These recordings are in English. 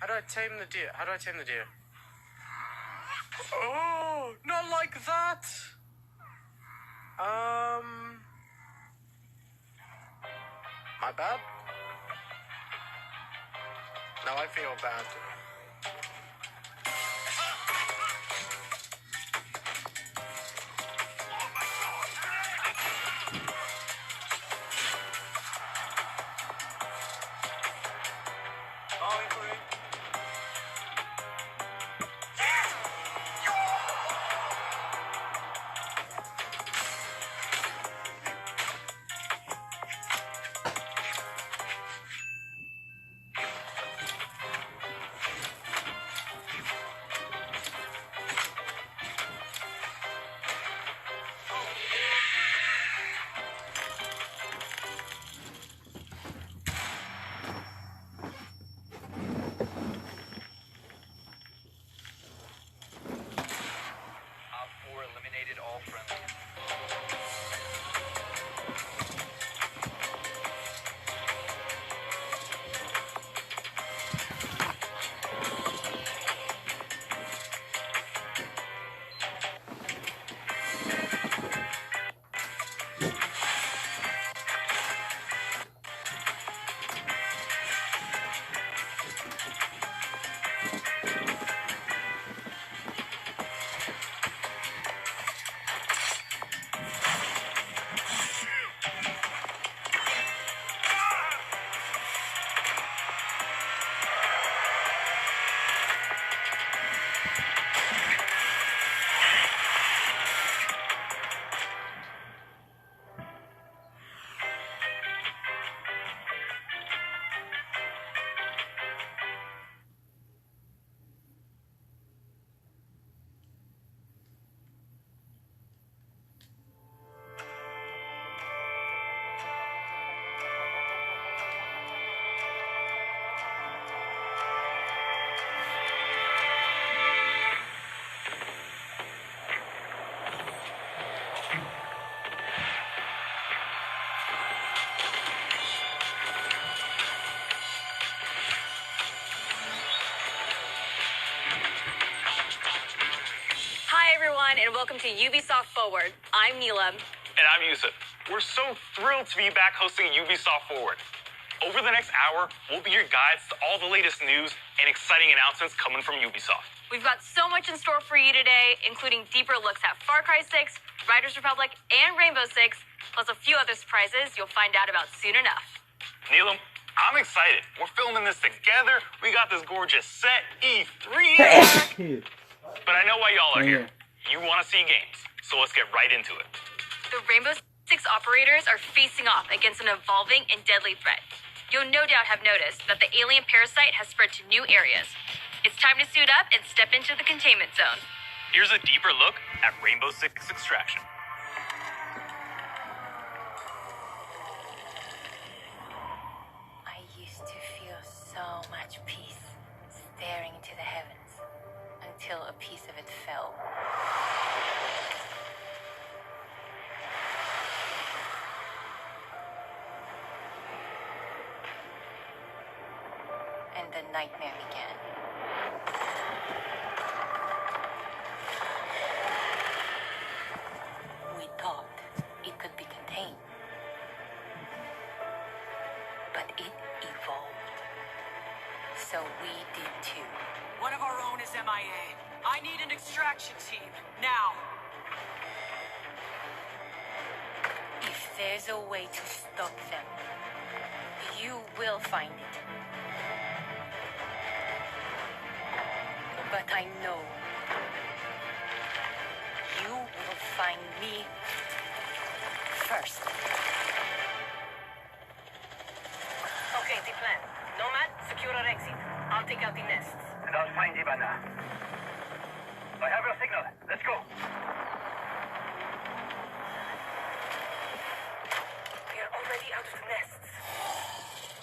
How do I tame the deer? How do I tame the deer? Oh, not like that. My bad. Now I feel bad. Eliminated all friendlies. And welcome to Ubisoft Forward. I'm Neelam. And I'm Yusuf. We're so thrilled to be back hosting Ubisoft Forward. Over the next hour, we'll be your guides to all the latest news and exciting announcements coming from Ubisoft. We've got so much in store for you today, including deeper looks at Far Cry 6, Riders Republic, and Rainbow Six, plus a few other surprises you'll find out about soon enough. Neelam, I'm excited. We're filming this together. We got this gorgeous set, E3. But I know why y'all are here. You want to see games, so let's get right into it. The Rainbow Six operators are facing off against an evolving and deadly threat. You'll no doubt have noticed that the alien parasite has spread to new areas. It's time to suit up and step into the containment zone. Here's a deeper look at Rainbow Six Extraction. I used to feel so much peace staring into the heavens until a piece of it fell. And the nightmare began. We thought it could be contained, but it evolved. So we did too. One of our own is MIA. I need an extraction team, now. If there's a way to stop them, you will find it. But I know you will find me first. Okay, the plan. Nomad, secure our exit. I'll take out the nests. And I'll find Ivana. I have your signal. Let's go. We are already out of the nests.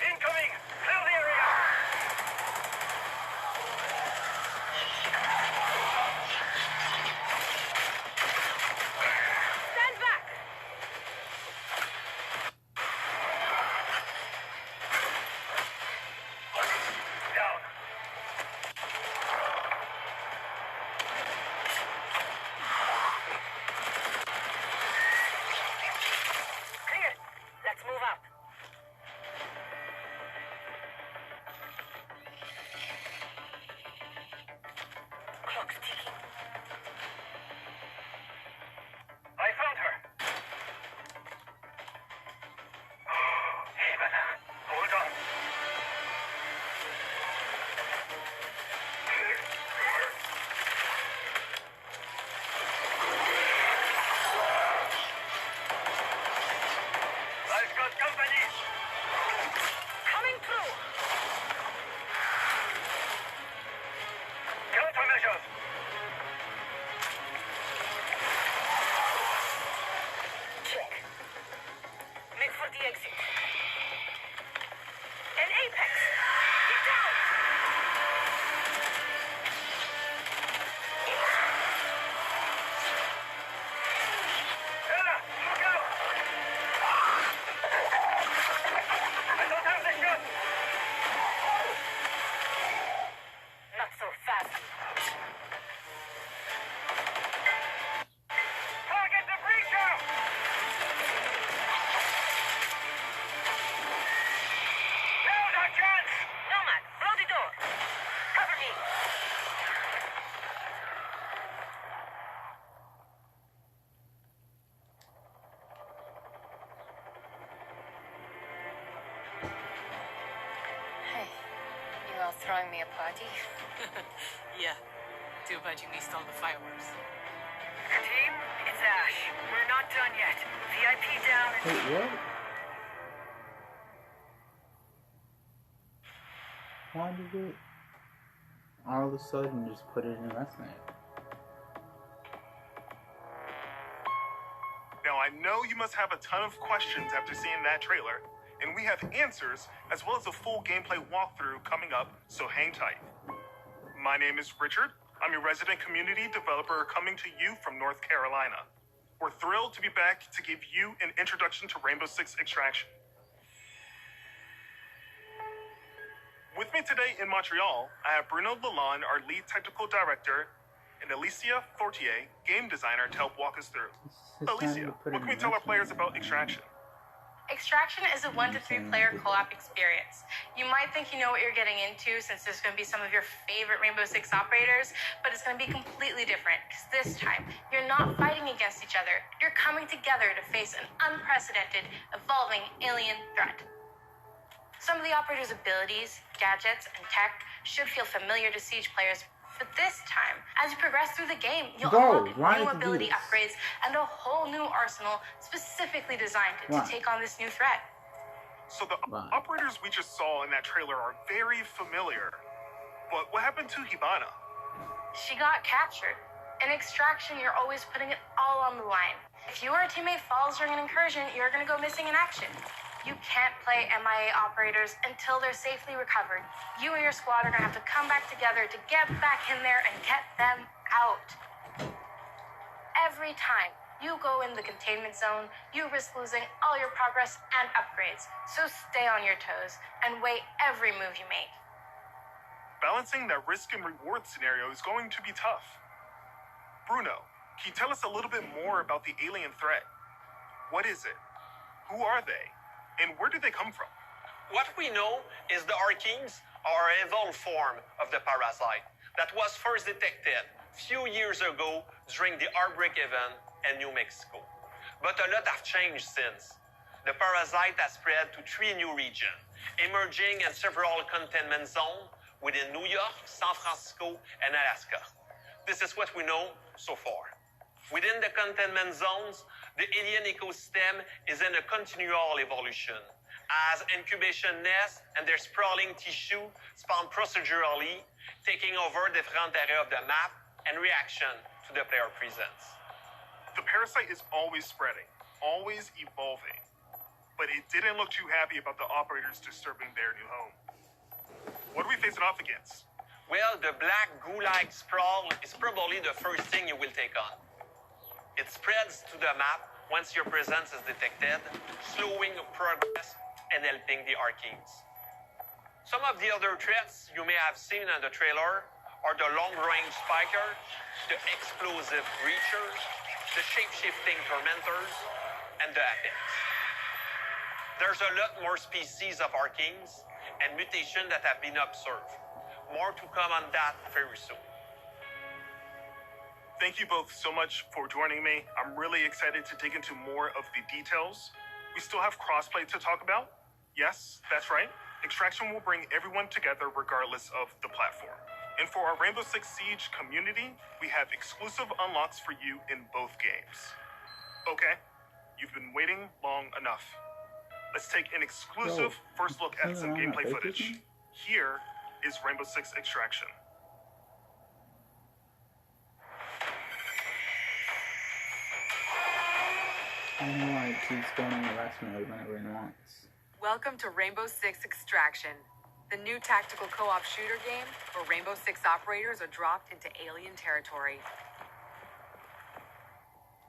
Incoming! Clear the area! Stand back! Down. Throwing me a party? Yeah. Too bad you missed all the fireworks. Team, it's Ash. We're not done yet. VIP down and... Wait, what? Why did it all of a sudden just put it in investment? Now, I know you must have a ton of questions after seeing that trailer, and we have answers as well as a full gameplay walkthrough coming up, so hang tight. My name is Richard. I'm your resident community developer coming to you from North Carolina. We're thrilled to be back to give you an introduction to Rainbow Six Extraction. With me today in Montreal, I have Bruno Lalonde, our lead technical director, and Alicia Fortier, game designer, to help walk us through. Alicia, what can we tell our players about Extraction? Extraction is a 1 to 3 player co-op experience. You might think you know what you're getting into since there's going to be some of your favorite Rainbow Six operators, but it's going to be completely different because this time you're not fighting against each other. You're coming together to face an unprecedented, evolving alien threat. Some of the operator's abilities, gadgets, and tech should feel familiar to Siege players, but this time, as you progress through the game, you'll unlock new ability upgrades and a whole new arsenal specifically designed to take on this new threat. So the operators we just saw in that trailer are very familiar, but what happened to Hibana? She got captured. In Extraction, you're always putting it all on the line. If you or a teammate falls during an incursion, you're going to go missing in action. You can't play MIA operators until they're safely recovered. You and your squad are going to have to come back together to get back in there and get them out. Every time you go in the containment zone, you risk losing all your progress and upgrades. So stay on your toes and weigh every move you make. Balancing that risk and reward scenario is going to be tough. Bruno, can you tell us a little bit more about the alien threat? What is it? Who are they? And where did they come from? What we know is the Arkeens are an evolved form of the parasite that was first detected few years ago during the Outbreak event in New Mexico. But a lot have changed since. The parasite has spread to 3 new regions, emerging in several containment zones within New York, San Francisco, and Alaska. This is what we know so far. Within the containment zones, the alien ecosystem is in a continual evolution, as incubation nests and their sprawling tissue spawn procedurally, taking over different areas of the map and reaction to the player presence. The parasite is always spreading, always evolving, but it didn't look too happy about the operators disturbing their new home. What are we facing off against? Well, the black goo-like sprawl is probably the first thing you will take on. It spreads to the map once your presence is detected, slowing progress and helping the Arkeens. Some of the other threats you may have seen in the trailer are the long-range spiker, the explosive breachers, the shape-shifting tormentors, and the apex. There's a lot more species of Arkeens and mutations that have been observed. More to come on that very soon. Thank you both so much for joining me. I'm really excited to dig into more of the details. We still have crossplay to talk about. Yes, that's right. Extraction will bring everyone together regardless of the platform. And for our Rainbow Six Siege community, we have exclusive unlocks for you in both games. Okay, you've been waiting long enough. Let's take an exclusive first look at some gameplay footage. Here is Rainbow Six Extraction. I don't know why it keeps going in the rest mode whenever it wants. Welcome to Rainbow Six Extraction, the new tactical co-op shooter game where Rainbow Six operators are dropped into alien territory.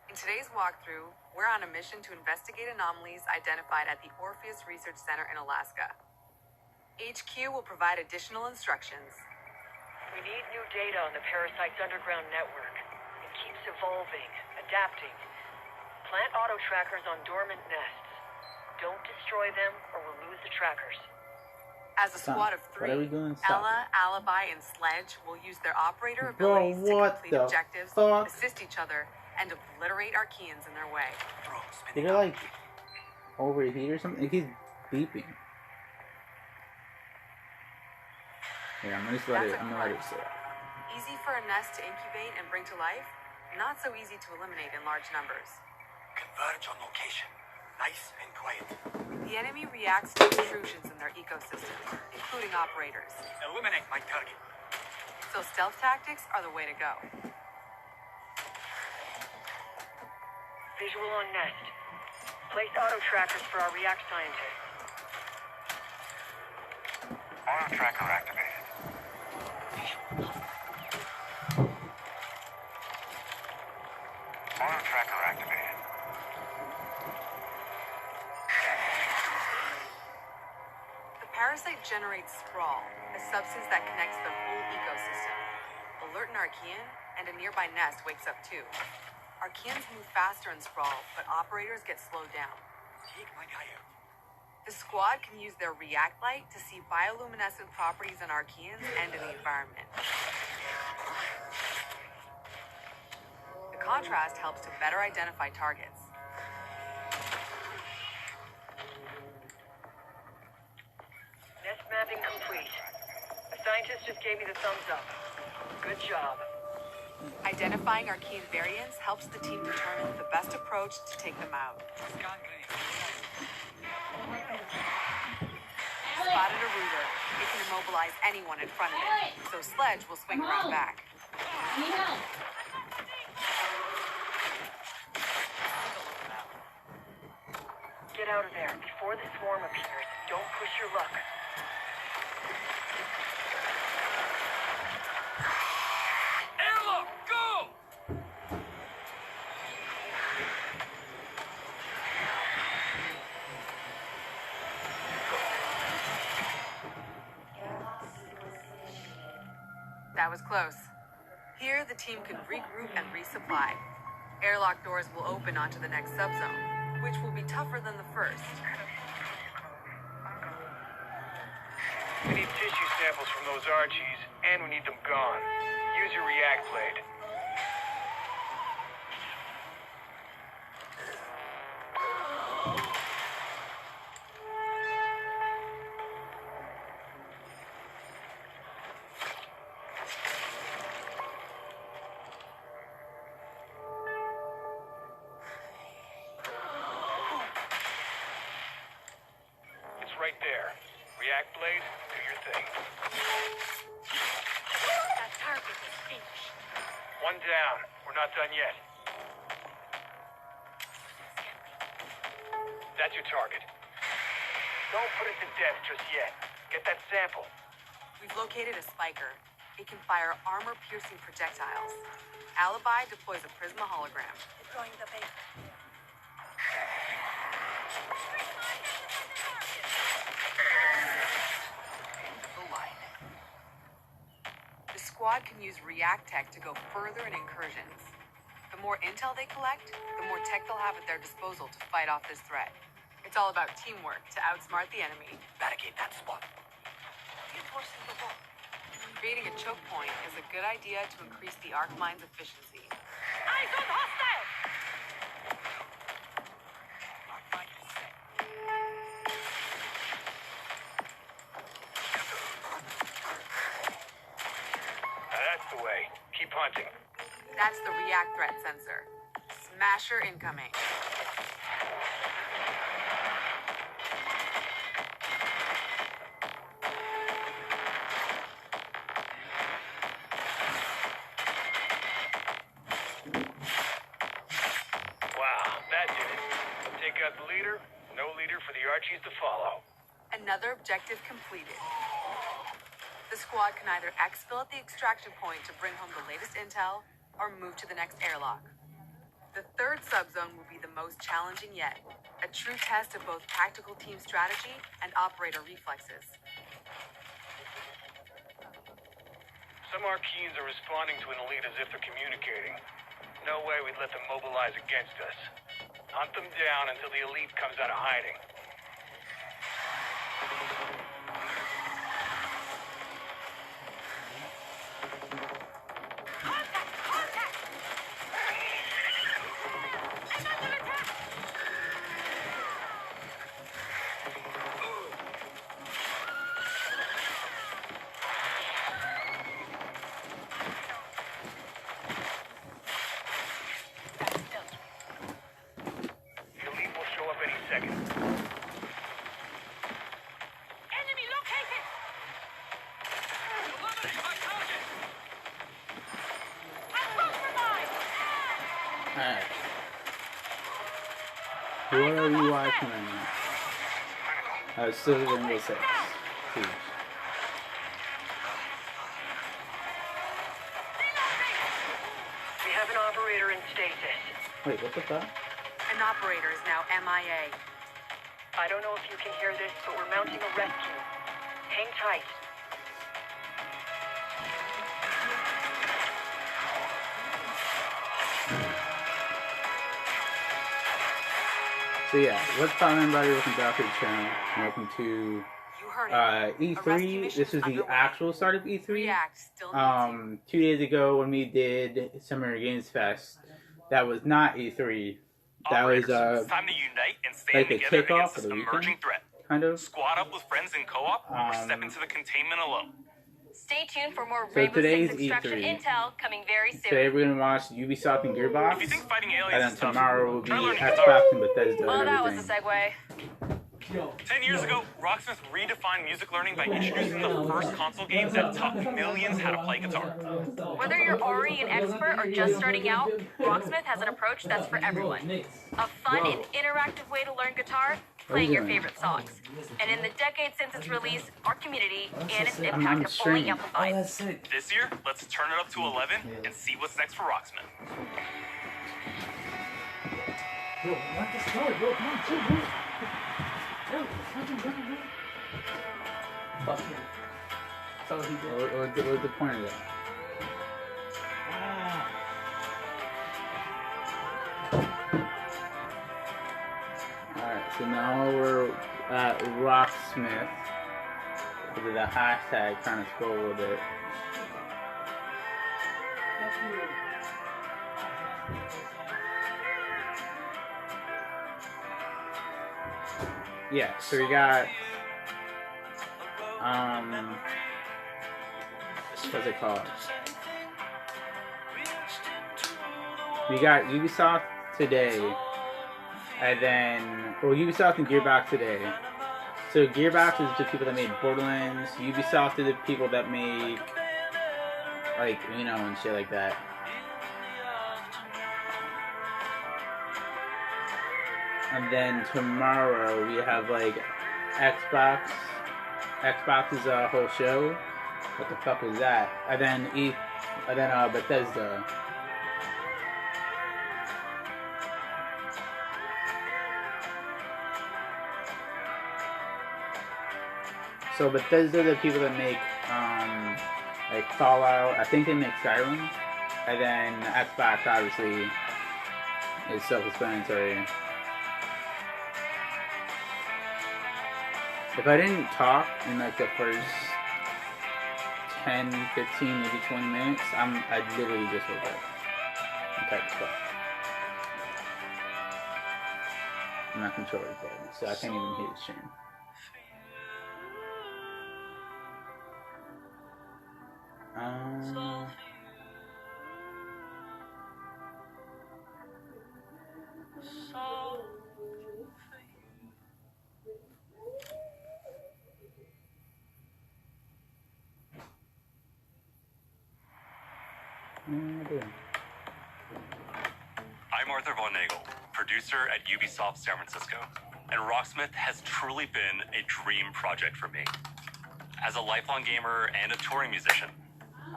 In today's walkthrough, we're on a mission to investigate anomalies identified at the Orpheus Research Center in Alaska. HQ will provide additional instructions. We need new data on the parasite's underground network. It keeps evolving, adapting. Plant auto trackers on dormant nests. Don't destroy them or we'll lose the trackers. As a squad of 3, Ella, Alibi, and Sledge will use their operator abilities to complete objectives, assist each other, and obliterate Arkeans in their way. Did it like overheat or something? It keeps beeping. Yeah, I'm gonna let it sit. Easy for a nest to incubate and bring to life, not so easy to eliminate in large numbers. Converge on location. Nice and quiet. The enemy reacts to intrusions in their ecosystem, including operators. Eliminate my target. So stealth tactics are the way to go. Visual on nest. Place auto trackers for our react scientists. Auto tracker activated. Auto tracker activated. The parasite generates sprawl, a substance that connects the whole ecosystem. Alert an Archean, and a nearby nest wakes up too. Archeans move faster in sprawl, but operators get slowed down. Take my guy out. The squad can use their react light to see bioluminescent properties in Archeans and in the environment. The contrast helps to better identify targets. Nest mapping complete. The scientist just gave me the thumbs up. Good job. Identifying Archean variants helps the team determine the best approach to take them out. Spotted a rooter. It can immobilize anyone in front of it, so Sledge will swing around back. Get out of there before the swarm appears. Don't push your luck. Airlock, go! That was close. Here, the team can regroup and resupply. Airlock doors will open onto the next subzone, which will be tougher than the first. We need tissue samples from those Archies, and we need them gone. Use your react blade. It's right there. React blade, do your thing. That target is finished. One down. We're not done yet. That's your target. Don't put it to death just yet. Get that sample. We've located a spiker. It can fire armor-piercing projectiles. Alibi deploys a Prisma hologram. Deploying the bait. The squad can use React tech to go further in incursions. The more intel they collect, the more tech they'll have at their disposal to fight off this threat. It's all about teamwork to outsmart the enemy. Barricade that spot. Reinforcing the wall. Creating a choke point is a good idea to increase the arc mine's efficiency. Eyes on hostile! That's the way. Keep hunting. That's the React threat sensor. Smasher incoming. Wow, that did it. Take out the leader. No leader for the Archies to follow. Another objective completed. The squad can either exfil at the extraction point to bring home the latest intel, or move to the next airlock. The third subzone will be the most challenging yet, a true test of both tactical team strategy and operator reflexes. Some Archeans are responding to an elite as if they're communicating. No way we'd let them mobilize against us. Hunt them down until the elite comes out of hiding. hell are you watching right now? Still Rainbow Six. Please. We have an operator in stasis. Wait, what the fuck? An operator is now MIA. I don't know if you can hear this, but we're mounting a rescue. Hang tight. So yeah, what's up everybody? Welcome back to the channel. Welcome to You heard it. E3. This is the underway. actual start of E3. React still needs 2 days ago when we did Summer Games Fest, that was not E3. That was It's time to unite and stand like a together kickoff against for this the emerging weekend, threat. kind of. Squad up with friends in co-op or step into the containment alone. Stay tuned for more So Rainbow today's Six Extraction E3. intel coming very soon. Today we're gonna watch Ubisoft and Gearbox, If you think fighting aliens and then is tough, tomorrow will be try learning Xbox guitar. and Bethesda Well, and that was everything. a segue. 10 years ago, Rocksmith redefined music learning by introducing the first console games that taught millions how to play guitar. Whether you're already an expert or just starting out, Rocksmith has an approach that's for everyone. A fun and interactive way to learn guitar, playing your favorite songs. And in the decade since its release, our community and its impact have only streaming. amplified. This year, let's turn it up to 11 and see what's next for Rocksmith. Bro, not this color, bro. Come on, chill, bro. Fuck him. That's all he did. What's the point of that? Alright, so now we're at Rocksmith. With the hashtag trying to scroll with it. Yeah, so we got what's it called? We got Ubisoft today, and then Ubisoft and Gearbox today. So Gearbox is the people that made Borderlands. Ubisoft are the people that make like and shit like that. And then tomorrow we have like Xbox. Xbox is a whole show. What the fuck was that? And then Bethesda. So Bethesda are the people that make like Fallout. I think they make Skyrim. And then Xbox obviously is self-explanatory. If I didn't talk in like the first 10, 15, maybe 20 minutes, I'd literally just woke up. I'm type of stuff. I'm not controlling it, so I can't even hear the stream. I'm Arthur Von Nagel, producer at Ubisoft San Francisco, and Rocksmith has truly been a dream project for me. As a lifelong gamer and a touring musician,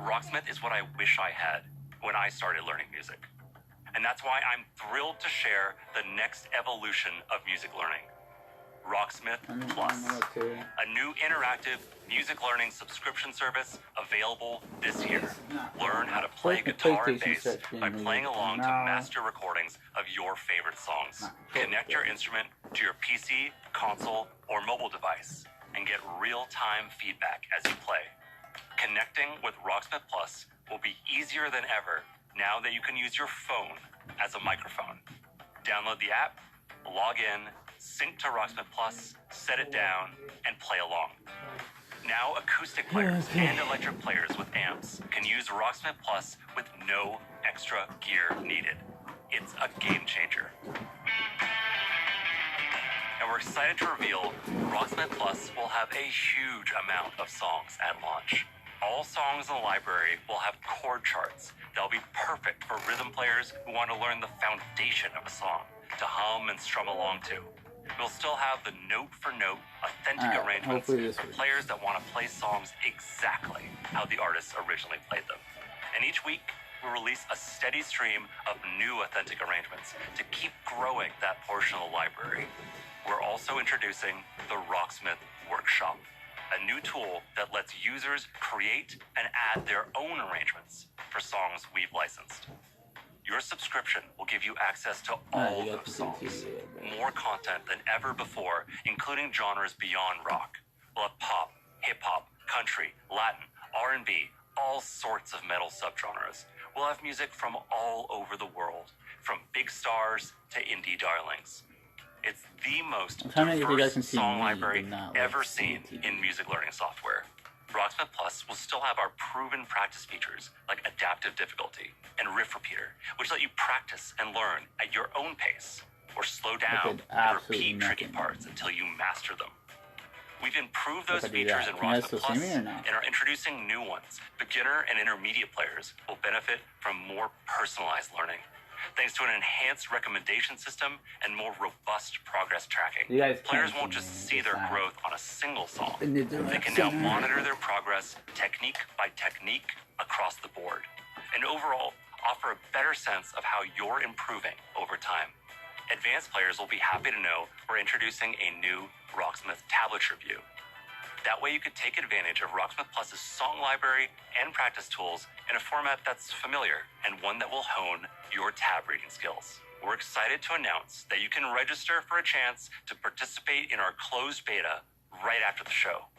Rocksmith is what I wish I had when I started learning music. And that's why I'm thrilled to share the next evolution of music learning. Rocksmith Plus, a new interactive music learning subscription service available this year. Learn how to play guitar and bass by playing along to master recordings of your favorite songs. Connect your instrument to your PC, console, or mobile device and get real-time feedback as you play. Connecting with Rocksmith Plus will be easier than ever now that you can use your phone as a microphone. Download the app, log in, sync to Rocksmith Plus, set it down, and play along. Now acoustic players and electric players with amps can use Rocksmith Plus with no extra gear needed. It's a game changer. And we're excited to reveal Rocksmith Plus will have a huge amount of songs at launch. All songs in the library will have chord charts that'll be perfect for rhythm players who want to learn the foundation of a song, to hum and strum along to. We'll still have the note-for-note, authentic arrangements for players that want to play songs exactly how the artists originally played them. And each week, we'll release a steady stream of new authentic arrangements to keep growing that portion of the library. We're also introducing the Rocksmith Workshop, a new tool that lets users create and add their own arrangements for songs we've licensed. Your subscription will give you access to all of those songs, more content than ever before, including genres beyond rock. We'll have pop, hip-hop, country, Latin, R&B, all sorts of metal subgenres. We'll have music from all over the world, from big stars to indie darlings. It's the most diverse song library ever seen in music learning software. Rocksmith Plus will still have our proven practice features like adaptive difficulty and riff repeater, which let you practice and learn at your own pace, or slow down and repeat tricky parts until you master them. We've improved those features in Rocksmith Plus and are introducing new ones. Beginner and intermediate players will benefit from more personalized learning, thanks to an enhanced recommendation system and more robust progress tracking. Players won't just see their growth on a single song. They can now monitor their progress technique by technique across the board, and overall offer a better sense of how you're improving over time. Advanced players will be happy to know we're introducing a new Rocksmith tablature view. That way you could take advantage of Rocksmith Plus's song library and practice tools in a format that's familiar and one that will hone your tab reading skills. We're excited to announce that you can register for a chance to participate in our closed beta right after the show.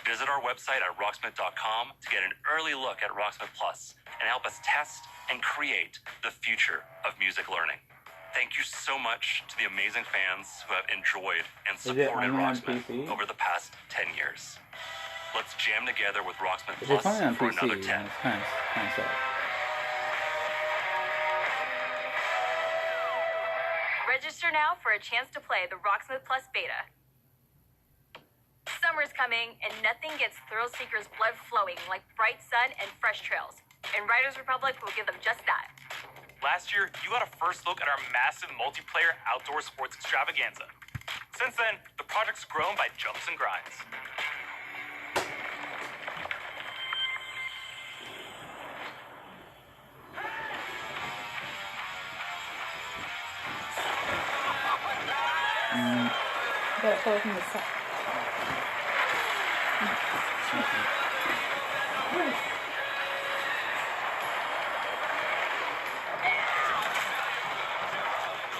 Visit our website at rocksmith.com to get an early look at Rocksmith Plus and help us test and create the future of music learning. Thank you so much to the amazing fans who have enjoyed and supported Rocksmith over the past 10 years. Let's jam together with Rocksmith Plus for another 10. Kind of sad. Register now for a chance to play the Rocksmith Plus beta. Summer's coming, and nothing gets thrill seekers' blood flowing like bright sun and fresh trails. And Riders Republic will give them just that. Last year, you got a first look at our massive multiplayer outdoor sports extravaganza. Since then, the project's grown by jumps and grinds. Gotta pull from the side.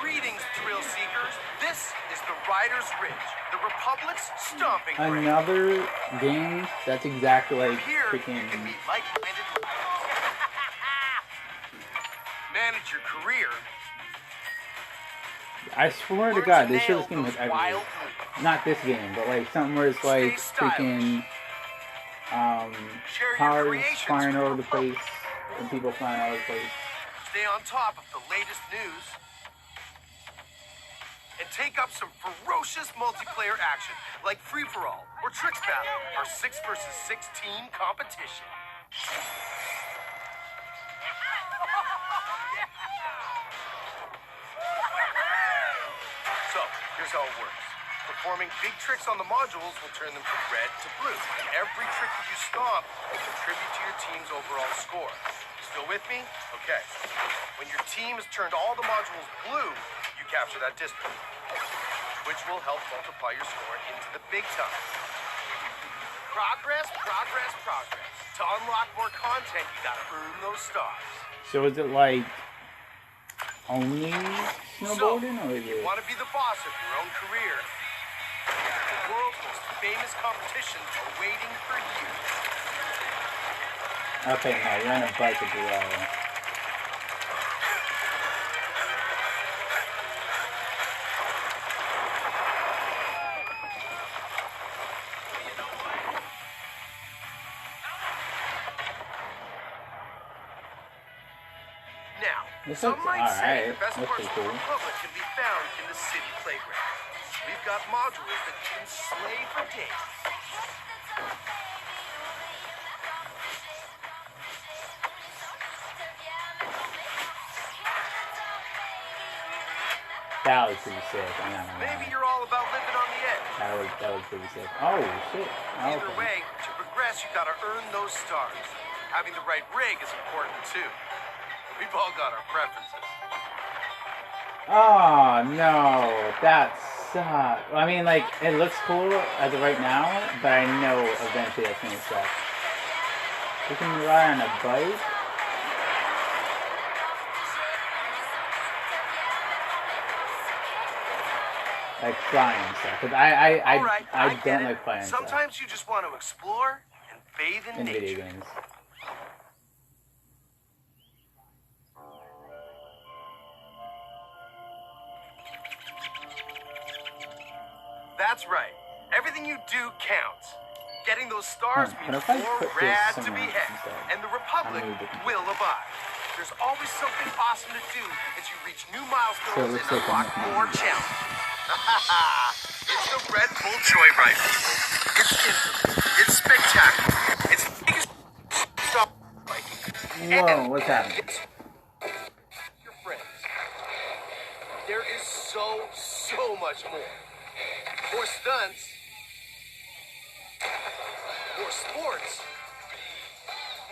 Greetings, thrill seekers. This is the Riders Ridge, the Republic's stomping ground. Another game that's exactly like freaking. You can meet like-minded riders. Manage your career. I swear to God, they show this game like every year. Not this game, but like something where it's like freaking cars flying all over the place and people flying all over the place. Stay on top of the latest news. And take up some ferocious multiplayer action like Free-for-All or Tricks Battle, our 6 versus 6 team competition. So, here's how it works. Performing big tricks on the modules will turn them from red to blue. And every trick that you stomp will contribute to your team's overall score. Still with me? Okay. When your team has turned all the modules blue, you capture that district, which will help multiply your score into the big time. Progress, progress, progress. To unlock more content, you gotta earn those stars. So is it like only snowboarding, or is it? You want to be the boss of your own career? The world's most famous competitions are waiting for you. Okay, no, you're on a bike as well. Now, some might say the best parts of the Republic can be found in the city playground. We've got modules that you can slay for days. That was pretty sick. I know. Maybe you're all about living on the edge. That was pretty sick. Oh shit. Oh, Either way, to progress, you gotta earn those stars. Having the right rig is important too. We've all got our preferences. Oh no, that sucks. I mean, like, it looks cool as of right now, but I know eventually that's gonna suck. You can ride on a bike. Like flying stuff, because I don't like flying stuff. Sometimes you just want to explore and bathe in nature. Video games. That's right. Everything you do counts. Getting those stars means What if I more put this rad to somewhere be had, instead? and the Republic will abide. There's always something awesome to do as you reach new milestones and unlock more challenges. It's the Red Bull Joyride, people. It's infinite. It's spectacular. It's the biggest stop biking. Whoa, what's happening? Your friends. There is so much more. More stunts. More sports.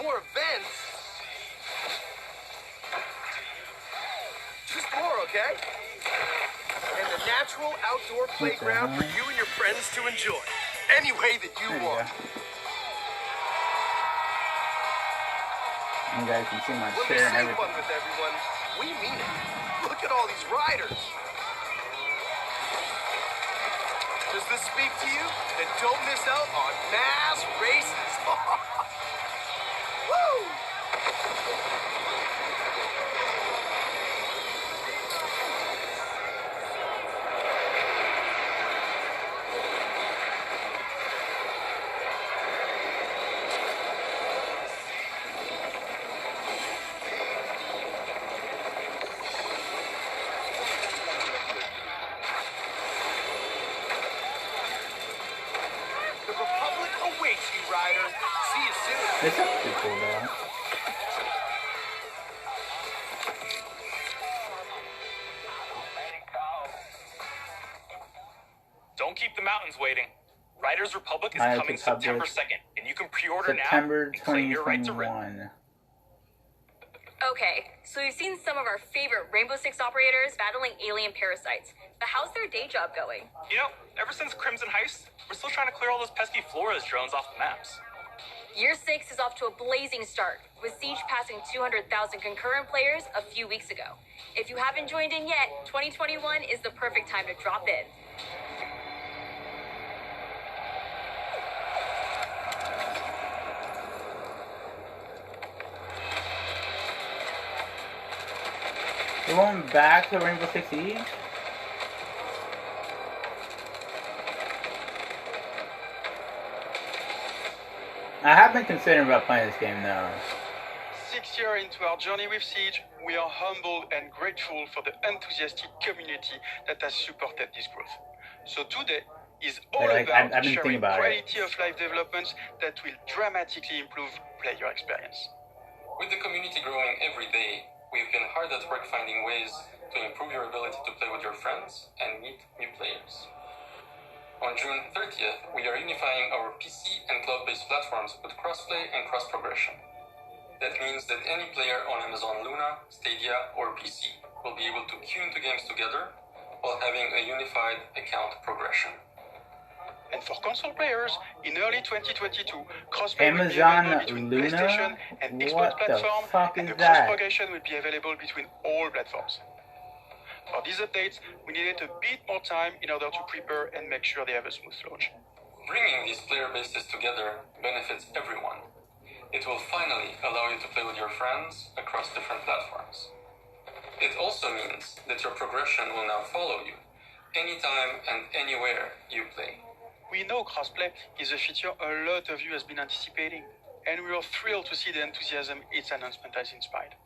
More events. Just more, okay? And the natural outdoor playground for you and your friends to enjoy. Any way that you want. You guys can see my When we chair and say everything. fun with everyone, we mean it. Look at all these riders. Does this speak to you? Then don't miss out on mass races. Woo! The Republic awaits you, rider. See you soon. This is pretty cool, though. Don't keep the mountains waiting. Riders Republic is Riders coming Republic. September 2nd, and you can pre-order September now and claim your right to rent. 2021. Okay, so we've seen some of our favorite Rainbow Six operators battling alien parasites. But how's their day job going? You know, ever since Crimson Heist, we're still trying to clear all those pesky Flores drones off the maps. Year 6 is off to a blazing start, with Siege passing 200,000 concurrent players a few weeks ago. If you haven't joined in yet, 2021 is the perfect time to drop in. We're going back to Rainbow Six Siege? I have been considering about playing this game though. 6 years into our journey with Siege, we are humbled and grateful for the enthusiastic community that has supported this growth. So today is all about I've been thinking sharing about quality of life developments that will dramatically improve player experience. With the community growing every day, we've been hard at work finding ways to improve your ability to play with your friends and meet new players. On June 30th, we are unifying our PC and cloud-based platforms with crossplay and cross-progression. That means that any player on Amazon Luna, Stadia, or PC will be able to queue into games together while having a unified account progression. And for console players, in early 2022, crossplay will be Amazon available between Luna? PlayStation and Xbox What the platform, fuck and is the that? cross-progression will be available between all platforms. For these updates, we needed a bit more time in order to prepare and make sure they have a smooth launch. Bringing these player bases together benefits everyone. It will finally allow you to play with your friends across different platforms. It also means that your progression will now follow you, anytime and anywhere you play. We know crossplay is a feature a lot of you has been anticipating, and we are thrilled to see the enthusiasm its announcement has inspired.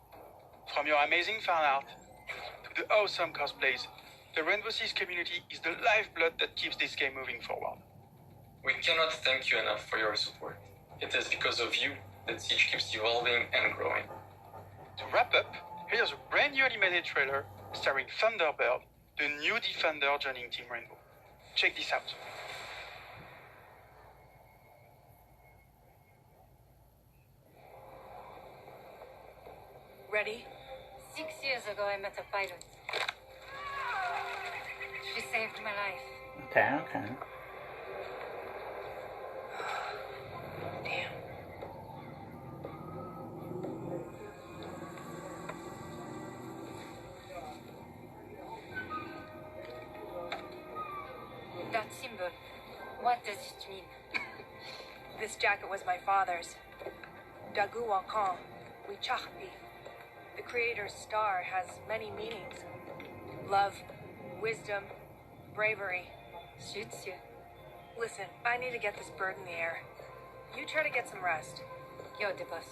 From your amazing fan art to the awesome cosplays, the Rainbow Six community is the lifeblood that keeps this game moving forward. We cannot thank you enough for your support. It is because of you that Siege keeps evolving and growing. To wrap up, here's a brand new animated trailer starring Thunderbird, the new Defender joining Team Rainbow. Check this out. Ready? 6 years ago, I met a pilot. She saved my life. Okay, okay. Damn. That symbol, what does it mean? This jacket was my father's. Dagu Wankan, Wichahpi. The creator's star has many meanings. Love, wisdom, bravery. Suits you. Listen, I need to get this bird in the air. You try to get some rest. You're the boss.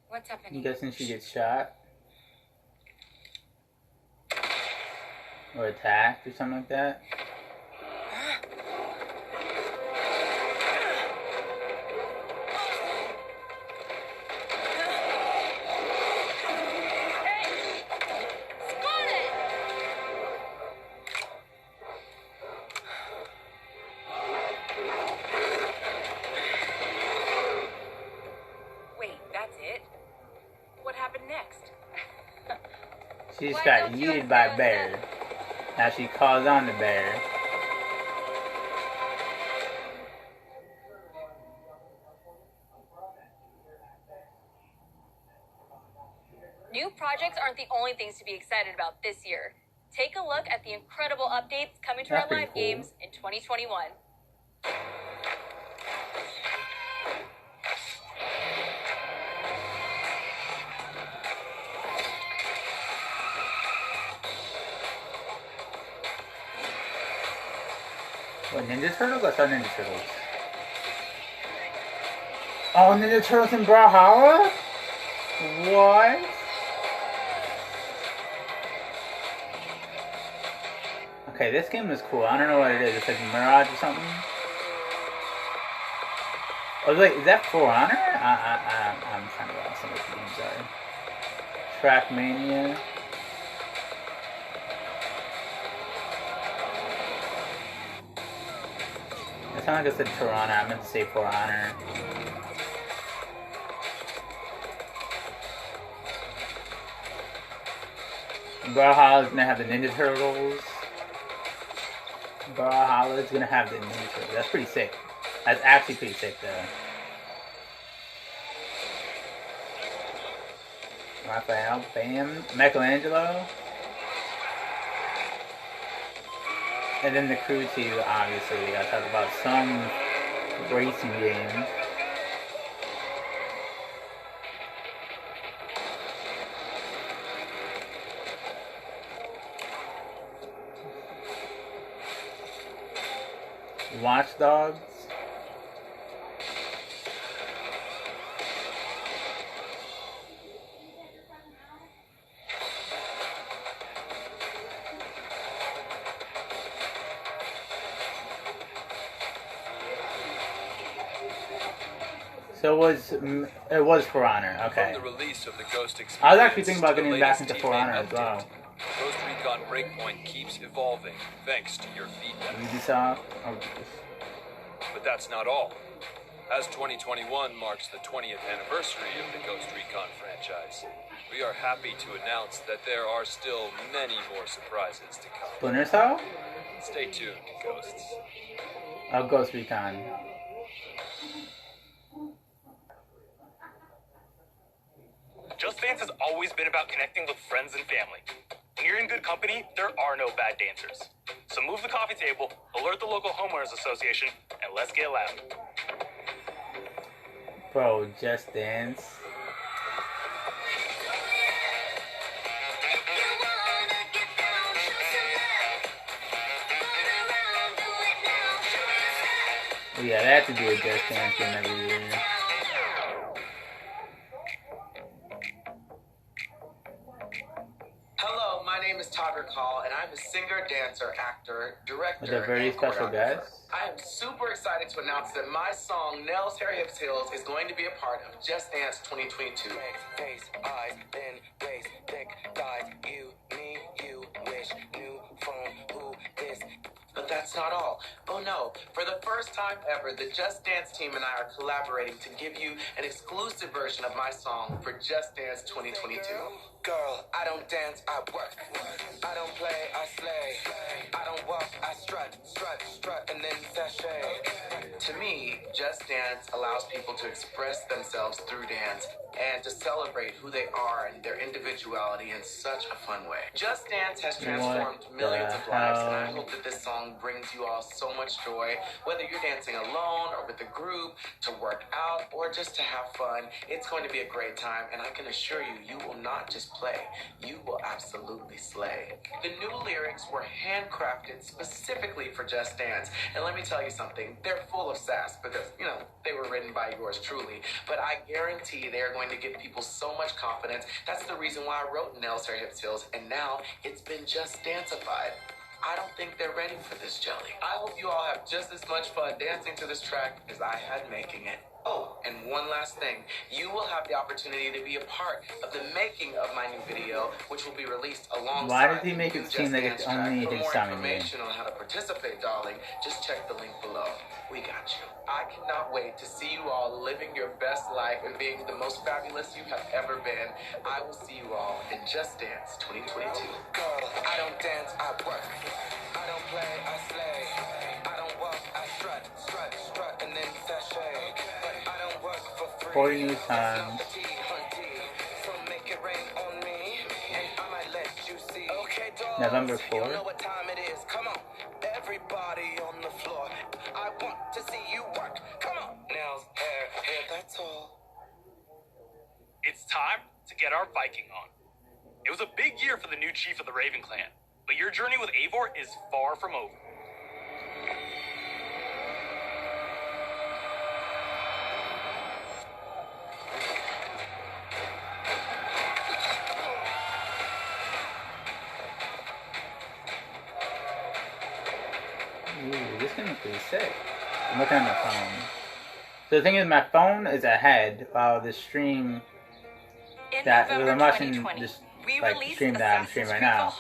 What's happening? I'm guessing she gets shot. Or attacked or something like that. Wait, that's it? What happened next? She just got yeeted by a bear. Now she calls on the bear. New projects aren't the only things to be excited about this year. Take a look at the incredible updates coming to That's our pretty live cool. games in 2021. What, Ninja Turtles? I thought Ninja Turtles. Oh, Ninja Turtles in Brawlhalla? What? Okay, this game is cool. I don't know what it is. It's like Mirage or something. Oh, wait, is that For Honor? I'm trying to lost some of the games are. Trackmania. It sounded like I said Toronto. I meant to say For Honor. Brawlhalla is gonna have the Ninja Turtles. Brawlhalla is gonna have the Ninja Turtles. That's pretty sick. That's actually pretty sick, though. Raphael, bam, Michelangelo. And then the crew too, obviously. We gotta talk about some racing games. Watch Dogs. So it was For Honor, okay. From the release of the Ghost experience, I was actually thinking about to the getting back latest into For teammate Honor as well. update, Ghost Recon Breakpoint keeps evolving thanks to your feedback. Ubisoft. Oh, But that's not all. As 2021 marks the 20th anniversary of the Ghost Recon franchise, we are happy to announce that there are still many more surprises to come. Splinter Cell? Stay tuned, Ghosts. Oh, Ghost Recon. Just Dance has always been about connecting with friends and family. When you're in good company, there are no bad dancers. So move the coffee table, alert the local homeowners association, and let's get loud. Bro, Just Dance. Oh, yeah, they have to do a Just Dance game every year. a dancer, actor, director, With a very and special choreographer. guest. I am super excited to announce that my song Nels Hair Hips Heels is going to be a part of Just Dance 2022. Face, eyes, thin waist, thick thighs, you, me, you, wish, new phone, who, this. But that's not all. Oh no, for the first time ever, the Just Dance team and I are collaborating to give you an exclusive version of my song for Just Dance 2022. Girl, I don't dance, I work. I don't play, I slay. I don't walk, I strut, and then sashay. To me, Just Dance allows people to express themselves through dance and to celebrate who they are and their individuality in such a fun way. Just Dance has transformed millions of lives, and I hope that this song brings you all so much joy, whether you're dancing alone or with a group, to work out, or just to have fun. It's going to be a great time, and I can assure you, you will not just play, you will absolutely slay. The new lyrics were handcrafted specifically for Just Dance, and let me tell you something, they're full of sass because, you know, they were written by yours truly, but I guarantee they are going to give people so much confidence. That's the reason why I wrote Nels Hair Hips Heels, and now it's been Just Danceified. I don't think they're ready for this jelly. I hope you all have just as much fun dancing to this track as I had making it. Oh, and one last thing. You will have the opportunity to be a part of the making of my new video, which will be released alongside. Why did he make the it seem like it's only For his more song? information on how to participate, darling, just check the link below. We got you. I cannot wait to see you all living your best life and being the most fabulous you have ever been. I will see you all in Just Dance 2022. Girl, I don't dance, I work. I don't play, I slay. I don't walk, I strut, and then sashay. But I don't work for free. 40 new times. So make it rain on me, and I might let you see. Okay, dolls, November you 4th. know what time it is. Come on, everybody on the floor. I want to see you work. Come on, nails, hair, that's all. It's time to get our Viking on. It was a big year for the new chief of the Raven Clan, but your journey with Eivor is far from over. Ooh, this game is pretty sick. I'm looking at my phone. So the thing is, my phone is ahead while the stream that I'm watching this stream that I'm streaming right now.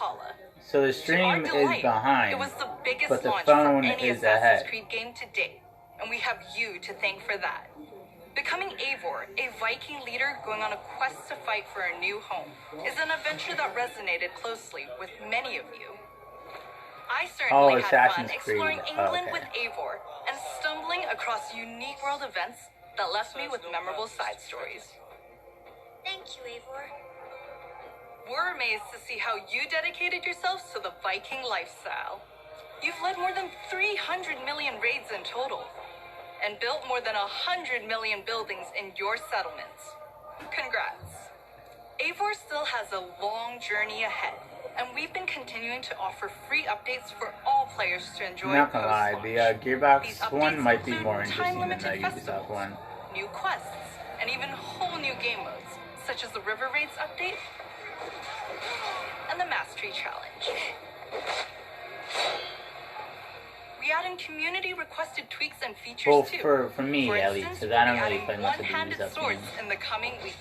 So the stream is behind, It was the biggest but the launch phone for any is Assassin's ahead. Creed game to date, and we have you to thank for that. Becoming Eivor, a Viking leader going on a quest to fight for a new home, is an adventure that resonated closely with many of you. I certainly had fun Assassin's exploring Creed. England Okay. with Eivor and stumbling across unique world events that left me with memorable side stories. Thank you, Eivor. We're amazed to see how you dedicated yourselves to the Viking lifestyle. You've led more than 300 million raids in total, and built more than 100 million buildings in your settlements. Congrats. Eivor still has a long journey ahead, and we've been continuing to offer free updates for all players to enjoy. I'm not gonna lie, the Gearbox These one updates might be include more interesting than the time-limited Ubisoft one. new quests, and even whole new game modes, such as the River Raids update and the Mastery Challenge. We add in community-requested tweaks and features Well, too. for me at least, because I don't really play much of the one-handed Ubisoft swords games. in the coming weeks.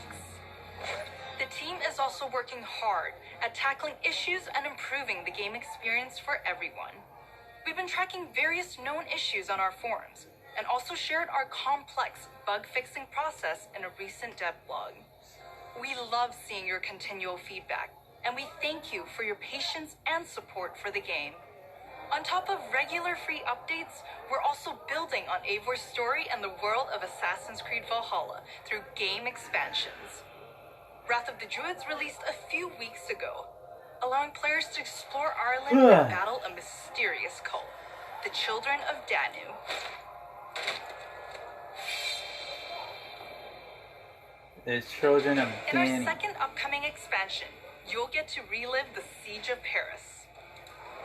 The team is also working hard at tackling issues and improving the game experience for everyone. We've been tracking various known issues on our forums, and also shared our complex bug-fixing process in a recent dev blog. We love seeing your continual feedback, and we thank you for your patience and support for the game. On top of regular free updates, we're also building on Eivor's story and the world of Assassin's Creed Valhalla through game expansions. Wrath of the Druids released a few weeks ago, allowing players to explore Ireland and battle a mysterious cult, the Children of Danu. There's Children of In our Danu. second upcoming expansion, you'll get to relive the Siege of Paris.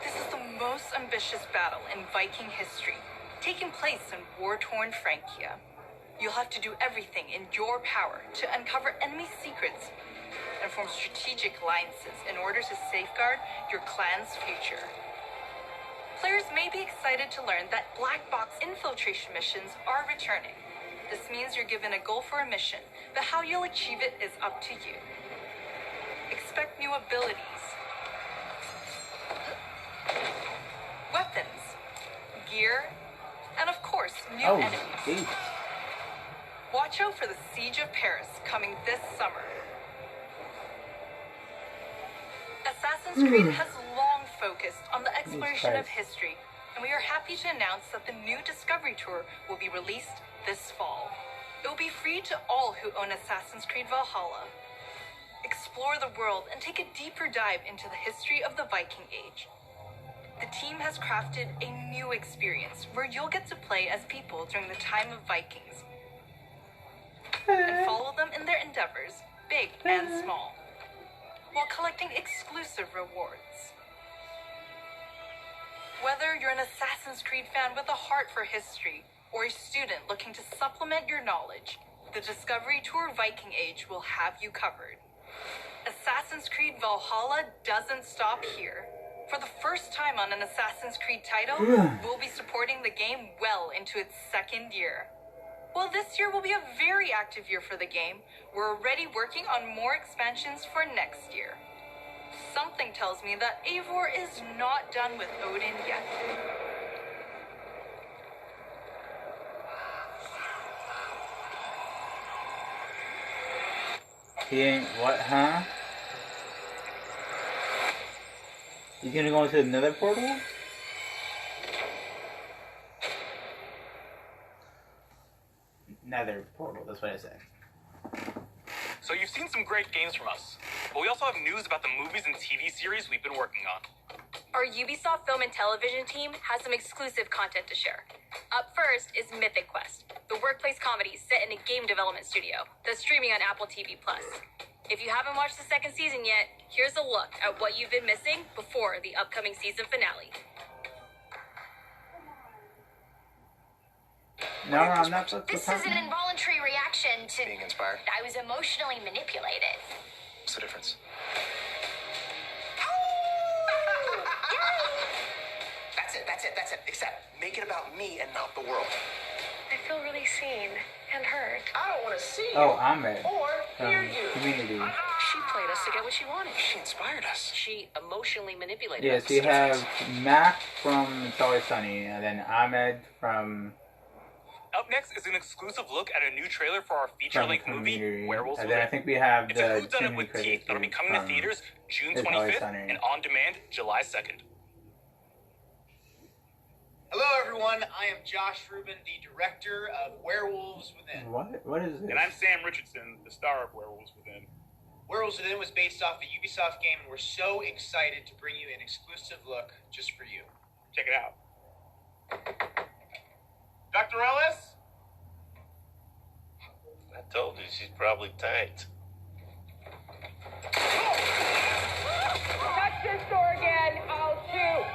This is the most ambitious battle in Viking history, taking place in war-torn Francia. You'll have to do everything in your power to uncover enemy secrets and form strategic alliances in order to safeguard your clan's future. may be excited to learn that black box infiltration missions are returning. This means you're given a goal for a mission, but how you'll achieve it is up to you. Expect new abilities, weapons, gear, and of course, new enemies. Geez. Watch out for the Siege of Paris coming this summer. Assassin's Creed has long focused on the exploration of history, and we are happy to announce that the new Discovery Tour will be released this fall. It will be free to all who own Assassin's Creed Valhalla. Explore the world and take a deeper dive into the history of the Viking Age. The team has crafted a new experience where you'll get to play as people during the time of Vikings and follow them in their endeavors, big and small, while collecting exclusive rewards. Whether you're an Assassin's Creed fan with a heart for history or a student looking to supplement your knowledge, the Discovery Tour Viking Age will have you covered. Assassin's Creed Valhalla doesn't stop here. For the first time on an Assassin's Creed title, we'll be supporting the game well into its second year. While this year will be a very active year for the game, we're already working on more expansions for next year. Something tells me that Eivor is not done with Odin yet. He ain't what, huh? He's gonna go into another portal? Nether portal, that's what I said. So you've seen some great games from us, but we also have news about the movies and TV series we've been working on. Our Ubisoft Film and Television team has some exclusive content to share. Up first is Mythic Quest, the workplace comedy set in a game development studio that's streaming on Apple TV+. If you haven't watched the second season yet, here's a look at what you've been missing before the upcoming season finale. No, I'm not. This is an involuntary reaction to being inspired. I was emotionally manipulated. What's the difference? That's it. Except make it about me and not the world. I feel really seen and heard. I don't want to see you. Oh, Ahmed. Or hear you. Community. She played us to get what she wanted. She inspired us. She emotionally manipulated Yes, us. we have Mac from It's Always Sunny, and then Ahmed from... Up next is an exclusive look at a new trailer for our feature-length movie, Werewolves And Within. then I think we have It's the a whodunit with teeth that'll be coming to theaters June 25th and on demand July 2nd. Hello, everyone. I am Josh Rubin, the director of Werewolves Within. What is this? And I'm Sam Richardson, the star of Werewolves Within. Werewolves Within was based off a Ubisoft game, and we're so excited to bring you an exclusive look just for you. Check it out. Dr. Ellis? I told you she's probably tanked. Touch this door again, I'll shoot.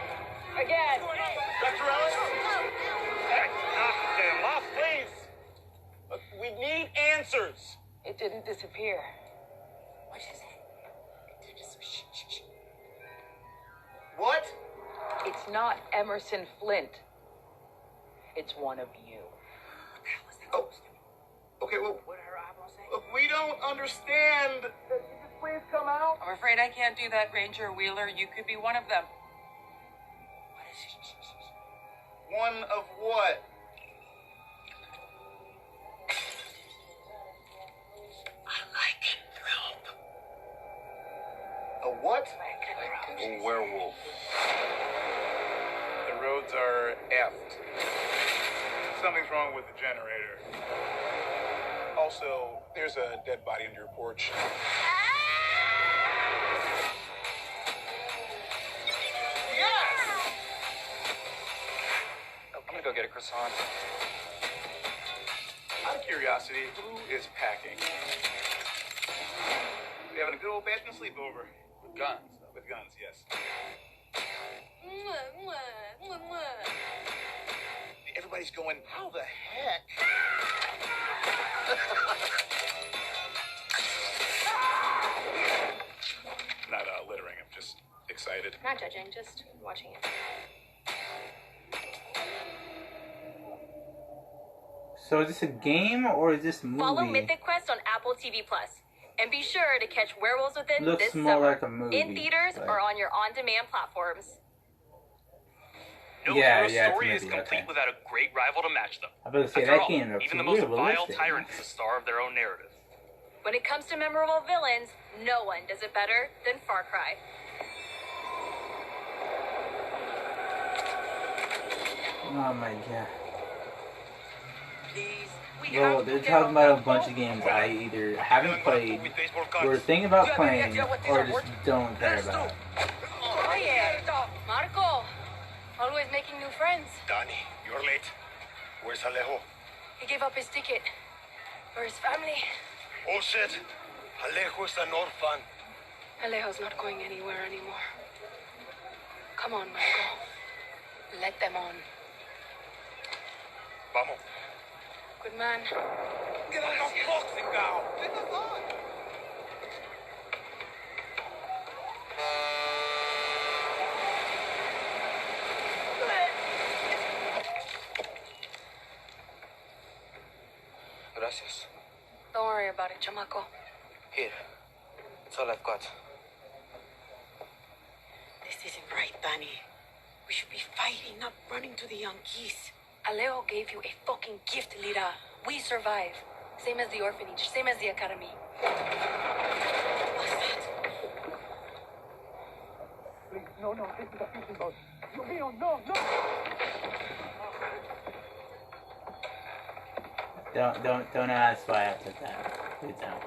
Again. Dr. Ellis? Lost, please. Look, we need answers. It didn't disappear. What is it? What? It's not Emerson Flint. It's one of you. Oh. Okay, well, look, we don't understand. Please come out. I'm afraid I can't do that, Ranger Wheeler. You could be one of them. One of what? A what? A werewolf. The roads are effed. Something's wrong with the generator. Also, there's a dead body under your porch. I'm gonna go get a croissant. Out of curiosity, who is packing? We having a good old-fashioned sleepover. With guns. With guns, yes. Everybody's going, how the heck? Not littering, I'm just excited. Not judging, just watching it. So is this a game or is this a movie? Follow Mythic Quest on Apple TV Plus, and be sure to catch Werewolves Within Looks this more summer like a movie, in theaters but- or on your on-demand platforms. No Yeah, hero yeah, it's story a is movie, complete okay. without a great rival to match them. I was about to say, After that all, game looks even the most vile realistic. tyrant is the star of their own narrative. When it comes to memorable villains, no one does it better than Far Cry. Oh my god. Please, Well, they're talking about a bunch of games I either haven't played, or thinking about playing, or just don't care about. Oye, Marco, always making new friends. Danny, you're late. Where's Alejo? He gave up his ticket for his family. Oh shit. Alejo is an orphan. Alejo's not going anywhere anymore. Come on, Marco. Let them on. Vamos. Good man. Get out of boxing now. Gracias. Don't worry about it, chamaco. Here. That's all I've got. This isn't right, Danny. We should be fighting, not running to the young geese. Alejo gave you a fucking gift, Lira. We survive. Same as the orphanage, same as the academy. What's that? Please, no, this is a fishing boat. No. Don't ask why I took that. Good time.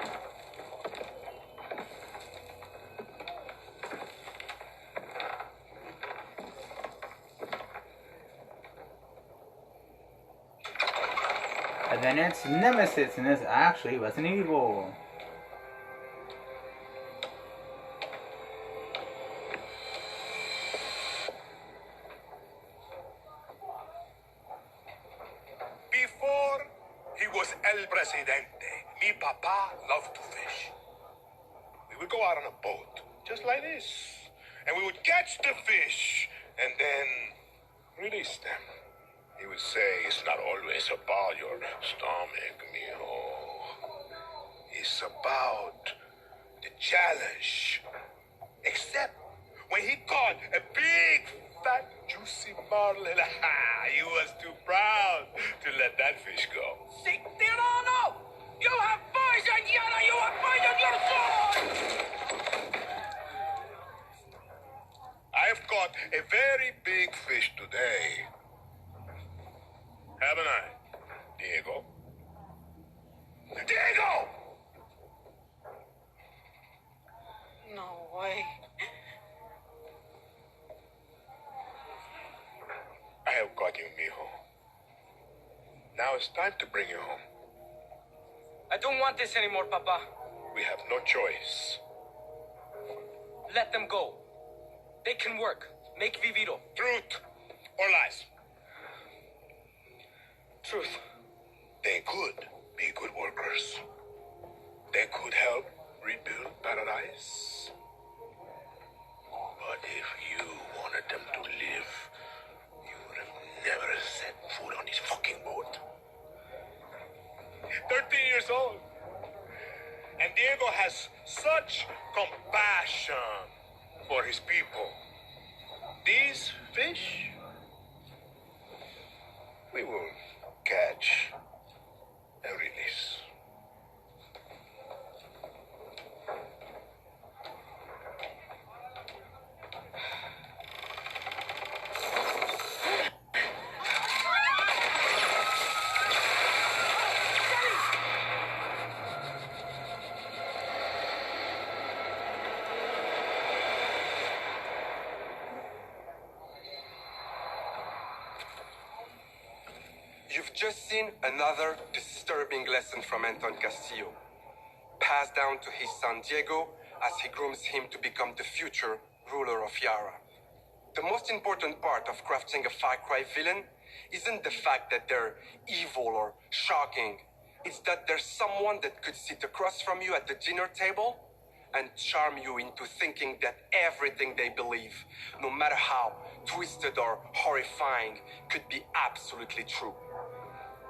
And then it's Nemesis, and this actually wasn't evil. Before he was El Presidente, mi papa loved to fish. We would go out on a boat, just like this, and we would catch the fish and then release them. He would say, it's not always about your stomach, mijo. It's about the challenge. Except when he caught a big, fat, juicy marlin, he was too proud to let that fish go. See, Tirano! You have poison, Yara! You have poison your sword! I've caught a very big fish today. Haven't I, Diego? Diego! No way. I have caught you, mijo. Now it's time to bring you home. I don't want this anymore, Papa. We have no choice. Let them go. They can work. Make Vivido. Truth or lies? Truth. They could be good workers. They could help rebuild paradise. But if you wanted them to live, you would have never set foot on this fucking boat. 13 years old. And Diego has such compassion for his people. These fish, we will catch and release. You've just seen another disturbing lesson from Anton Castillo, passed down to his son Diego as he grooms him to become the future ruler of Yara. The most important part of crafting a Far Cry villain isn't the fact that they're evil or shocking. It's that there's someone that could sit across from you at the dinner table and charm you into thinking that everything they believe, no matter how twisted or horrifying, could be absolutely true.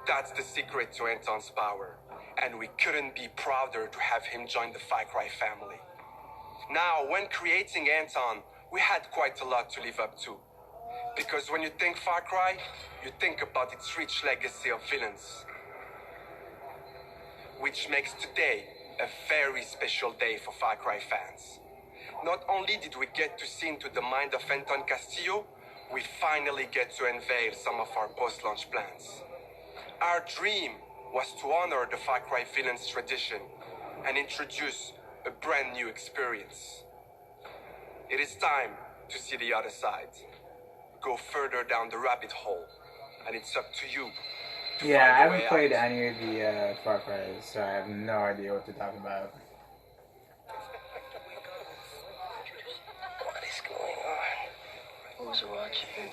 That's the secret to Anton's power, and we couldn't be prouder to have him join the Far Cry family. Now, when creating Anton, we had quite a lot to live up to. Because when you think Far Cry, you think about its rich legacy of villains. Which makes today a very special day for Far Cry fans. Not only did we get to see into the mind of Anton Castillo, we finally get to unveil some of our post-launch plans. Our dream was to honor the Far Cry villains' tradition and introduce a brand new experience. It is time to see the other side. Go further down the rabbit hole, and it's up to you. Yeah, I haven't played any of the Far Cry's, so I have no idea what to talk about. What is going on? Who's watching?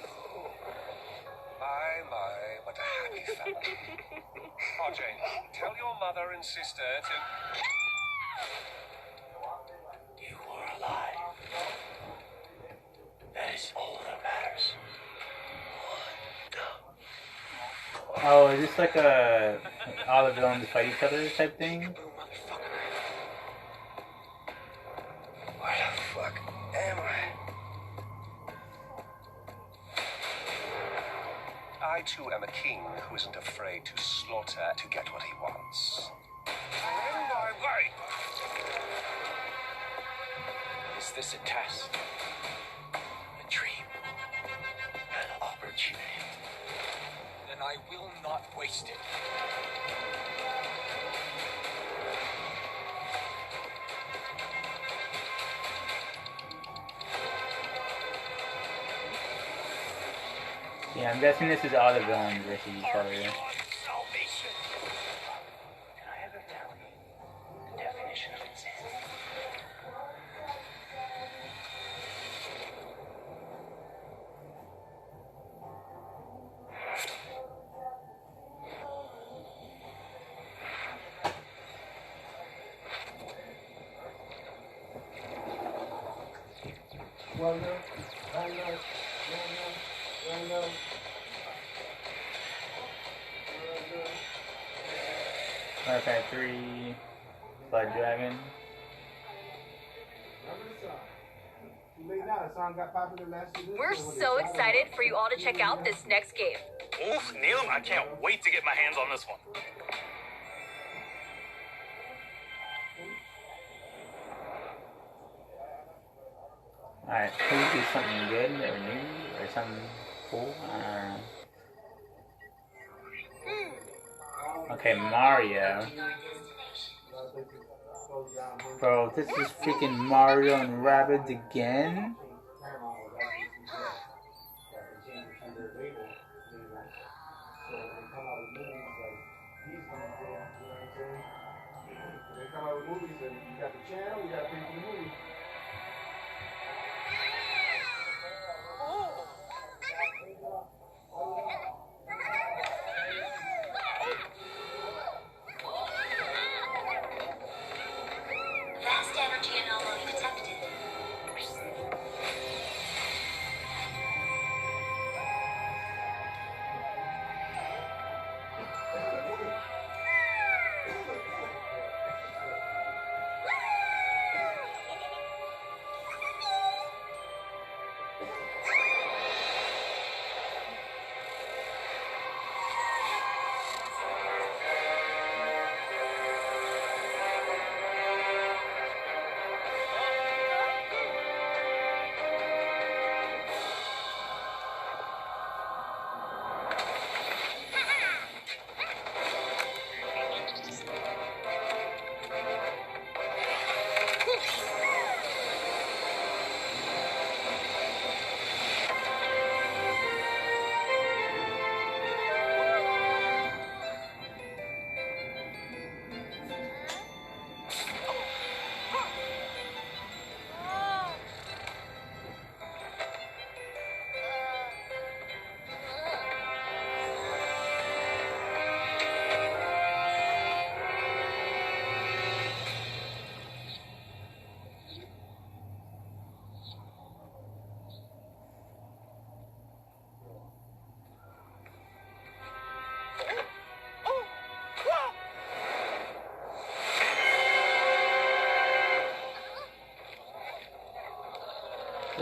My, what a happy family. RJ, tell your mother and sister to... You are alive. That is all that matters. Oh, is this like a all the villains fight each other type thing? Where the fuck am I? I too am a king who isn't afraid to slaughter to get what he wants. In my way! Is this a test? A dream? An opportunity? Then I will not waste it. Yeah, I'm guessing this is all the villains versus each other. Can I ever tell you the definition of insanity? Okay, 3 Blood Dragon. We're so excited for you all to check out this next game. Oof, Neelam, I can't wait to get my hands on this one. Alright, please do something good or new or something cool. Okay, Mario. Bro, this is freaking Mario and Rabbids again? Vast energy anomaly detected.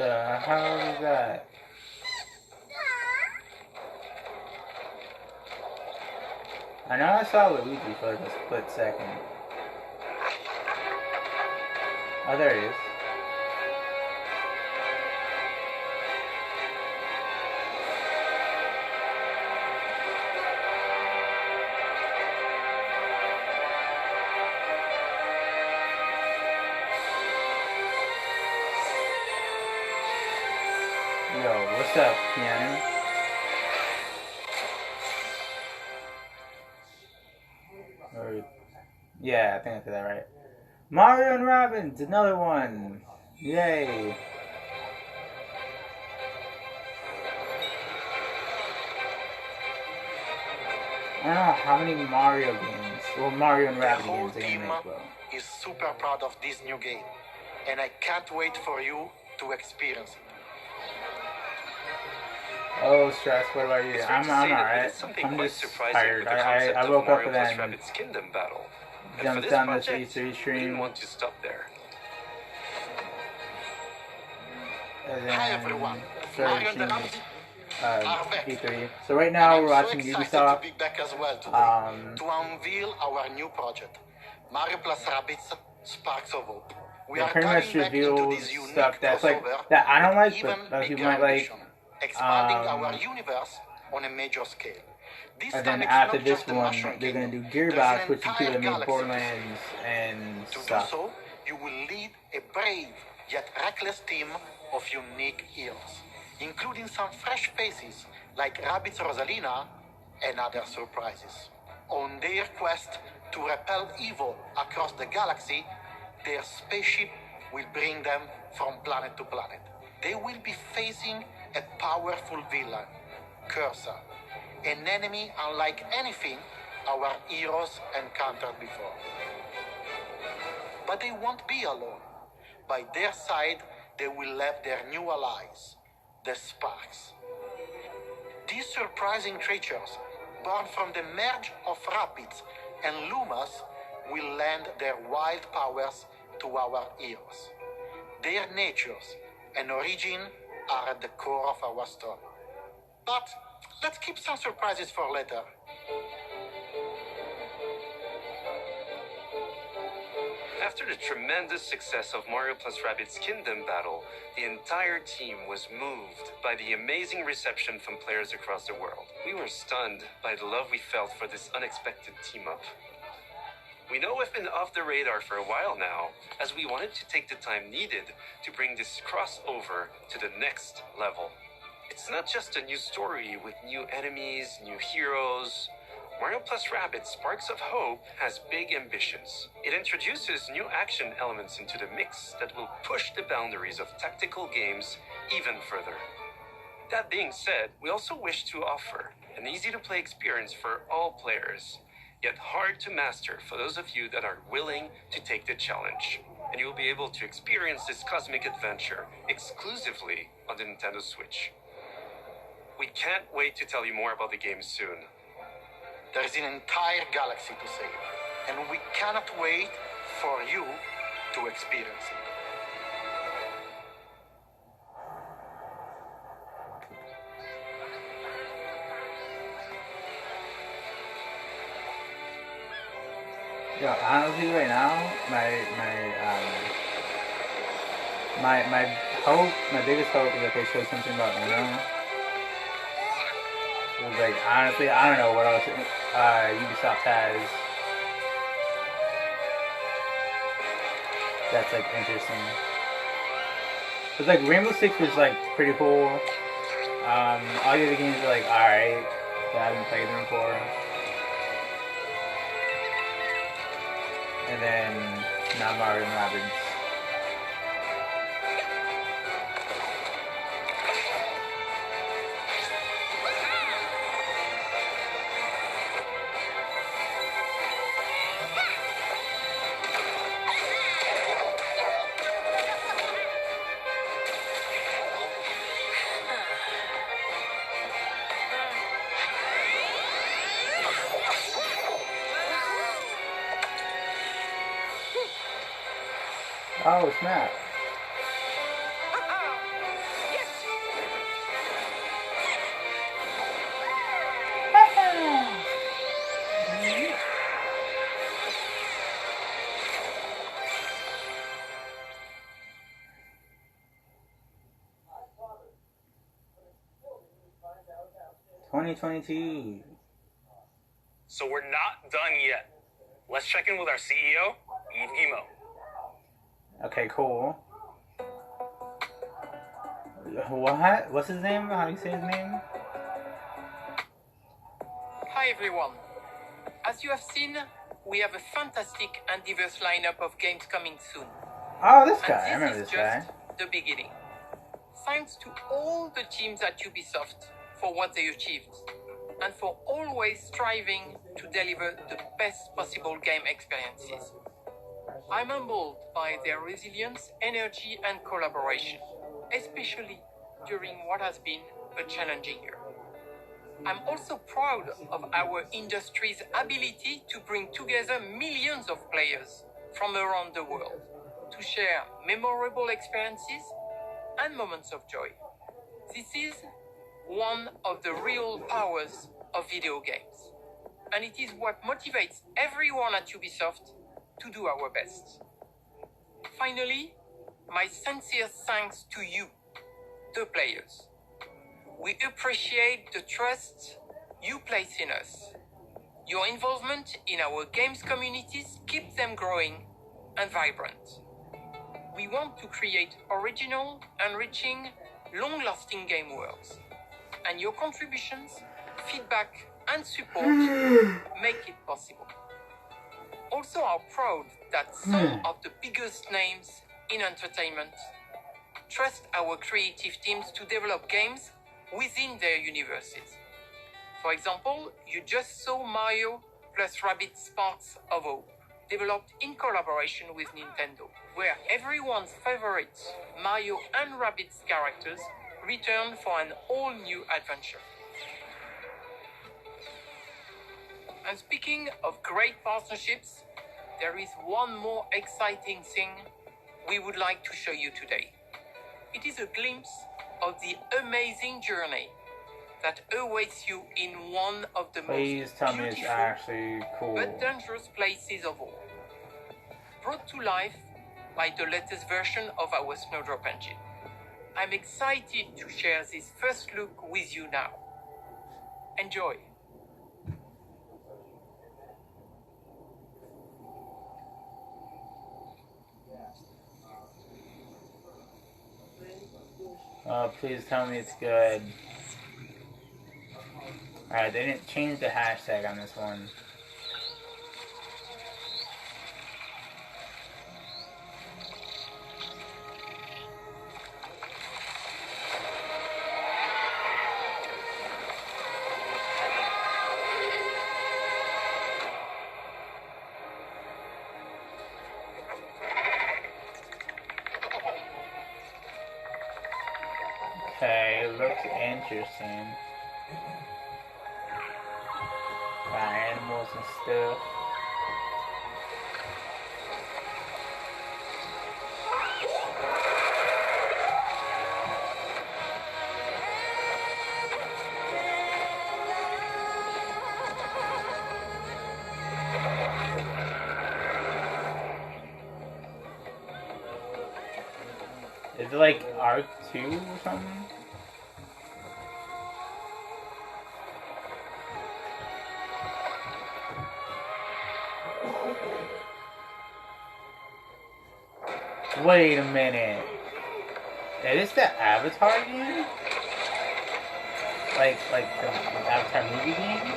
the hell is that? I know I saw Luigi for like a split second. Oh, there he is. Yo, what's up, Keanu? Or, yeah, I think I said that right. Mario and Rabbids, another one. Yay. I don't know how many Mario games, well, Mario and Rabbids games they're gonna make, bro. Is super proud of this new game, and I can't wait for you to experience it. Oh, stress. What about you? I'm alright. I'm just tired. I woke up and then jumped down this E3 stream. Want to stop there. And then Hi everyone. started Mario and the streaming, Rabbids E3. So right now we're watching Ubisoft. to be back as well today to unveil our new project, Mario plus Rabbids Sparks of Hope. We They are pretty much coming back into reveals this unique stuff that's like crossover that I don't like, even but people bigger might like. ambition, expanding our universe on a major scale. This And time then it's after not this just a one, mushroom they're gonna do kingdom. Gearbox, There's an which is people that entire made galaxy Borderlands and to do stuff. so, you will lead a brave yet reckless team of unique heroes, including some fresh faces like Rabbids Rosalina and other surprises. On their quest to repel evil across the galaxy, their spaceship will bring them from planet to planet. They will be facing a powerful villain, Cursor, an enemy unlike anything our heroes encountered before. But they won't be alone. By their side, they will have their new allies, the Sparks. These surprising creatures, born from the merge of Rabbids and Lumas, will lend their wild powers to our heroes. Their natures and origin are at the core of our story. But let's keep some surprises for later. After the tremendous success of Mario plus Rabbids Kingdom Battle, the entire team was moved by the amazing reception from players across the world. We were stunned by the love we felt for this unexpected team-up. We know we've been off the radar for a while now, as we wanted to take the time needed to bring this crossover to the next level. It's not just a new story with new enemies, new heroes. Mario plus Rabbids Sparks of Hope has big ambitions. It introduces new action elements into the mix that will push the boundaries of tactical games even further. That being said, we also wish to offer an easy-to-play experience for all players, yet hard to master for those of you that are willing to take the challenge. And you will be able to experience this cosmic adventure exclusively on the Nintendo Switch. We can't wait to tell you more about the game soon. There is an entire galaxy to save, and we cannot wait for you to experience it. Yo, honestly, right now, my biggest hope is that they show something about Uno. It was like, honestly, I don't know what else Ubisoft has that's like interesting. Cause like Rainbow Six was like pretty cool. All the other games are like alright. I haven't played them before. And then now Mario and Rabbids. Oh snap. 2022. So we're not done yet. Let's check in with our CEO, Yves Guillemot. Okay, cool. What? What's his name? How do you say his name? Hi everyone. As you have seen, we have a fantastic and diverse lineup of games coming soon. Oh, this guy. I And remember this this is guy. just the beginning. Thanks to all the teams at Ubisoft for what they achieved, and for always striving to deliver the best possible game experiences. I'm humbled by their resilience, energy, and collaboration, especially during what has been a challenging year. I'm also proud of our industry's ability to bring together millions of players from around the world to share memorable experiences and moments of joy. This is one of the real powers of video games, and it is what motivates everyone at Ubisoft to do our best. Finally, my sincere thanks to you, the players. We appreciate the trust you place in us. Your involvement in our games communities keeps them growing and vibrant. We want to create original, enriching, long-lasting game worlds, and your contributions, feedback, and support make it possible. Also, are proud that some of the biggest names in entertainment trust our creative teams to develop games within their universes. For example, you just saw Mario plus Rabbids Sparks of Hope, developed in collaboration with Nintendo, where everyone's favorite Mario and Rabbids characters return for an all-new adventure. And speaking of great partnerships, there is one more exciting thing we would like to show you today. It is a glimpse of the amazing journey that awaits you in one of the Please most tell me it's beautiful actually cool. but dangerous places of all. Brought to life by the latest version of our Snowdrop engine. I'm excited to share this first look with you now. Enjoy. Oh, please tell me it's good. Alright, they didn't change the hashtag on this one. Okay, looks interesting. Got animals and stuff. Is it like Arc 2 or something? Wait a minute. Is this the Avatar game? Like the Avatar movie game?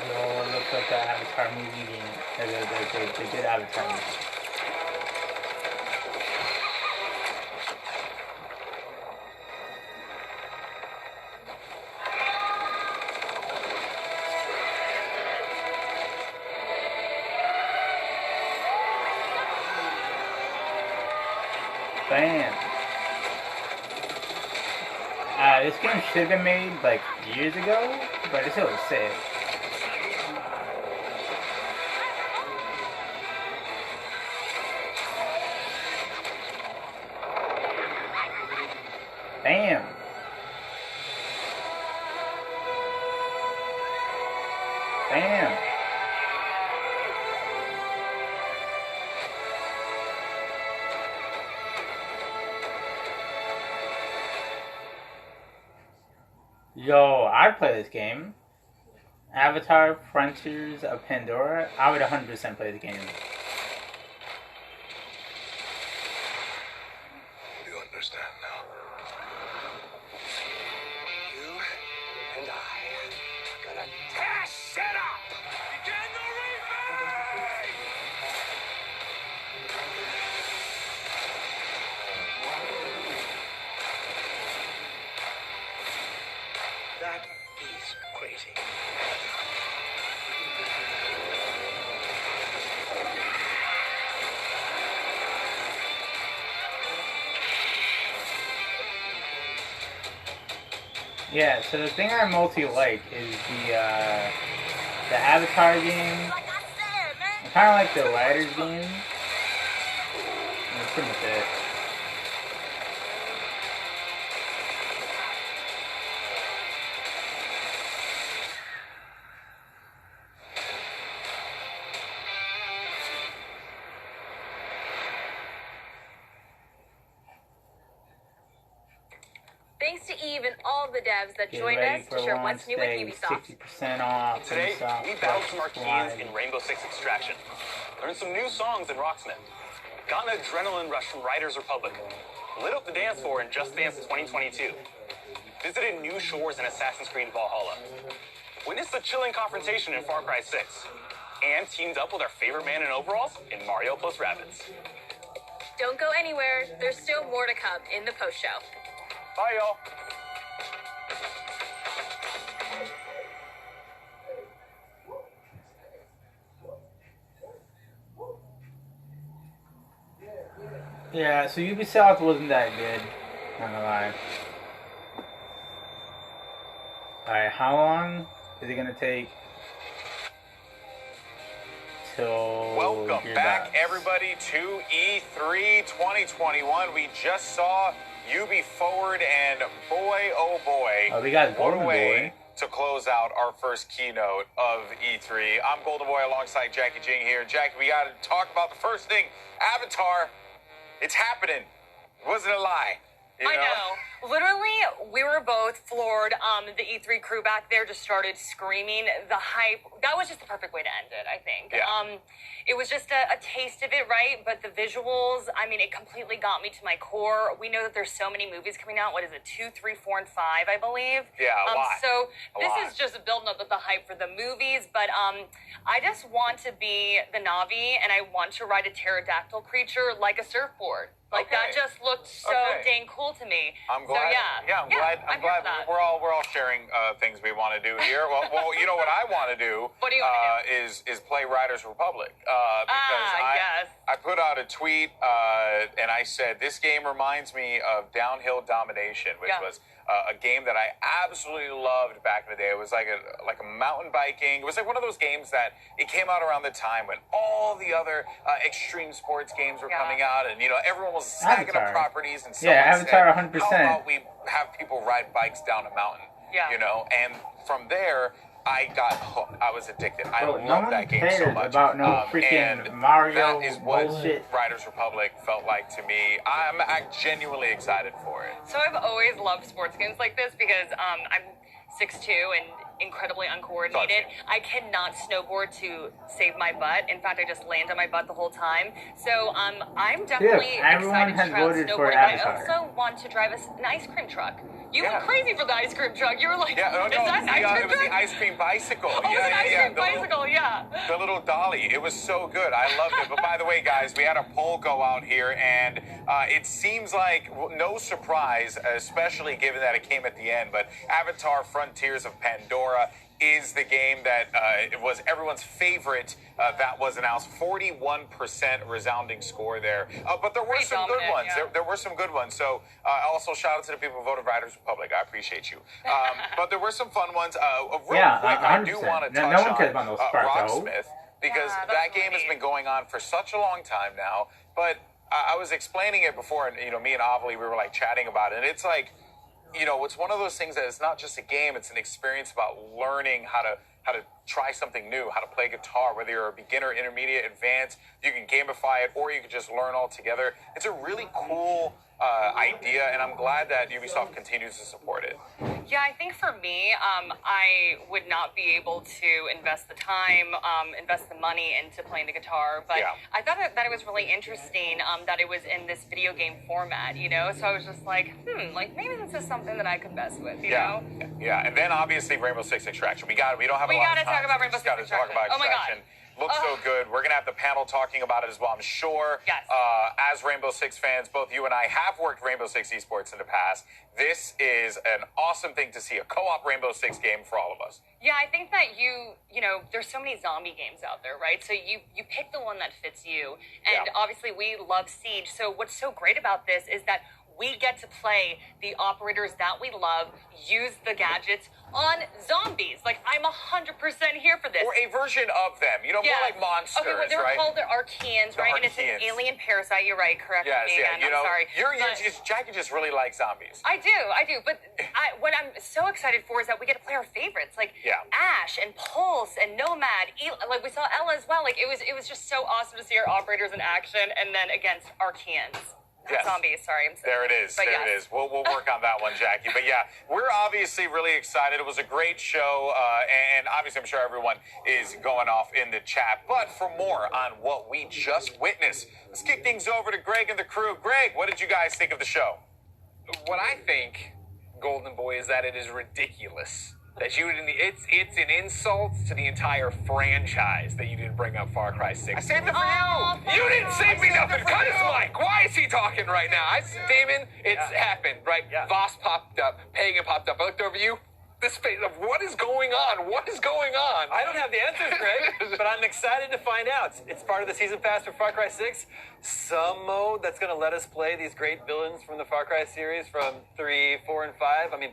Yo, it looks like the Avatar movie game. The good Avatar movie. Bam. This game should have been made like years ago, but it still was sick. Bam. Damn. Yo, I'd play this game. Avatar Frontiers of Pandora. I would 100% play the game. You understand now. You and I are gonna tear shit up! Begin the refight! That is crazy. Yeah, so the thing I mostly like is the Avatar game. I kind of like the Riders game. And that's pretty much it. Thanks to Eve and all the devs that Get joined ready us for to share launch what's new with day, Ubisoft. 60% off. Today, Ubisoft we battled some Plus Arkeens Live. in Rainbow Six Extraction. Learned some new songs in Rocksmith. Got an adrenaline rush from Riders Republic. Lit up the dance floor in Just Dance 2022. Visited new shores in Assassin's Creed Valhalla. Witnessed a chilling confrontation in Far Cry 6. And teamed up with our favorite man in overalls in Mario plus Rabbids. Don't go anywhere. There's still more to come in the post show. Bye, y'all. Yeah, so Ubisoft wasn't that good. Not gonna lie. Alright, how long is it gonna take till Welcome Gearbox? back, everybody, to E3 2021. We just saw Ubi Forward, and boy, oh boy, Oh, we got what a Golden way Boy. to close out our first keynote of E3. I'm Golden Boy alongside Jackie Jing here. Jackie, we got to talk about the first thing, Avatar. It's happening. It wasn't a lie. You I know. Literally, we were both floored. The E3 crew back there just started screaming. The hype. That was just the perfect way to end it, I think. Yeah. It was just a taste of it, right? But the visuals, I mean, it completely got me to my core. We know that there's so many movies coming out. What is it? 2, 3, 4, and 5, I believe. Yeah, a lot. So A this lot. is just building up the hype for the movies. But I just want to be the Navi, and I want to ride a pterodactyl creature like a surfboard. Like that just looked so dang cool to me. I'm glad. So, I'm glad. I'm here glad for that. we're all sharing things we want to do here. Well, you know what I want to do. What do you want to do? Is play Riders Republic because I put out a tweet and I said this game reminds me of Downhill Domination, which was a game that I absolutely loved back in the day. It was like a mountain biking. It was like one of those games that it came out around the time when all the other extreme sports games were coming out, and everyone was snagging up properties. And Avatar, said, 100%. How about we have people ride bikes down a mountain? Yeah. And from there, I got hooked. I was addicted. I Bro, no love one that game so cares much. about no freaking and Mario that is what bullshit. Riders Republic felt like to me. I'm genuinely excited for it. So I've always loved sports games like this because I'm 6'2" and incredibly uncoordinated. I cannot snowboard to save my butt. In fact, I just land on my butt the whole time. So I'm definitely everyone excited has to try out voted for snowboarding. But I Avatar. also want to drive an ice cream truck. You went crazy for the ice cream truck. You were like, is that an ice cream it was truck? the ice cream bicycle. Oh, it was an ice cream bicycle, The little dolly. It was so good. I loved it. But by the way, guys, we had a poll go out here, and it seems like no surprise, especially given that it came at the end, but Avatar Frontiers of Pandora is the game that it was everyone's favorite that was announced. 41% resounding score there. But there were some good ones. Yeah. There were some good ones. So also shout out to the people who voted Riders Republic. I appreciate you. But there were some fun ones. Real quick, I do 100%. want to No touch one cares about those on Sparks, though. Rocksmith because that game has been going on for such a long time now. But I was explaining it before, and me and Avali, we were like chatting about it. And it's like, it's one of those things that it's not just a game, it's an experience about learning how to how to try something new, how to play guitar, whether you're a beginner, intermediate, advanced. You can gamify it, or you can just learn altogether. It's a really cool idea, and I'm glad that Ubisoft continues to support it. Yeah, I think for me, I would not be able to invest the time, invest the money into playing the guitar, but I thought that it was really interesting that it was in this video game format, you know? So I was just like, like maybe this is something that I could mess with, you know? Yeah, and then obviously Rainbow Six Extraction. We don't have a lot of time. We gotta talk about Rainbow Six Extraction. Oh my God. Looks so good. We're going to have the panel talking about it as well, I'm sure. Yes. As Rainbow Six fans, both you and I have worked Rainbow Six esports in the past. This is an awesome thing to see, a co-op Rainbow Six game for all of us. Yeah, I think that you know, there's so many zombie games out there, right? So you pick the one that fits you. And obviously we love Siege. So what's so great about this is that we get to play the operators that we love, use the gadgets on zombies. Like, I'm 100% here for this. Or a version of them, you know, more like monsters, okay, well, they were right? called the Archeans, right? And it's an alien parasite. You're right, correct me again. You know, I'm sorry. Jackie just really likes zombies. I do. But what I'm so excited for is that we get to play our favorites, like Ash and Pulse and Nomad. Like, we saw Ella as well. Like, it was just so awesome to see our operators in action, and then against Archeans. Zombies, sorry. There it is. There it is. We'll work on that one, Jackie. But yeah, we're obviously really excited. It was a great show, and obviously I'm sure everyone is going off in the chat. But for more on what we just witnessed, let's kick things over to Greg and the crew. Greg, what did you guys think of the show? What I think, Golden Boy, is that it is ridiculous. That you didn't. It's an insult to the entire franchise that you didn't bring up Far Cry 6. I saved it for you. You didn't save me nothing. Cut his mic. Why is he talking right now? Damon, it's happened, right? Voss popped up. Pagan popped up. I looked over you. This face of what is going on? What is going on? I don't have the answers, Greg, but I'm excited to find out. It's part of the season pass for Far Cry 6. Some mode that's going to let us play these great villains from the Far Cry series from 3, 4, and 5. I mean,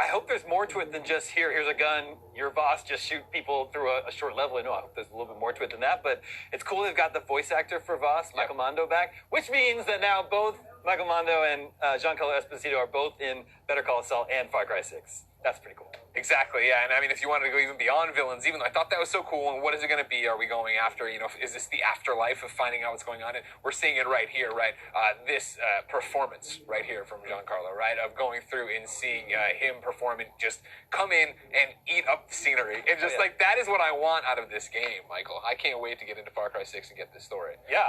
I hope there's more to it than just here's a gun, your boss, just shoot people through a short level. I know I hope there's a little bit more to it than that, but it's cool they've got the voice actor for Voss, Michael Mondo, back, which means that now both Michael Mondo and Giancarlo Esposito are both in Better Call Saul and Far Cry 6. That's pretty cool. Exactly, yeah. And I mean, if you wanted to go even beyond villains, even though I thought that was so cool, and what is it going to be? Are we going after, you know, is this the afterlife of finding out what's going on? And we're seeing it right here, right? This performance right here from Giancarlo, right? Of going through and seeing him perform and just come in and eat up the scenery. And just like, that is what I want out of this game, Michael. I can't wait to get into Far Cry 6 and get this story. Yeah,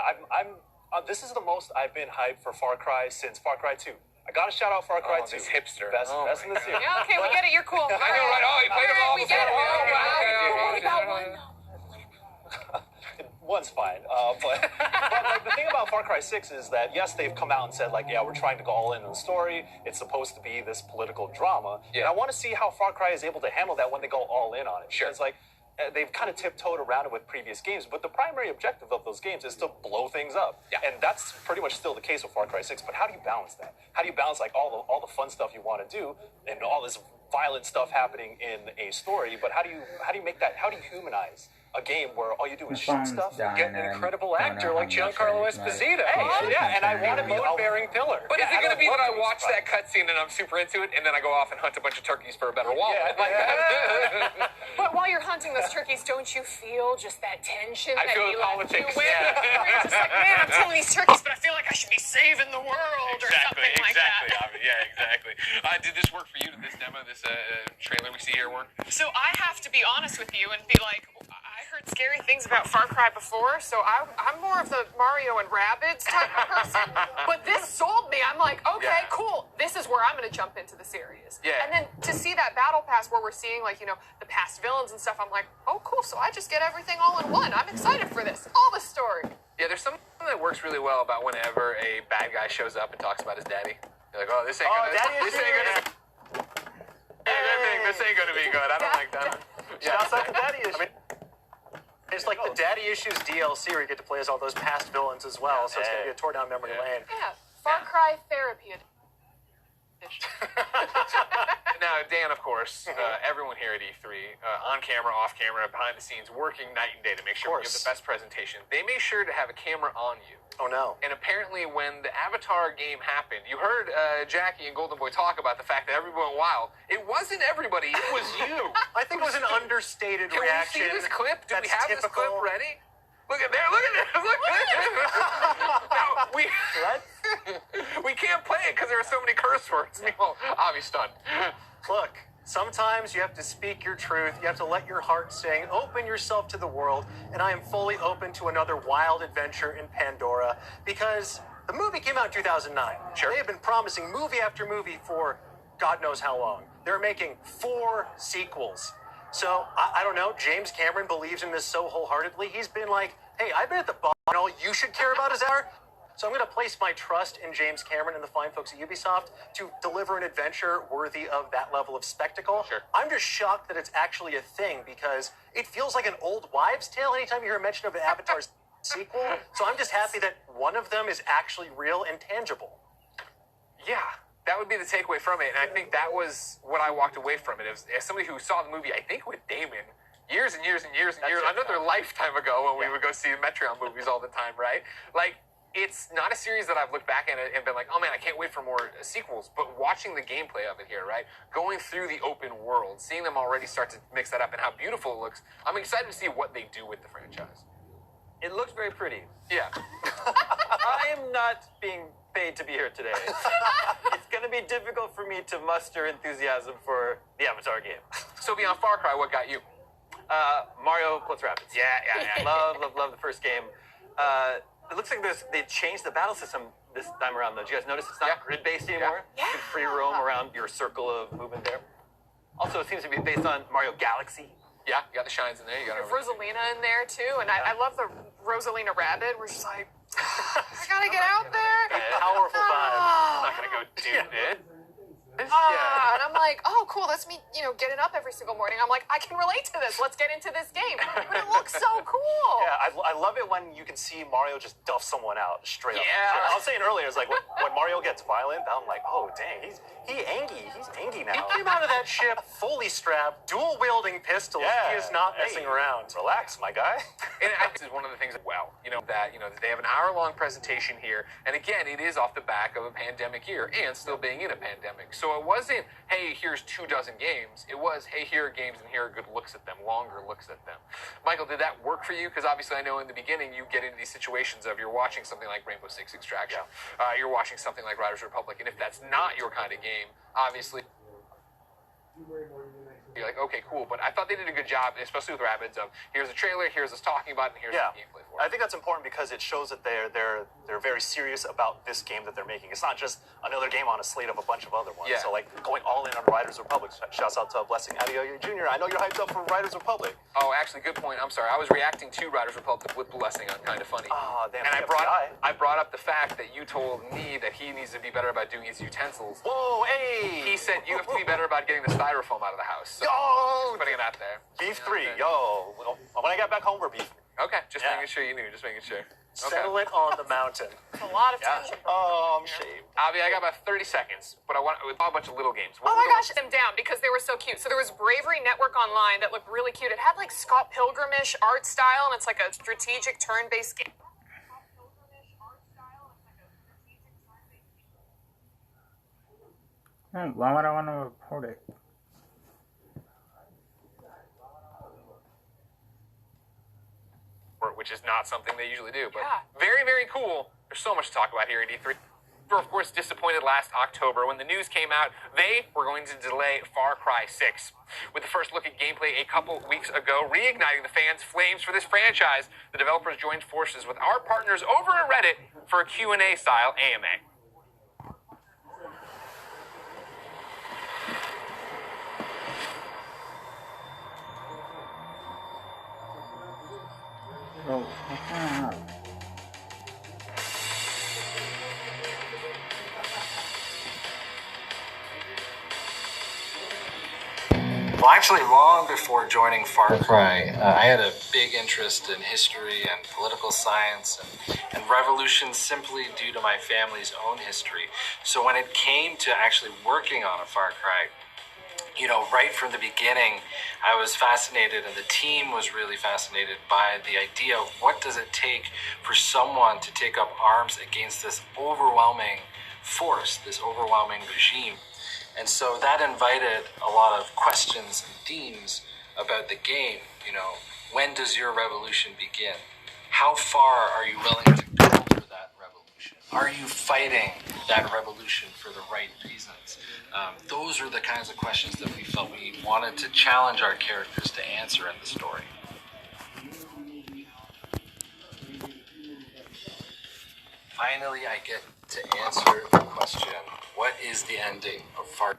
this is the most I've been hyped for Far Cry since Far Cry 2. I gotta shout out Far Cry 2. This hipster. Best in the series. Yeah, okay, we get it. You're cool. I know, right? Oh, he played them all before. We got one. One's fine. But like, the thing about Far Cry 6 is that, yes, they've come out and said, like, yeah, we're trying to go all in on the story. It's supposed to be this political drama. Yeah. And I want to see how Far Cry is able to handle that when they go all in on it. Sure. It's like, they've kind of tiptoed around it with previous games, but the primary objective of those games is to blow things up. Yeah. And that's pretty much still the case with Far Cry 6. But how do you balance that? How do you balance like all the fun stuff you want to do and all this violent stuff happening in a story? But how do you make that? How do you humanize a game where all you do is shoot stuff? Get an incredible actor like Giancarlo Esposito. And I want to be a bearing pillar. But is it going to be that I watch that cutscene and I'm super into it, and then I go off and hunt a bunch of turkeys for a better wallet? But while you're hunting those turkeys, don't you feel just that tension? I feel the politics. Where you're just like, man, I'm killing these turkeys, but I feel like I should be saving the world or something like that. Yeah, exactly. Did this work for you? Did this demo, this trailer we see here work? So I have to be honest with you and be like, I heard scary things about Far Cry before, so I'm more of the Mario and Rabbids type of person. But this sold me. I'm like, okay, cool. This is where I'm going to jump into the series. Yeah. And then to see that battle pass where we're seeing, like, you know, the past villains and stuff, I'm like, oh, cool. So I just get everything all in one. I'm excited for this. All the story. Yeah, there's something that works really well about whenever a bad guy shows up and talks about his daddy. You're like, oh, this ain't gonna be good. I don't like that. Shouts out to Daddy Issues. It's like the Daddy Issues DLC where you get to play as all those past villains as well, so it's going to be a tore down memory lane. Yeah, Far Cry Therapy. Now, Dan, of course, everyone here at E3, on camera, off camera, behind the scenes, working night and day to make sure we give the best presentation. They made sure to have a camera on you. Oh, no. And apparently when the Avatar game happened, you heard Jackie and Golden Boy talk about the fact that everyone went wild. It wasn't everybody, it was you. I think it was an understated reaction. Can we see this clip? Do we That's have typical. this clip ready? Look at there, look at this, look at this. Now, we can't play it because there are so many curse words. Well, I'll be stunned. Look, sometimes you have to speak your truth. You have to let your heart sing. Open yourself to the world. And I am fully open to another wild adventure in Pandora because the movie came out in 2009. Sure. They have been promising movie after movie for God knows how long. They're making 4 sequels. So, I don't know, James Cameron believes in this so wholeheartedly. He's been like, hey, I've been at the bar and all you should care about is our... So I'm going to place my trust in James Cameron and the fine folks at Ubisoft to deliver an adventure worthy of that level of spectacle. Sure. I'm just shocked that it's actually a thing because it feels like an old wives' tale anytime you hear a mention of an Avatar sequel. So I'm just happy that one of them is actually real and tangible. Yeah. That would be the takeaway from it, and I think that was what I walked away from it. As somebody who saw the movie, I think with Damon, years and years and years and years, another lifetime ago when we would go see Metreon movies all the time, right? Like, it's not a series that I've looked back at and been like, oh man, I can't wait for more sequels, but watching the gameplay of it here, right? Going through the open world, seeing them already start to mix that up and how beautiful it looks, I'm excited to see what they do with the franchise. It looks very pretty. Yeah. I am not being paid to be here today. It's going to be difficult for me to muster enthusiasm for the Avatar game. So beyond Far Cry, what got you? Mario plus Rabbids. Yeah. Love the first game. It looks like they changed the battle system this time around, though. Did you guys notice it's not grid-based anymore? Yeah. You can free roam around your circle of movement there. Also, it seems to be based on Mario Galaxy. Yeah, you got the shines in there. You got Rosalina in there too, and I love the Rosalina rabbit. We're just like, I gotta get out there. Powerful vibe. I'm not gonna go do it. And I'm like, oh, cool. That's me, getting up every single morning. I'm like, I can relate to this. Let's get into this game. But it looks so cool. Yeah, I love it when you can see Mario just duff someone out straight up. Yeah. I was saying earlier, it's like when Mario gets violent, I'm like, oh, dang, he's angry. He's angry now. He came out of that ship fully strapped, dual-wielding pistols. Yeah. He is not messing around. Relax, my guy. And this is one of the things, that they have an hour-long presentation here. And again, it is off the back of a pandemic year and still being in a pandemic. So it wasn't, hey, here's 24 games. It was, hey, here are games and here are good looks at them, longer looks at them. Michael, did that work for you? Because obviously I know in the beginning you get into these situations of you're watching something like Rainbow Six Extraction. Yeah. You're watching something like Riders Republic. And if that's not your kind of game, obviously you're like, okay, cool. But I thought they did a good job, especially with Rabbids, of here's a trailer, here's us talking about it, and here's the gameplay for it. I think that's important because it shows that they're very serious about this game that they're making. It's not just another game on a slate of a bunch of other ones. Yeah. So like going all in on Riders Republic. Shouts out to Blessing Adeoye Jr. I know you're hyped up for Riders Republic. Oh, actually, good point. I'm sorry. I was reacting to Riders Republic with Blessing on Kind of Funny. Oh, damn. And I brought up the fact that you told me that he needs to be better about doing his utensils. Whoa, hey! He said you have to be better about getting the styrofoam out of the house. So Yo! putting it out there. Beef 3, yo. When I got back home, we're beef 3. Okay, just making sure you knew. Just making sure. Settle it on the mountain. It's a lot of tension. Oh, I'm shaved. Avi, I got about 30 seconds, but I want a bunch of little games. Oh my gosh, them down because they were so cute. So there was Bravery Network Online that looked really cute. It had like Scott Pilgrim-ish art style, and it's like a strategic turn-based game. Why would I want to report it? Which is not something they usually do, but very, very cool. There's so much to talk about here at E3. We were, of course, disappointed last October when the news came out they were going to delay Far Cry 6. With the first look at gameplay a couple weeks ago, reigniting the fans' flames for this franchise, the developers joined forces with our partners over at Reddit for a Q&A style AMA. Well, actually, long before joining Far Cry, I had a big interest in history and political science and revolution simply due to my family's own history. So when it came to actually working on a Far Cry you know, right from the beginning, I was fascinated, and the team was really fascinated by the idea of what does it take for someone to take up arms against this overwhelming force, this overwhelming regime. And so that invited a lot of questions and themes about the game. You know, when does your revolution begin? How far are you willing to go for that revolution? Are you fighting that revolution for the right reasons? Those are the kinds of questions that we felt we wanted to challenge our characters to answer in the story. Finally, I get to answer the question, what is the ending of Far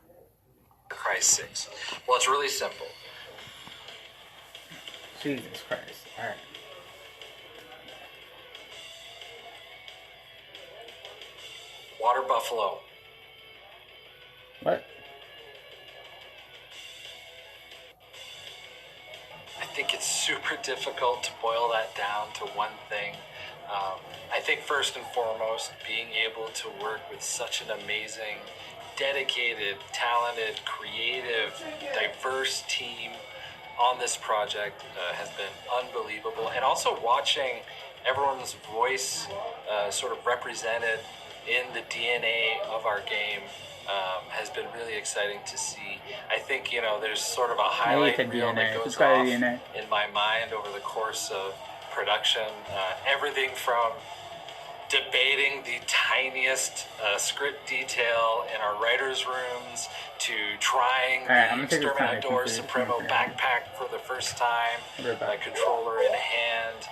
Cry 6? Well, it's really simple. Jesus Christ. Alright. Water buffalo. What? I think it's super difficult to boil that down to one thing. I think first and foremost, being able to work with such an amazing, dedicated, talented, creative, diverse team on this project has been unbelievable. And also watching everyone's voice sort of represented in the DNA of our game has been really exciting to see. I think, you know, there's sort of a highlight reel that goes off in my mind over the course of production. Everything from debating the tiniest script detail in our writers' rooms to trying the Exterminador Supremo backpack for the first time, controller in hand,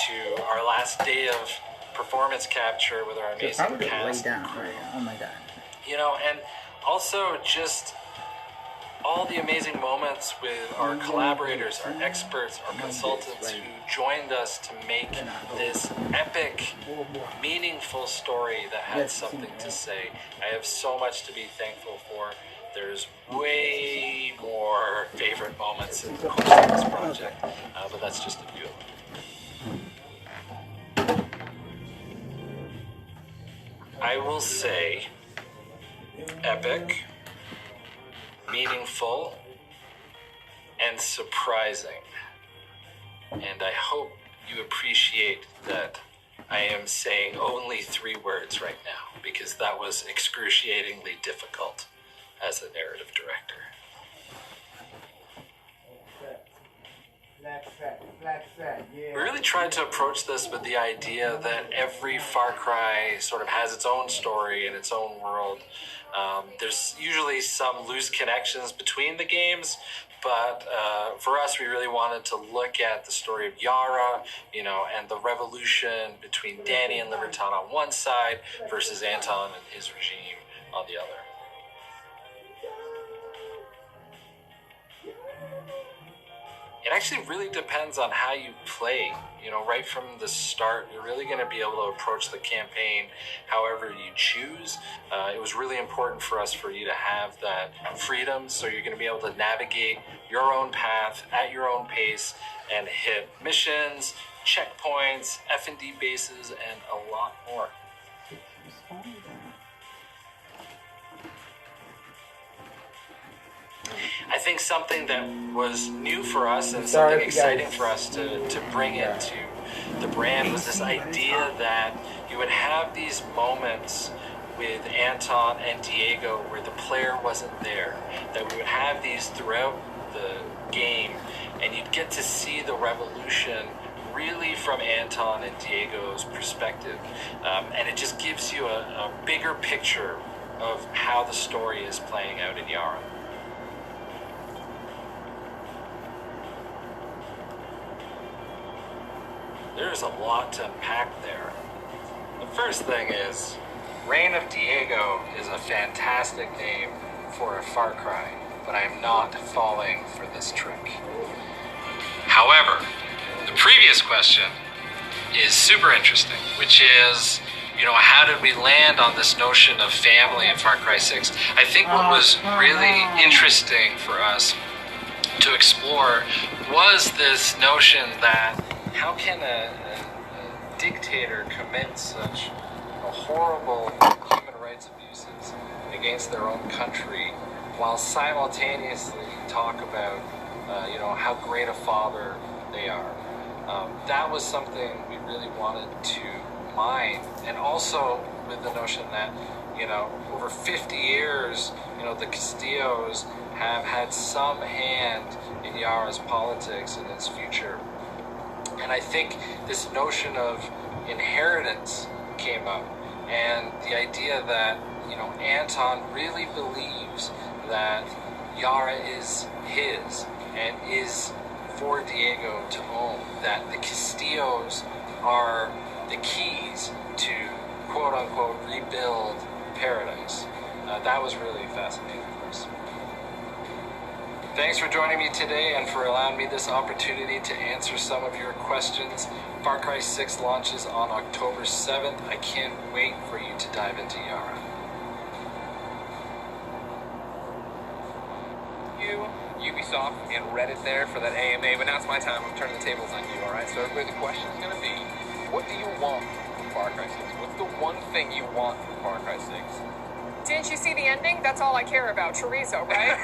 to our last day of performance capture with our amazing cast. Oh my god. You know, and also just all the amazing moments with our collaborators, our experts, our consultants who joined us to make this epic, meaningful story that had something to say. I have so much to be thankful for. There's way more favorite moments in the course of this project, but that's just a few of them. I will say epic, meaningful, and surprising. And I hope you appreciate that I am saying only 3 words right now, because that was excruciatingly difficult as a narrative director. We really tried to approach this with the idea that every Far Cry sort of has its own story and its own world. There's usually some loose connections between the games, but for us, we really wanted to look at the story of Yara, you know, and the revolution between Danny and Liberton on one side versus Anton and his regime on the other. It actually really depends on how you play. You know, right from the start, you're really going to be able to approach the campaign however you choose. It was really important for us for you to have that freedom, so you're going to be able to navigate your own path at your own pace and hit missions, checkpoints, F&D bases, and a lot more. I think something that was new for us and something exciting for us to bring into the brand was this idea that you would have these moments with Anton and Diego where the player wasn't there, that we would have these throughout the game, and you'd get to see the revolution really from Anton and Diego's perspective. And it just gives you a bigger picture of how the story is playing out in Yara. There's a lot to unpack there. The first thing is, Reign of Diego is a fantastic name for a Far Cry, but I am not falling for this trick. However, the previous question is super interesting, which is, you know, how did we land on this notion of family in Far Cry 6? I think what was really interesting for us to explore was this notion that how can a dictator commit such horrible human rights abuses against their own country while simultaneously talk about, how great a father they are. That was something we really wanted to mine, and also with the notion that, over 50 years, the Castillos have had some hand in Yara's politics and its future. And I think this notion of inheritance came up, and the idea that, Anton really believes that Yara is his and is for Diego to own, that the Castillos are the keys to quote-unquote rebuild paradise. That was really fascinating for us. Thanks for joining me today and for allowing me this opportunity to answer some of your questions. Far Cry 6 launches on October 7th. I can't wait for you to dive into Yara. Ubisoft and Reddit there for that AMA, but now it's my time. I'm turning the tables on you, all right? So everybody, the question is going to be, what do you want from Far Cry 6? What's the one thing you want from Far Cry 6? Didn't you see the ending? That's all I care about. Chorizo, right?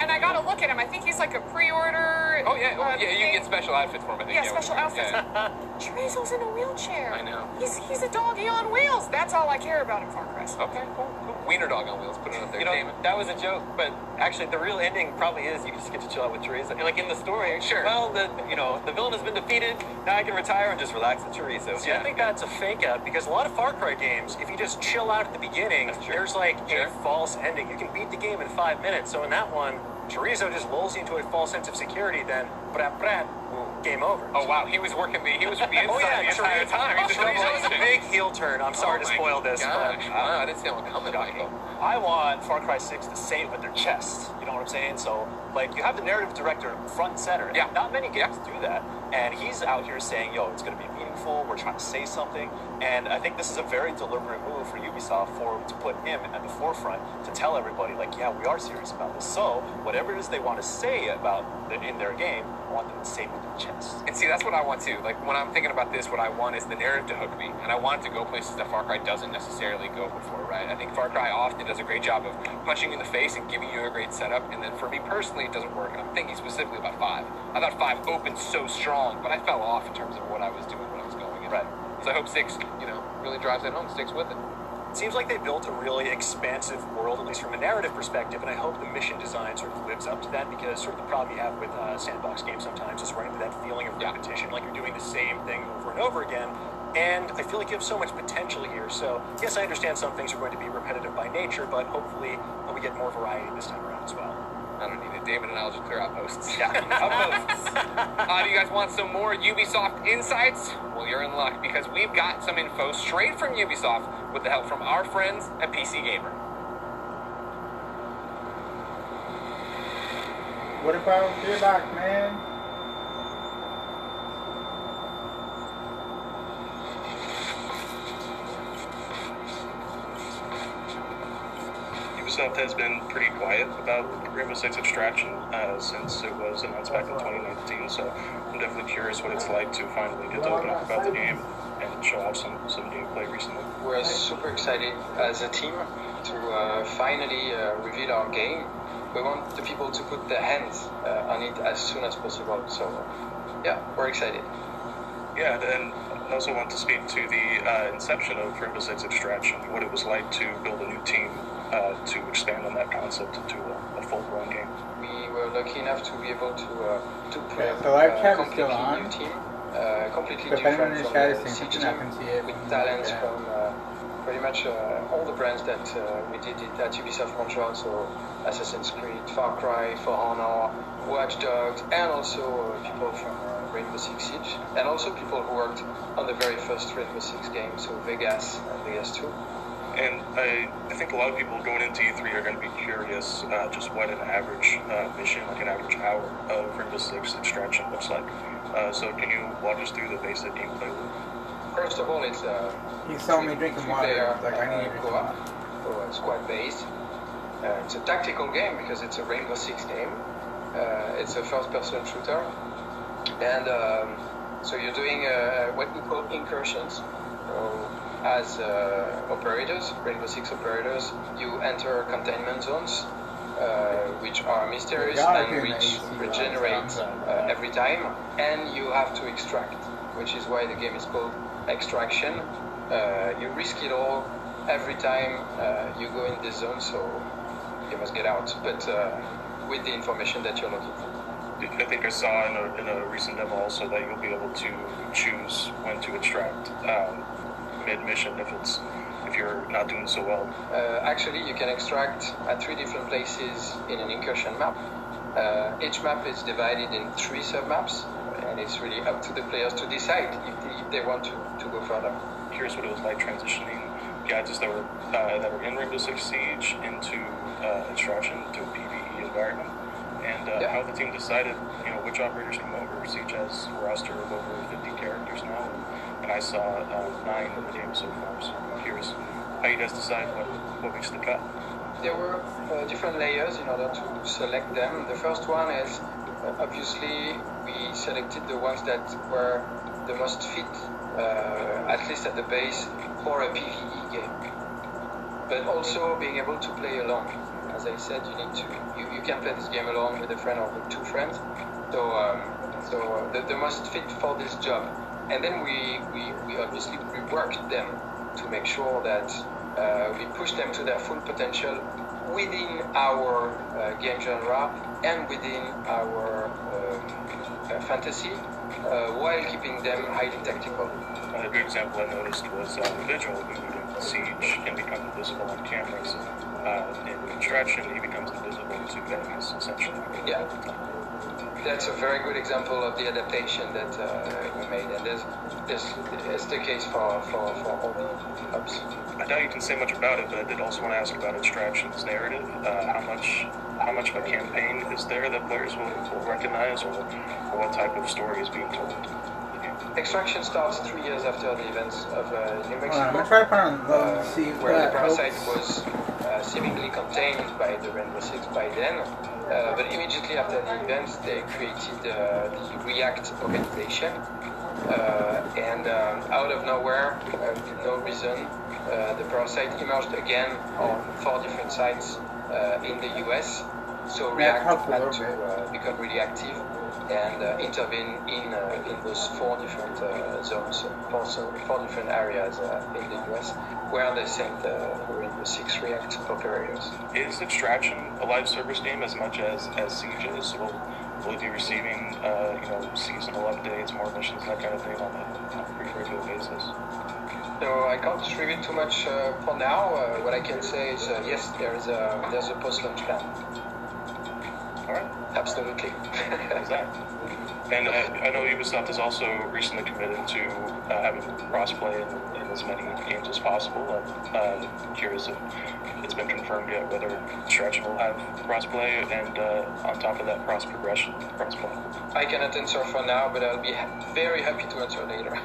And I gotta look at him. I think he's like a pre-order. Oh, yeah. You can get special outfits for him, I think. Yeah, special outfits. Yeah. Chorizo's in a wheelchair. I know. He's a doggy on wheels. That's all I care about in Far Cry. Okay, cool. Wiener dog on wheels. Put it up there, Damon. That was a joke, but actually the real ending probably is you just get to chill out with chorizo. Like in the story, sure. Well, the villain has been defeated. Now I can retire and just relax with chorizo. See, I think that's a fake out because a lot of Far Cry games, if you just chill out at the beginning, there's like a false ending. You can beat the game in 5 minutes. So in that one, chorizo just lulls you into a false sense of security. Then, game over. Oh wow, he was working the inside the entire time. Chorizo's a big heel turn. I'm sorry to spoil this. Gosh. Wow, I didn't see that one coming, Michael. I want Far Cry 6 to say it with their chest. You know what I'm saying? So, like, you have the narrative director front and center. Yeah. Not many games do that. And he's out here saying, yo, it's going to be meaningful. We're trying to say something. And I think this is a very deliberate move for Ubisoft to put him at the forefront to tell everybody, like, yeah, we are serious about this. So, whatever it is they want to say in their game, I want them to say it with their chest. And see, that's what I want too. Like, when I'm thinking about this, what I want is the narrative to hook me. And I want it to go places that Far Cry doesn't necessarily go before, right? I think Far Cry often does a great job of punching you in the face and giving you a great setup. And then for me personally, it doesn't work. And I'm thinking specifically about 5. I thought 5 opened so strong, but I fell off in terms of what I was doing when I was going in. Right. So I hope 6, really drives that home, sticks with it. It seems like they built a really expansive world, at least from a narrative perspective, and I hope the mission design sort of lives up to that, because sort of the problem you have with sandbox games sometimes is running into that feeling of repetition, like you're doing the same thing over and over again. And I feel like you have so much potential here. So, yes, I understand some things are going to be repetitive by nature, but hopefully we get more variety this time around as well. I don't need it. David and I will just clear out posts. Yeah, outposts. Do you guys want some more Ubisoft insights? Well, you're in luck, because we've got some info straight from Ubisoft with the help from our friends at PC Gamer. What about Gearbox, man? Ubisoft has been pretty quiet about Rainbow Six Extraction since it was announced back in 2019, so I'm definitely curious what it's like to finally get to open up about the game and show off some gameplay recently. We're super excited as a team to finally reveal our game. We want the people to put their hands on it as soon as possible, so yeah, we're excited. Yeah, and I also want to speak to the inception of Rainbow Six Extraction, what it was like to build a new team to expand on that concept into a full-blown game. We were lucky enough to be able to put a completely new team, completely different from the Siege team, with talents from pretty much all the brands that we did it at Ubisoft Montreal, so Assassin's Creed, Far Cry, For Honor, Watch Dogs, and also people from Rainbow Six Siege, and also people who worked on the very first Rainbow Six game, so Vegas and Vegas 2. And I think a lot of people going into E3 are going to be curious just what an average mission, like an average hour of Rainbow Six Extraction looks like. So can you walk us through the basic gameplay loop? First of all, it's he saw me drinking water. Like I need to go up. So it's quite based. It's a tactical game because it's a Rainbow Six game. It's a first-person shooter, and so you're doing what we call incursions. So as operators, Rainbow Six operators. You enter containment zones, which are mysterious and which regenerate every time, and you have to extract, which is why the game is called Extraction. You risk it all every time you go in this zone, so you must get out, but with the information that you're looking for. I think I saw in a recent demo also that you'll be able to choose when to extract mid-mission if you're not doing so well. Actually, you can extract at 3 different places in an incursion map. Each map is divided in 3 sub-maps, and it's really up to the players to decide if they want to go further. Curious what it was like transitioning gadgets that were in Rainbow Six Siege into Extraction, to a PvE environment, and how the team decided, which operators came over. Siege has a roster of over 50 characters now, and I saw 9 in the game so far. So I'm curious how you guys decide what makes the cut. There were different layers in order to select them. The first one is obviously we selected the ones that were the most fit, at least at the base, for a PvE game. But also being able to play alone. As I said, you can play this game alone with a friend or with 2 friends. So the most fit for this job. And then we obviously reworked them to make sure that we push them to their full potential within our game genre and within our fantasy, while keeping them highly tactical. A good example I noticed was Vigil, who in Siege can become invisible on cameras. In Extraction, he becomes invisible to enemies, essentially. Yeah. That's a very good example of the adaptation that we made, and it's the case for all the hubs. I doubt you can say much about it, but I did also want to ask about Extraction's narrative. How much of a campaign is there that players will recognize, or what type of story is being told? Extraction starts 3 years after the events of New Mexico, I'm gonna try to put on low, see where the parasite was seemingly contained by the Rainbow Six by then. But immediately after the events, they created the React organization, and out of nowhere, with no reason, the parasite emerged again on 4 different sites in the US. So React had to become really active and intervene in those 4 different zones, 4 different areas in the US, where they sent the 6 React operators. Is Extraction a live service game as much as Siege is? Will it be receiving seasonal updates, more missions, that kind of thing on a pretty regular basis? So I can't reveal too much for now. What I can say is yes, there's a post-launch plan. All right. Absolutely. How's that? And I know Ubisoft has also recently committed to having crossplay in as many games as possible. I'm curious if it's been confirmed yet whether Extraction will have crossplay, and on top of that, cross-progression, crossplay. I cannot answer for now, but I'll be very happy to answer later.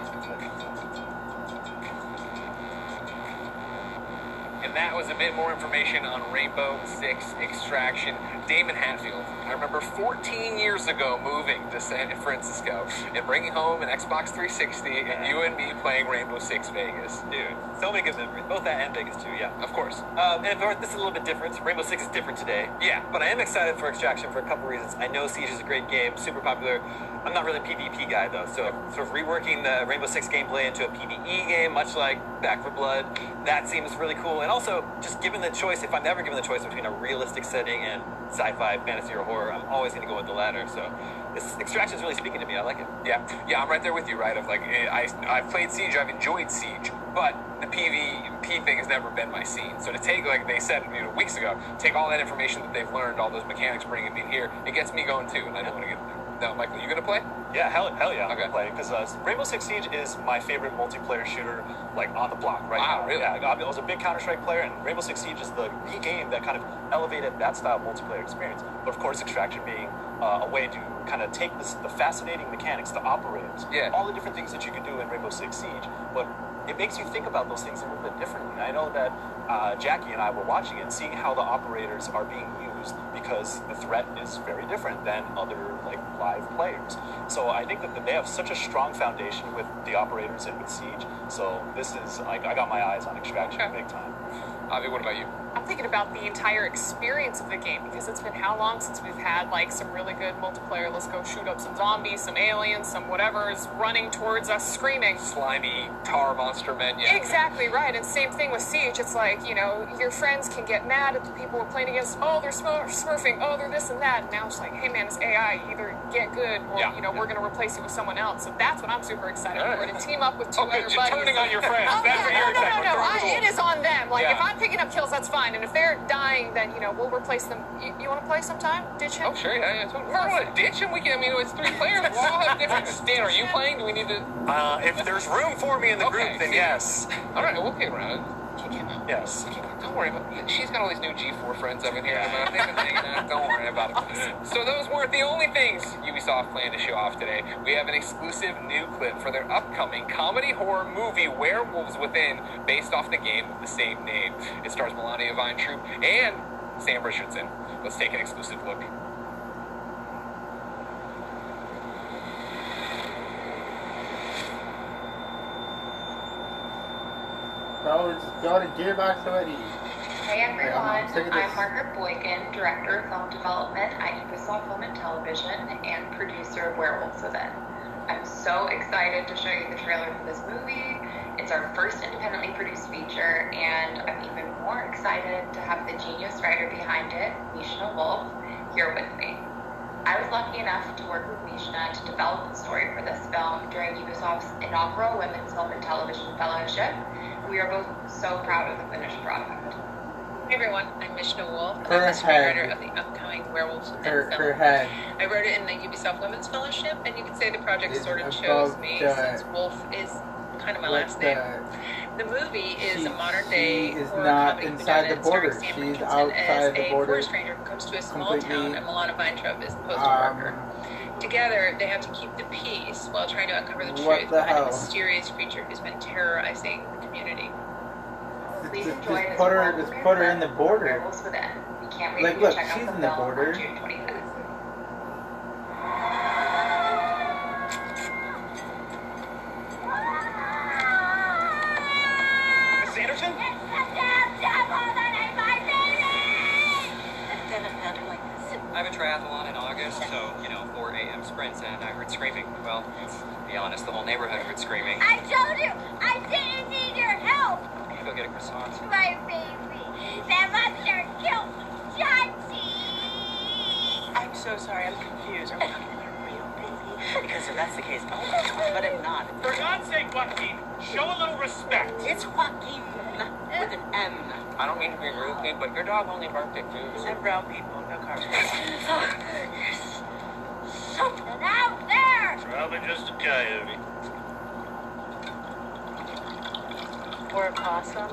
And that was a bit more information on Rainbow Six Extraction. Damon Hatfield, I remember 14 years ago moving to San Francisco and bringing home an Xbox 360 and you and me playing Rainbow Six Vegas. Dude, so many good memories. Both that and Vegas too, yeah. Of course. And of course, this is a little bit different. Rainbow Six is different today. Yeah. But I am excited for Extraction for a couple reasons. I know Siege is a great game, super popular. I'm not really a PvP guy though, so sort of reworking the Rainbow Six gameplay into a PvE game, much like Back 4 Blood, that seems really cool. And also, just given the choice, if I'm ever given the choice between a realistic setting and sci-fi, fantasy, or horror, I'm always going to go with the latter. So this Extraction is really speaking to me. I like it. Yeah, I'm right there with you, right? Of like, I've played Siege, I've enjoyed Siege, but the PvP thing has never been my scene. So to take, like they said, weeks ago, take all that information that they've learned, all those mechanics, bringing me here, it gets me going too, and I don't want to get there. No, Michael, you gonna play? Yeah, hell yeah, I'm gonna play, because Rainbow Six Siege is my favorite multiplayer shooter, like, on the block right now. Wow, really? Yeah, I was a big Counter-Strike player, and Rainbow Six Siege is the game that kind of elevated that style of multiplayer experience. But of course, Extraction being a way to kind of take the fascinating mechanics, the operators, all the different things that you can do in Rainbow Six Siege, but it makes you think about those things a little bit differently. I know that Jackie and I were watching it, seeing how the operators are being used used because the threat is very different than other like live players. So I think that they have such a strong foundation with the operators and with Siege. So this is like I got my eyes on Extraction big time. Avi, what about you? I'm thinking about the entire experience of the game because it's been how long since we've had like some really good multiplayer. Let's go shoot up some zombies, some aliens, some whatever is running towards us screaming. Slimy tar monster men, yeah. Exactly right. And same thing with Siege. It's like, you know, your friends can get mad at the people we're playing against. Oh, they're smurfing. Oh, they're this and that. And now it's like, hey man, it's AI. Either get good or, you know, we're going to replace you with someone else. So that's what I'm super excited for. To team up with two other buddies. You're turning on your friends. That's what you're excited No. It is on them. Like, if I'm picking up kills, that's fine. And if they're dying, then, you know, we'll replace them. You want to play sometime? Ditch him? Oh, sure, yeah. Totally. We don't want to ditch him. We can, I mean, it's 3 players. We'll all have different. Dan, are you playing? Do we need to? If there's room for me in the group, then yes. All right, we'll kick around. Yes. Don't worry about it. She's got all these new G4 friends I've been hearing about. They've been hanging out. Don't worry about it. So those weren't the only things Ubisoft planned to show off today. We have an exclusive new clip for their upcoming comedy horror movie Werewolves Within, based off the game with the same name. It stars Melania Weintraub and Sam Richardson. Let's take an exclusive look. Go to Gearbox already. Hey everyone, I'm sick of this. I'm Margaret Boykin, Director of Film Development at Ubisoft Film and Television and producer of Werewolves Within. I'm so excited to show you the trailer for this movie. It's our first independently produced feature, and I'm even more excited to have the genius writer behind it, Mishna Wolf, here with me. I was lucky enough to work with Mishna to develop the story for this film during Ubisoft's inaugural Women's Film and Television Fellowship. We are both so proud of the finished product. Hey everyone, I'm Mishna Wolf. I'm the screenwriter of the upcoming Werewolves Within film. Her head. I wrote it in the Ubisoft Women's Fellowship, and you could say the project sort of chose me since Wolf is kind of my last name. The movie is a modern-day horror comedy inside the border. She's outside the border. As a forest ranger who comes to a small town, and Melania Weintraub is the postal worker. Together, they have to keep the peace while trying to uncover the truth behind a mysterious creature who's been terrorizing the community. Please enjoy Just put her in the border. We can't wait Like, for you to look, check out she's the in the film border. on June 25th. Miss Anderson? I have a triathlon in August, so, 4 a.m. sprints, and I heard screaming. Well, to be honest, the whole neighborhood heard screaming. I told you, I didn't need your help. I'm gonna go get a croissant. My baby, that monster killed Chachi. I'm so sorry, I'm confused. Are we talking about a real baby? Because if that's the case, but if not. For God's sake, Joaquin, show a little respect. It's Joaquin with an M. I don't mean to be rude, but your dog only barked at you. And brown people, no carbs. There's something out there. It's probably just a coyote. Or a possum.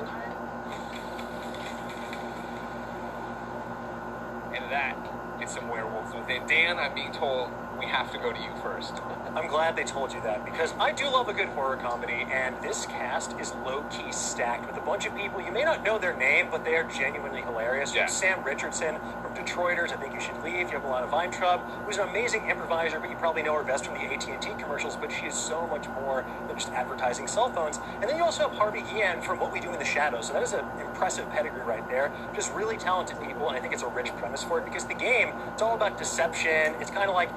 And that is some Werewolves Within. Dan, I'm being told we have to go to you first. I'm glad they told you that, because I do love a good horror comedy, and this cast is low-key stacked with a bunch of people. You may not know their name, but they are genuinely hilarious. Yeah. Sam Richardson from Detroiters, I Think You Should Leave. You have Melania Weintraub, who's an amazing impressive, but you probably know her best from the AT&T commercials, but she is so much more than just advertising cell phones. And then you also have Harvey Guillen from What We Do in the Shadows, so that is an impressive pedigree right there. Just really talented people, and I think it's a rich premise for it, because the game, it's all about deception. It's kind of like,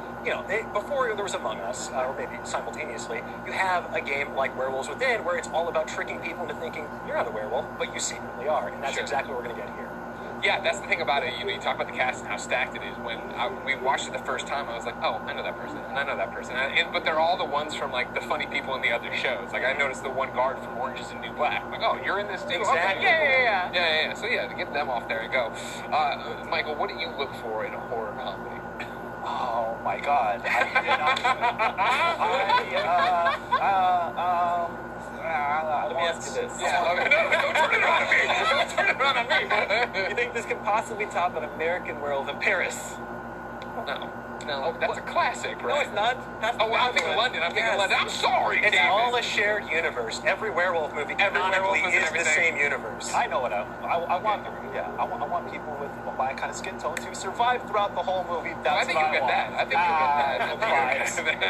before there was Among Us, or maybe simultaneously, you have a game like Werewolves Within, where it's all about tricking people into thinking you're not a werewolf, but you secretly are, and that's exactly what we're going to get here. Yeah, that's the thing about it. You talk about the cast and how stacked it is. When we watched it the first time, I was like, oh, I know that person, and I know that person. But they're all the ones from, like, the funny people in the other shows. Like, I noticed the one guard from Orange Is the New Black. I'm like, oh, you're in this too? Exactly. Okay. Yeah. So, to get them off there and go. Michael, what do you look for in a horror comedy? Oh my God! Let me ask you this. Don't turn it around on me. Don't turn it around on me. You think this could possibly top an American Werewolf in Paris? No. film. Oh, that's a classic, right? No, it's not. That's I'm thinking London. I'm thinking London. I'm sorry. It's all a shared universe. Every werewolf movie canonically is the same universe. I know what I want. Yeah, I want people with my kind of skin tone to survive throughout the whole movie. That's I think you'll get that. I think you'll get that.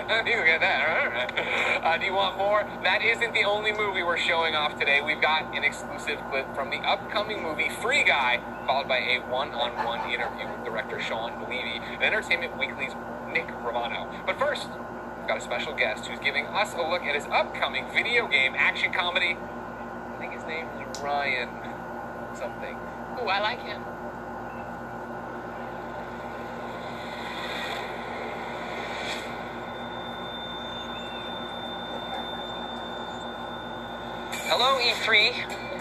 I think you'll get that. All right. Do you want more? That isn't the only movie we're showing off today. We've got an exclusive clip from the upcoming movie Free Guy, followed by a one-on-one interview with director Sean Levy and Entertainment Weekly's Nick Romano. But first, we've got a special guest who's giving us a look at his upcoming video game action comedy. I think his name is Ryan something. Ooh, I like him. Hello, E3.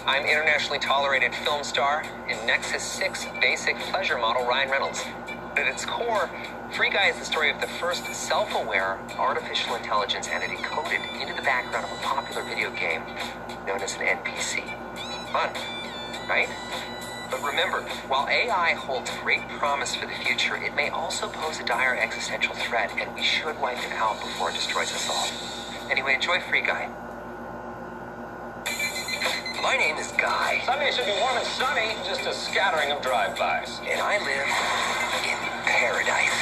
I'm internationally tolerated film star and Nexus 6 basic pleasure model Ryan Reynolds. At its core, Free Guy is the story of the first self-aware artificial intelligence entity coded into the background of a popular video game known as an NPC. Fun, right? But remember, while AI holds great promise for the future, it may also pose a dire existential threat, and we should wipe it out before it destroys us all. Anyway, enjoy Free Guy. My name is Guy. Sunday should be warm and sunny, just a scattering of drive-bys. And I live in paradise.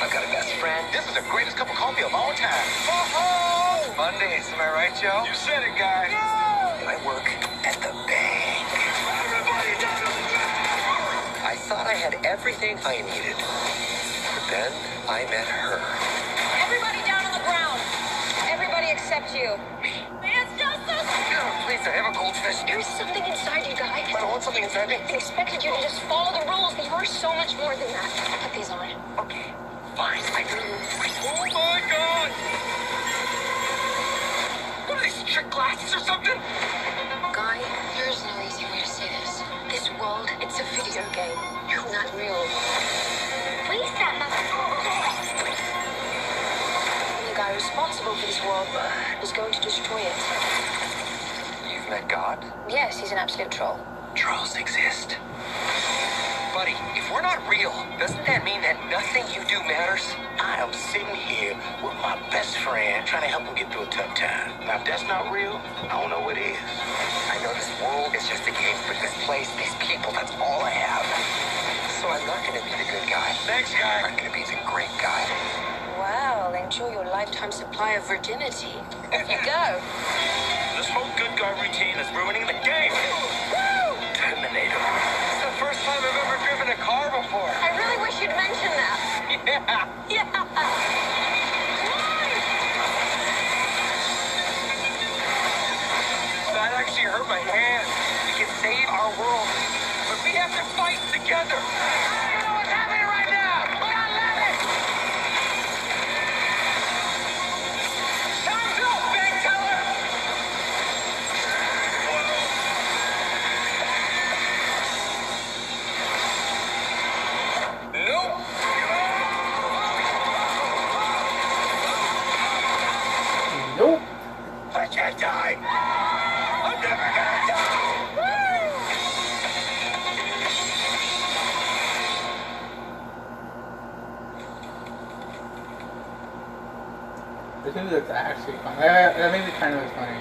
I've got a best friend. This is the greatest cup of coffee of all time. Oh! Mondays, am I right, Joe? You said it, Guy. And I work at the bank. Everybody down to the bank! I thought I had everything I needed. But then I met her. Everybody down on the ground. Everybody except you. It's just so Please, I have a goldfish. There's something inside you, guys. I don't want something inside me. I expected you to just follow the rules, but you are so much more than that. Put these on. Okay, fine. I do. Oh my God! What are these, trick glasses or something? Guy, there's no easy way to say this. This world, it's a video game. It's not real. Please stop. The guy responsible for this world is going to destroy it. You've met God? Yes, he's an absolute troll. Trolls exist. Buddy, if we're not real, doesn't that mean that nothing you do matters? I am sitting here with my best friend trying to help him get through a tough time. Now, if that's not real, I don't know what is. I know this world is just a game, but this place, these people, that's all I have. So I'm not going to be the good guy. Thanks, Guy. I'm going to be the great guy. Well, enjoy your lifetime supply of virginity. Off you go. This whole good guy routine is ruining the game. Woo! Terminator. It's the first time I've ever driven a car before. I really wish you'd mention that. Yeah. Yeah. That actually hurt my hand. We can save our world, but we have to fight together. I don't know what's happening right now, but I love it. Time's up, bank teller. Nope. Nope. I can't die. I'm never gonna die. This movie looks actually fun. That maybe kind of looks funny.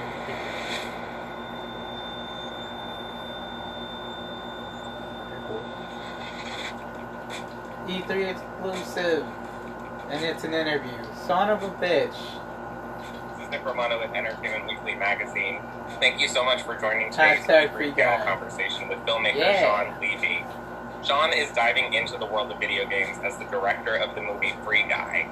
E3 exclusive, and it's an interview. Son of a bitch. This is Nick Romano with Entertainment Weekly magazine. Thank you so much for joining today's Free panel conversation with filmmaker Sean Levy. Sean is diving into the world of video games as the director of the movie Free Guy.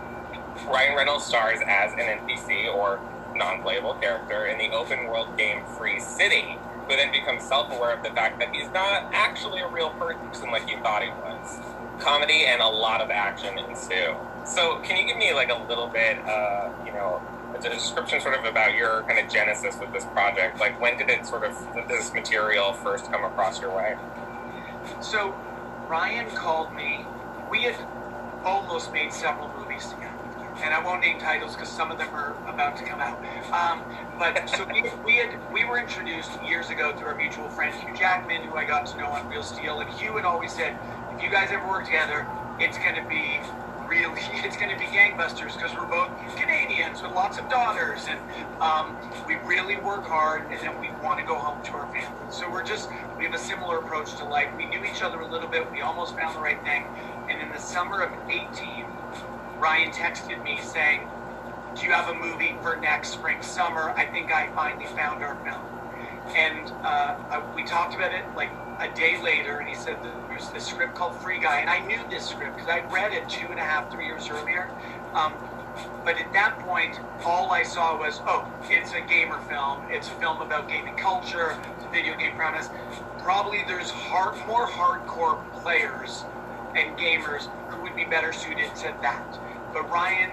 Ryan Reynolds stars as an NPC, or non-playable character, in the open-world game Free City, who then becomes self-aware of the fact that he's not actually a real person like he thought he was. Comedy and a lot of action ensue. So can you give me like a little bit, a description sort of about your kind of genesis with this project? Like, when did it sort of, this material first come across your way? So Ryan called me. We had almost made several movies together. And I won't name titles because some of them are about to come out. But so we were introduced years ago through our mutual friend Hugh Jackman, who I got to know on Real Steel. And Hugh had always said, if you guys ever work together, it's going to be it's going to be gangbusters because we're both Canadians with lots of daughters, and we really work hard, and then we want to go home to our families. So we have a similar approach to life. We knew each other a little bit. We almost found the right thing. And in the summer of 18, Ryan texted me saying, do you have a movie for next spring, summer? I think I finally found our film. And we talked about it like a day later, and he said there's this script called Free Guy, and I knew this script because I read it 2.5, 3 years earlier. But at that point, all I saw was, oh, it's a gamer film. It's a film about gaming culture. It's a video game premise. Probably there's more hardcore players and gamers who would be better suited to that. But Ryan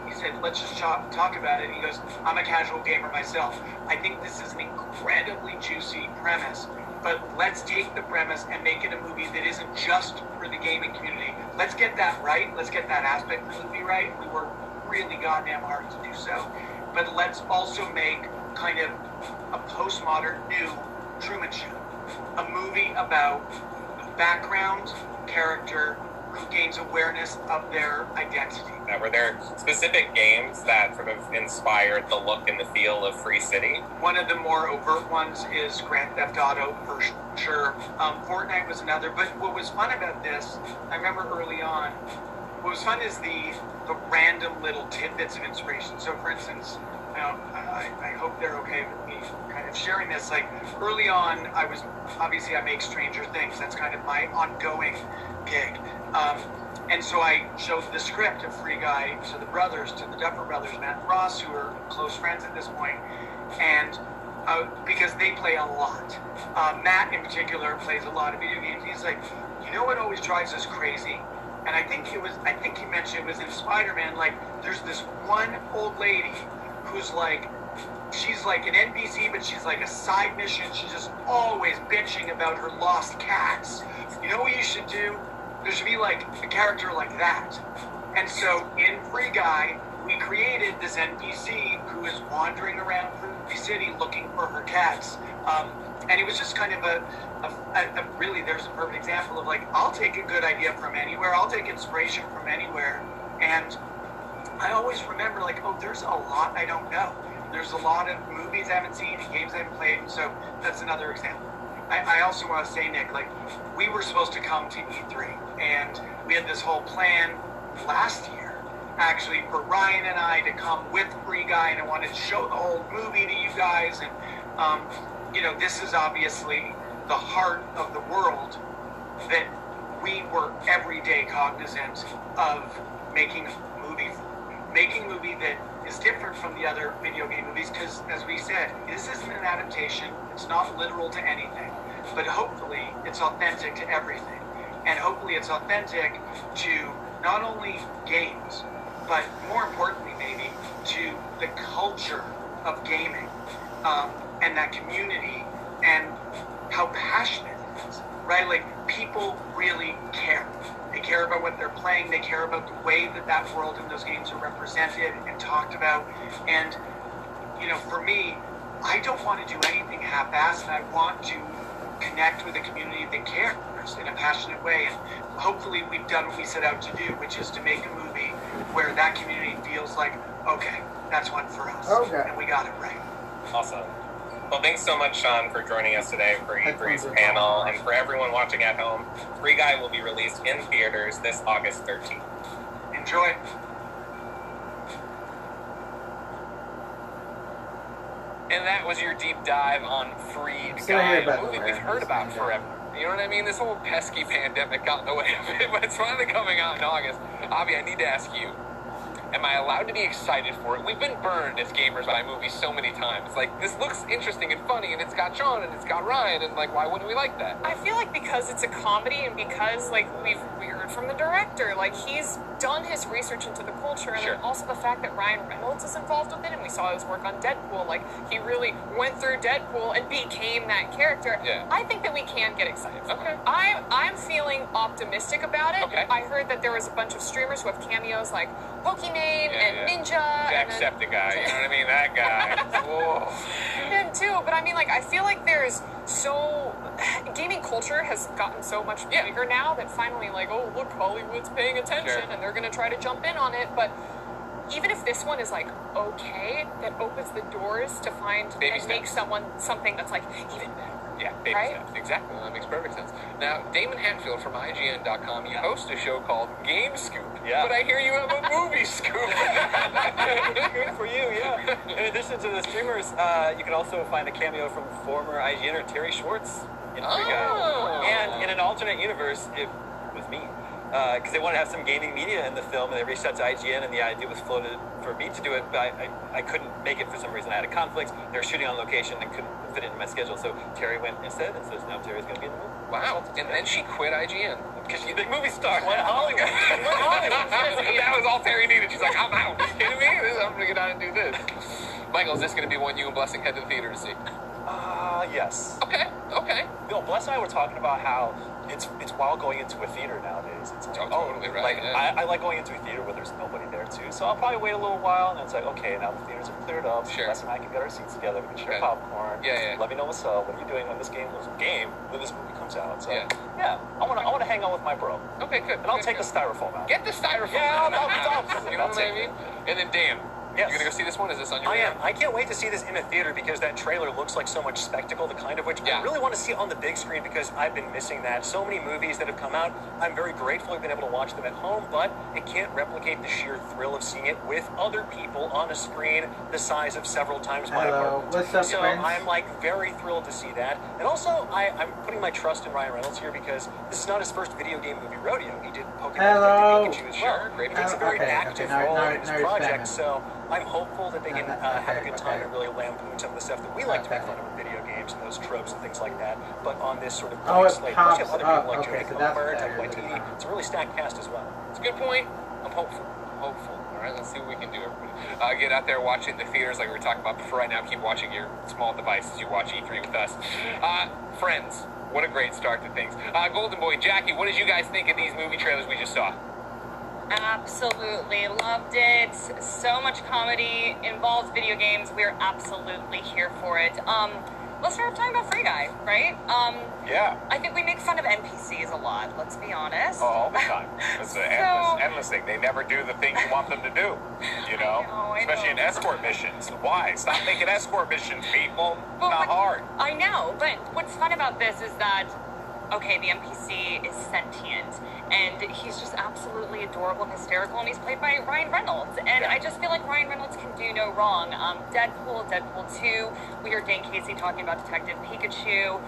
he said, let's just talk about it. And he goes, I'm a casual gamer myself. I think this is an incredibly juicy premise, but let's take the premise and make it a movie that isn't just for the gaming community. Let's get that right. Let's get that aspect of the movie right. We work really goddamn hard to do so. But let's also make kind of a postmodern new Truman Show. A movie about a background character who gains awareness of their identity. Were there specific games that sort of inspired the look and the feel of Free City? One of the more overt ones is Grand Theft Auto, for sure. Fortnite was another. But what was fun about this, I remember early on, what was fun is the random little tidbits of inspiration. So, for instance, I hope they're okay with me kind of sharing this. Like, early on, I make Stranger Things. That's kind of my ongoing gig. And so I showed the script of Free Guy to the Duffer Brothers, Matt and Ross, who are close friends at this point, and because they play a lot. Matt in particular plays a lot of video games. He's like, you know what always drives us crazy? And I think he mentioned it was in Spider-Man, like, there's this one old lady who's like, she's like an NPC, but she's like a side mission. She's just always bitching about her lost cats. You know what you should do? There should be like a character like that. And so in Free Guy, we created this NPC who is wandering around Free City looking for her cats. And it was just kind of really, there's a perfect example of like, I'll take a good idea from anywhere. I'll take inspiration from anywhere. And I always remember like, oh, there's a lot I don't know. There's a lot of movies I haven't seen and games I haven't played. So that's another example. I also want to say, Nick, like, we were supposed to come to E3, and we had this whole plan last year, actually, for Ryan and I to come with Free Guy, and I wanted to show the whole movie to you guys, and, this is obviously the heart of the world that we were every day cognizant of making a movie that is different from the other video game movies, because, as we said, this isn't an adaptation. It's not literal to anything, but hopefully it's authentic to everything, and hopefully it's authentic to not only games, but more importantly, maybe to the culture of gaming, and that community, and how passionate it is, right? Like, people really care. They care about what they're playing. They care about the way that world and those games are represented and talked about. And, for me, I don't want to do anything half-assed, and I want to connect with a community that cares in a passionate way. And hopefully we've done what we set out to do, which is to make a movie where that community feels like, okay, that's one for us. Okay. And we got it right. Awesome. Well, thanks so much, Sean, for joining us today for E3's panel. And for everyone watching at home, Free Guy will be released in theaters this August 13th. Enjoy. And that was your deep dive on Free Guy, a movie we've heard about forever. You know what I mean? This whole pesky pandemic got in the way of it, but it's finally coming out in August. Avi, I need to ask you, am I allowed to be excited for it? We've been burned as gamers by movies so many times. Like, this looks interesting and funny, and it's got Sean, and it's got Ryan, and, like, why wouldn't we like that? I feel like because it's a comedy, and because, like, we heard from the director, like, he's done his research into the culture, and then also the fact that Ryan Reynolds is involved with it, and we saw his work on Deadpool. Like, he really went through Deadpool and became that character. Yeah. I think that we can get excited for it. I'm feeling optimistic about it. Okay. I heard that there was a bunch of streamers who have cameos, like Pokemon and Ninja. Jacksepticeye, you know what I mean? That guy. Whoa. Him too, but I mean, like, I feel like there's gaming culture has gotten so much bigger now that finally, like, oh, look, Hollywood's paying attention and they're going to try to jump in on it. But even if this one is, like, okay, that opens the doors to find and make something that's, like, even better. Yeah, baby steps. Exactly. That makes perfect sense. Now, Damon Hatfield from IGN.com, you host a show called Game Scoop. Yeah. But I hear you have a movie scoop. Good for you, yeah. In addition to the streamers, you can also find a cameo from former IGNer Terry Schwartz in Free Guy. And in an alternate universe, it was me. Because they wanted to have some gaming media in the film, and they reached out to IGN, and the idea was floated for me to do it, but I couldn't make it for some reason. I had a conflict. They were shooting on location and couldn't fit it in my schedule, so Terry went instead, and so now Terry's going to be in the movie. Wow. And then she quit IGN. Because she's a big movie star. Went Hollywood. That was all Terry needed. She's like, I'm out. Are you kidding me? I'm going to get out and do this. Michael, is this going to be one you and Blessing head to the theater to see? Yes. Okay. You know, Bless and I were talking about how it's wild going into a theater nowadays. It's totally right. Like, I like going into a theater where there's nobody there too. So I'll probably wait a little while, and it's like, okay, now the theaters are cleared up. Sure. Bless and I can get our seats together. We can share popcorn. Yeah. Let me know what's up. What are you doing when this movie comes out? So yeah, I want to hang out with my bro. Okay, good. And I'll take the styrofoam out. Get the styrofoam out. You know what I mean? And then Dan. Yes. You gonna go see this one? Is this on your I radar? am. I can't wait to see this in a theater because that trailer looks like so much spectacle, the kind of which I really want to see on the big screen because I've been missing that. So many movies that have come out, I'm very grateful I've been able to watch them at home, but it can't replicate the sheer thrill of seeing it with other people on a screen the size of several times my apartment. What's up, so friends? I'm like very thrilled to see that. And also, I'm putting my trust in Ryan Reynolds here because this is not his first video game movie rodeo. He did Pokemon Detective Pikachu as well. Great. He takes a very active role in his project, spamming. so I'm hopeful that they can have a good time and really lampoon some of the stuff that we like to make fun of in video games and those tropes and things like that. But on this sort of it slate, pops you have other up. people like Okay, Jodie so that's Comer, what that Taika is. Waititi. It's a really stacked cast as well. It's a good point. I'm hopeful. All right, let's see what we can do, everybody. Get out there, watch it in the theaters like we were talking about before. Right now, keep watching your small devices. You watch E3 with us. Friends, what a great start to things. Golden Boy, Jackie, what did you guys think of these movie trailers we just saw? Absolutely loved it. So much comedy, involves video games. We're absolutely here for it. Let's start talking about Free Guy, right? Yeah. I think we make fun of NPCs a lot, let's be honest. Oh, all the time. It's an endless thing. They never do the thing you want them to do, you know? Especially in escort missions. Why? Stop making escort missions, people. Not hard. I know, but what's fun about this is that, okay, the NPC is sentient, and he's just absolutely adorable and hysterical, and he's played by Ryan Reynolds, and I just feel like Ryan Reynolds can do no wrong. Deadpool 2, we heard Dan Casey talking about Detective Pikachu.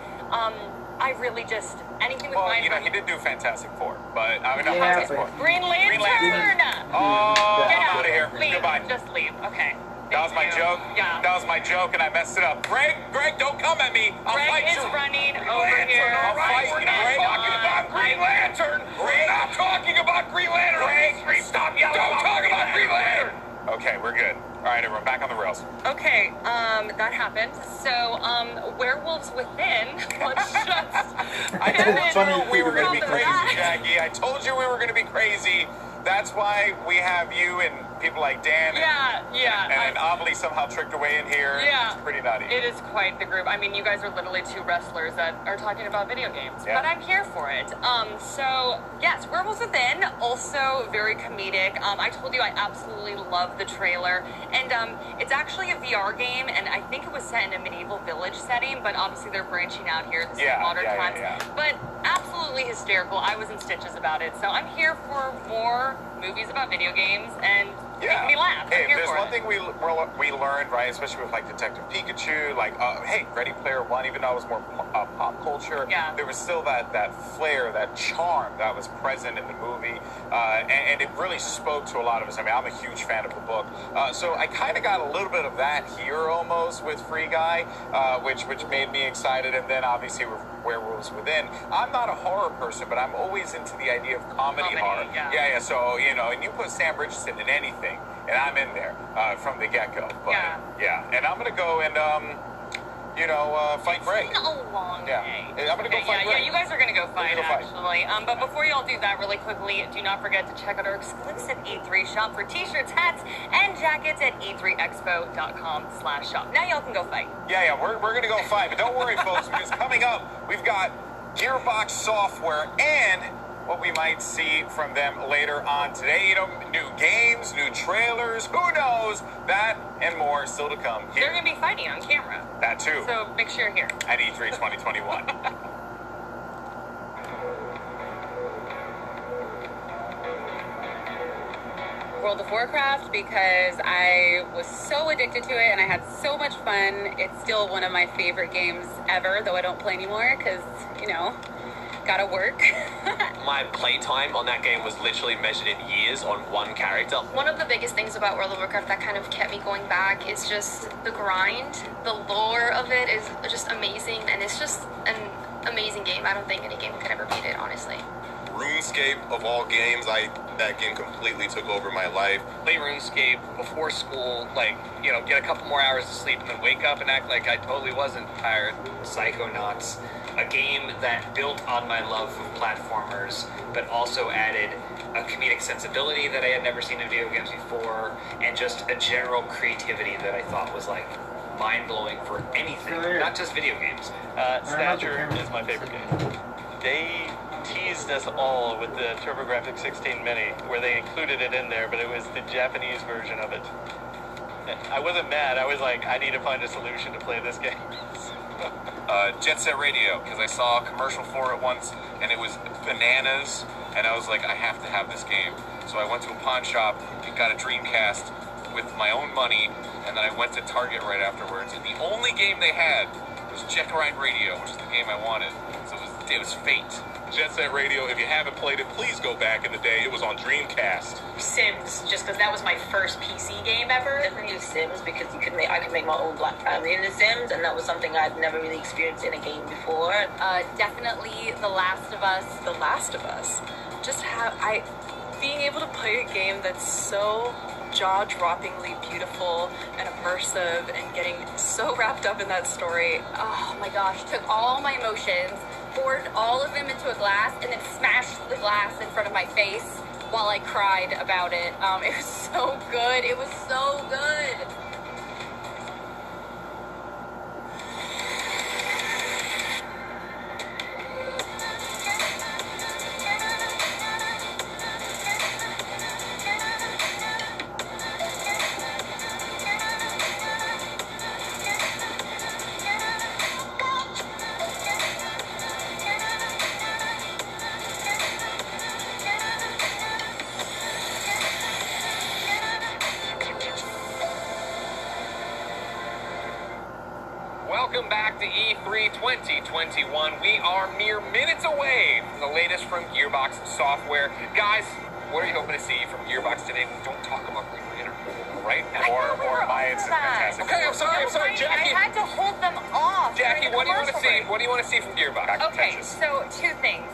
I really just, anything with Ryan Reynolds. He did do Fantastic Four, but Fantastic Four. Green Lantern! Oh, Get I'm out of here. Leave. Goodbye. Just leave. Okay. That was my joke. Yeah. That was my joke, and I messed it up. Greg, don't come at me. I'll Greg fight is you. running over here. All right, we're not talking about Green Lantern. We're not talking about Green Lantern. Greg, stop yelling. Don't talk about Green Lantern. Okay, we're good. All right, everyone, back on the rails. Okay, that happened. So, Werewolves Within was just... I told you we were going to be crazy, Jackie. I told you we were going to be crazy. That's why we have you and people like Dan and Amelie somehow tricked away in here. Yeah. It's pretty nutty. It is quite the group. I mean, you guys are literally two wrestlers that are talking about video games. Yeah. But I'm here for it. So, yes, Werewolves Within, also very comedic. I told you I absolutely love the trailer. And it's actually a VR game, and I think it was set in a medieval village setting, but obviously they're branching out here. This is modern times. But absolutely hysterical. I was in stitches about it. So I'm here for more movies about video games and make me laugh. Hey, I'm here there's for one it. thing we learned, right? Especially with like Detective Pikachu, like hey, Ready Player One. Even though it was more pop culture, there was still that flair, that charm that was present in the movie, and it really spoke to a lot of us. I mean, I'm a huge fan of the book, so I kind of got a little bit of that here almost with Free Guy, which made me excited. And then obviously with Werewolves Within. I'm not a horror person, but I'm always into the idea of comedy horror. Yeah. So and you put Sam Richardson in anything, and I'm in there from the get-go. But, and I'm gonna go and fight Greg. It's been a long day. I'm gonna go fight Greg. Yeah, you guys are gonna go fight fight. actually. But before you all do that, really quickly, do not forget to check out our exclusive E3 shop for t-shirts, hats, and jackets at e3expo.com/shop. Now y'all can go fight. Yeah, we're gonna go fight, but don't worry, folks, because coming up we've got Gearbox Software, and what we might see from them later on today. You know, new games, new trailers, who knows? That and more still to come here. They're going to be fighting on camera. That too. So make sure you're here. At E3 2021. World of Warcraft, because I was so addicted to it and I had so much fun. It's still one of my favorite games ever, though I don't play anymore because, you know, gotta work. My playtime on that game was literally measured in years on one character. One of the biggest things about World of Warcraft that kind of kept me going back is just the grind. The lore of it is just amazing, and it's just an amazing game. I don't think any game could ever beat it, honestly. RuneScape, of all games, that game completely took over my life. Play RuneScape before school, like, you know, get a couple more hours of sleep and then wake up and act like I totally wasn't tired. Psychonauts, a game that built on my love of platformers, but also added a comedic sensibility that I had never seen in video games before, and just a general creativity that I thought was like mind-blowing for anything, not just video games. Snatcher is my favorite game. They teased us all with the TurboGrafx 16 Mini, where they included it in there, but it was the Japanese version of it. I wasn't mad. I was like, I need to find a solution to play this game. Jet Set Radio, because I saw a commercial for it once, and it was bananas, and I was like, I have to have this game. So I went to a pawn shop and got a Dreamcast with my own money, and then I went to Target right afterwards, and the only game they had was Jet Grind Radio, which is the game I wanted. So it was fate. Jet Set Radio, if you haven't played it, please go back in the day. It was on Dreamcast. Sims, just because that was my first PC game ever. Definitely use Sims because I could make my own black family in the Sims, and that was something I'd never really experienced in a game before. Definitely The Last of Us. The Last of Us. Being able to play a game that's so jaw-droppingly beautiful and immersive and getting so wrapped up in that story. Oh my gosh, took all my emotions, poured all of them into a glass, and then smashed the glass in front of my face while I cried about it. It was so good. It was so good. Welcome back to E3 2021. We are mere minutes away from the latest from Gearbox Software. Guys, what are you hoping to see from Gearbox today? We don't talk about Green Lantern, right? Or my It's Fantastic. Okay, I'm sorry, Jackie. I had to hold them off. Jackie, what do you want to see? What do you want to see from Gearbox? Okay, so two things.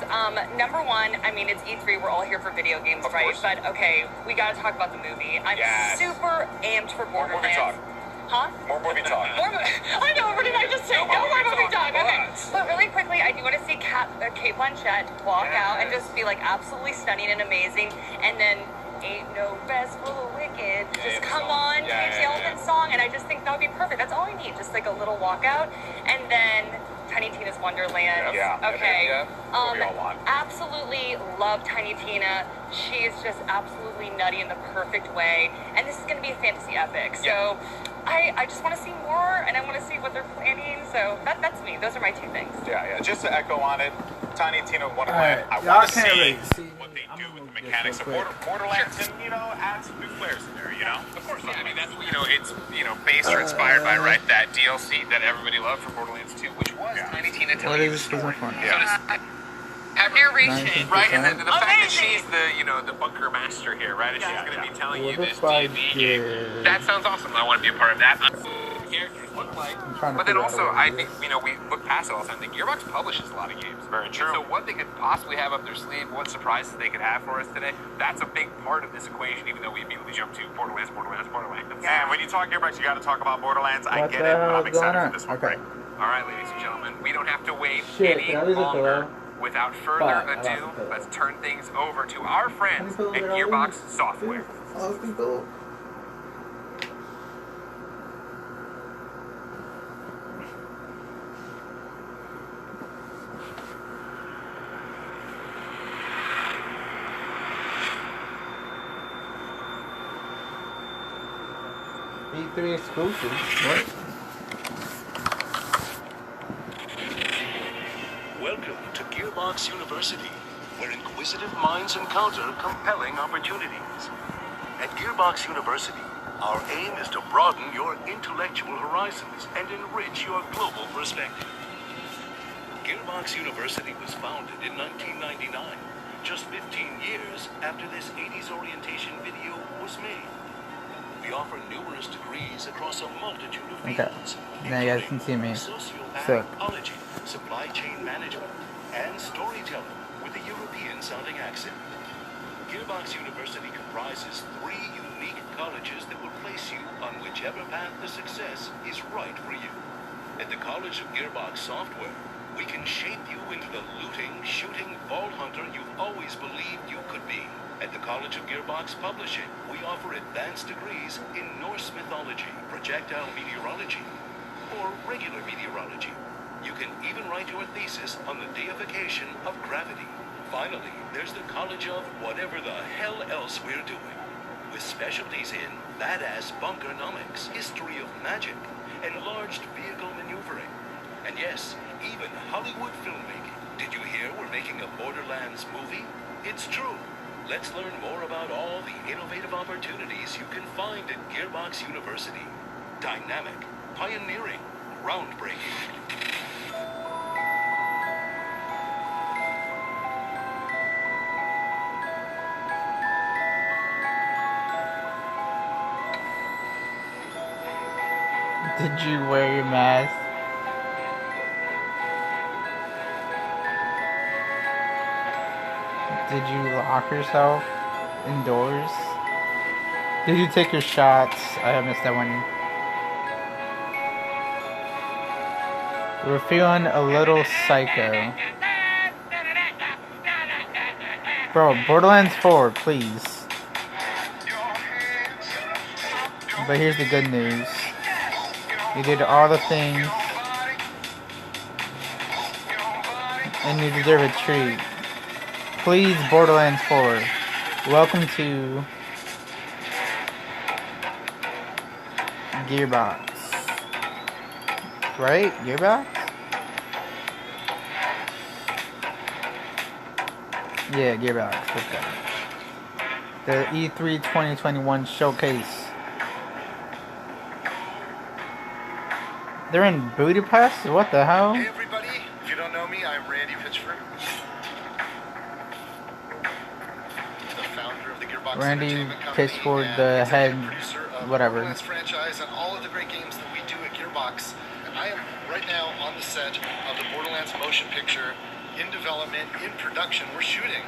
Number one, I mean, it's E3. We're all here for video games, Of right? course. But okay, we got to talk about the movie. I'm super amped for Borderlands. More movie talk. Huh? More movie talk. I know, what did I just say? No more movie talk. Okay. But really quickly, I do want to see Kate Blanchett walk out and just be like absolutely stunning and amazing. And then Ain't No Rest for the Wicked. Just come on, change the Elephant song. And I just think that would be perfect. That's all I need. Just like a little walkout. And then Tiny Tina's Wonderland. Okay. What we all want. Absolutely love Tiny Tina. She is just absolutely nutty in the perfect way. And this is going to be a fantasy epic. So I just want to see more, and I want to see what they're planning. So that's me. Those are my two things. Yeah. Just to echo on it, Tiny Tina Wonderland. Alright, I y'all want to can't see really what they do with the mechanics of Borderlands, and add some new players in there. Of course. Yeah, I mean that's it's based or inspired by that DLC that everybody loved for Borderlands 2, which was Tiny Tina telling you the story. Narration. Right, and then the fact that she's the bunker master here, right? And she's going to be telling you this D&D game. That sounds awesome. I want to be a part of that. Characters look like. But then also, I think, we look past it all the time. The Gearbox publishes a lot of games. Very true. So what they could possibly have up their sleeve, what surprises they could have for us today, that's a big part of this equation, even though we immediately jump to Borderlands. And when you talk Gearbox, you got to talk about Borderlands. I get it, but I'm excited for this one. Okay. All right, ladies and gentlemen, we don't have to wait any longer. Without further ado, let's turn things over to our friends at Gearbox Software. E3 exclusive. What? Welcome to Gearbox University, where inquisitive minds encounter compelling opportunities. At Gearbox University, our aim is to broaden your intellectual horizons and enrich your global perspective. Gearbox University was founded in 1999, just 15 years after this 80s orientation video was made. We offer numerous degrees across a multitude of fields, Now you guys can see me. sociology, supply chain management, and storytelling with a European-sounding accent. Gearbox University comprises 3 unique colleges that will place you on whichever path to success is right for you. At the College of Gearbox Software, we can shape you into the looting, shooting vault hunter you've always believed you could be. At the College of Gearbox Publishing, we offer advanced degrees in Norse mythology, projectile meteorology, or regular meteorology. You can even write your thesis on the deification of gravity. Finally, there's the College of whatever the hell else we're doing, with specialties in badass bunkernomics, history of magic, enlarged vehicle maneuvering, and yes, even Hollywood filmmaking. Did you hear we're making a Borderlands movie? It's true. Let's learn more about all the innovative opportunities you can find at Gearbox University. Dynamic, pioneering, groundbreaking. Did you wear your mask? Did you lock yourself indoors? Did you take your shots? I missed that one. We're feeling a little psycho. Bro, Borderlands 4, please. But here's the good news. You did all the things, and you deserve a treat. Please, Borderlands 4. Welcome to Gearbox. Right? Gearbox? Yeah, Gearbox. Let's go. The E3 2021 showcase. They're in Budapest? What the hell? Hey everybody, if you don't know me, I'm Randy Pitchford. The founder of the Gearbox Randy Pitchford, the head, whatever. Borderlands franchise and all of the great games that we do at Gearbox. And I am right now on the set of the Borderlands motion picture, in development, in production. We're shooting.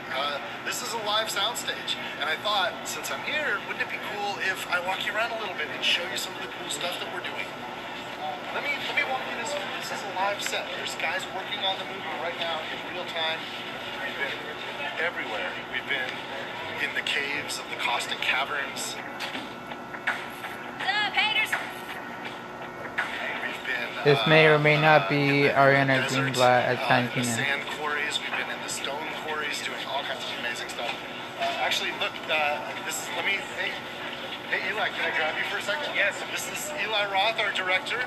This is a live soundstage. And I thought, since I'm here, wouldn't it be cool if I walk you around a little bit and show you some of the cool stuff that we're doing? Let me walk you this way. This is a live set. There's guys working on the movie right now in real time. We've been everywhere. We've been in the caves of the caustic caverns. What's up, haters? We've been This may or may not be Ariana Greenblatt as Tiny the Tina. sand quarries. We've been in the stone quarries doing all kinds of amazing stuff. Actually, look, this is, Hey Eli, can I grab you for a second? Yes. This is Eli Roth, our director.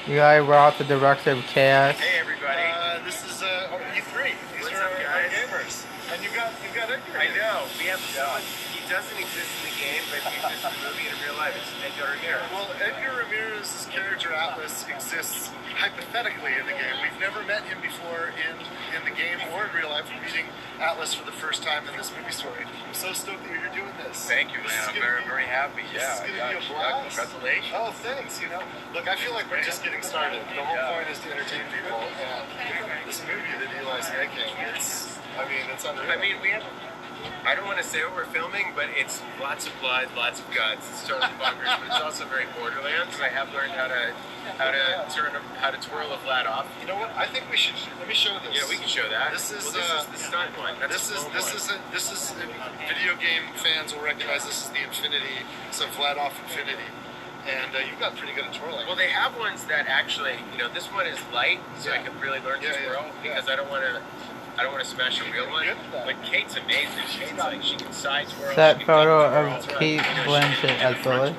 Eli Roth, the director of Chaos. Hey everybody. This is E3. These are our gamers. And you've got Edgar. I know. We have someone. He doesn't exist in the game, but he exists in the movie and in real life. It's Edgar Ramirez. Well, Edgar Ramirez's character Atlas exists hypothetically in the game. We've never met him before in the game or in real life. We're meeting Atlas for the first time in this movie story. I'm so stoked that you're doing this. Thank you, man. I'm very, very happy. This is going to be a blast. Congratulations. Oh, thanks. Look, I feel like we're just getting started. The whole point is to entertain people, and this movie that Eli's making, it's unreal. We have. I don't want to say what we're filming, but it's lots of blood, lots of guts. It's totally bonkers, but it's also very Borderlands. I have learned how to twirl a flat off. You know what? I think we should. Let me show this. Yeah, we can show that. This is the stunt one. This is video game fans will recognize this is the Infinity. It's a flat off Infinity. And you've got pretty good at twirling. Well, they have ones that actually, this one is light, so I can really learn to twirl because I don't want to. I don't want to smash a real one, but Kate's amazing. Kate's like, she can side twirl. That photo of Kate Blanchett as Zoe.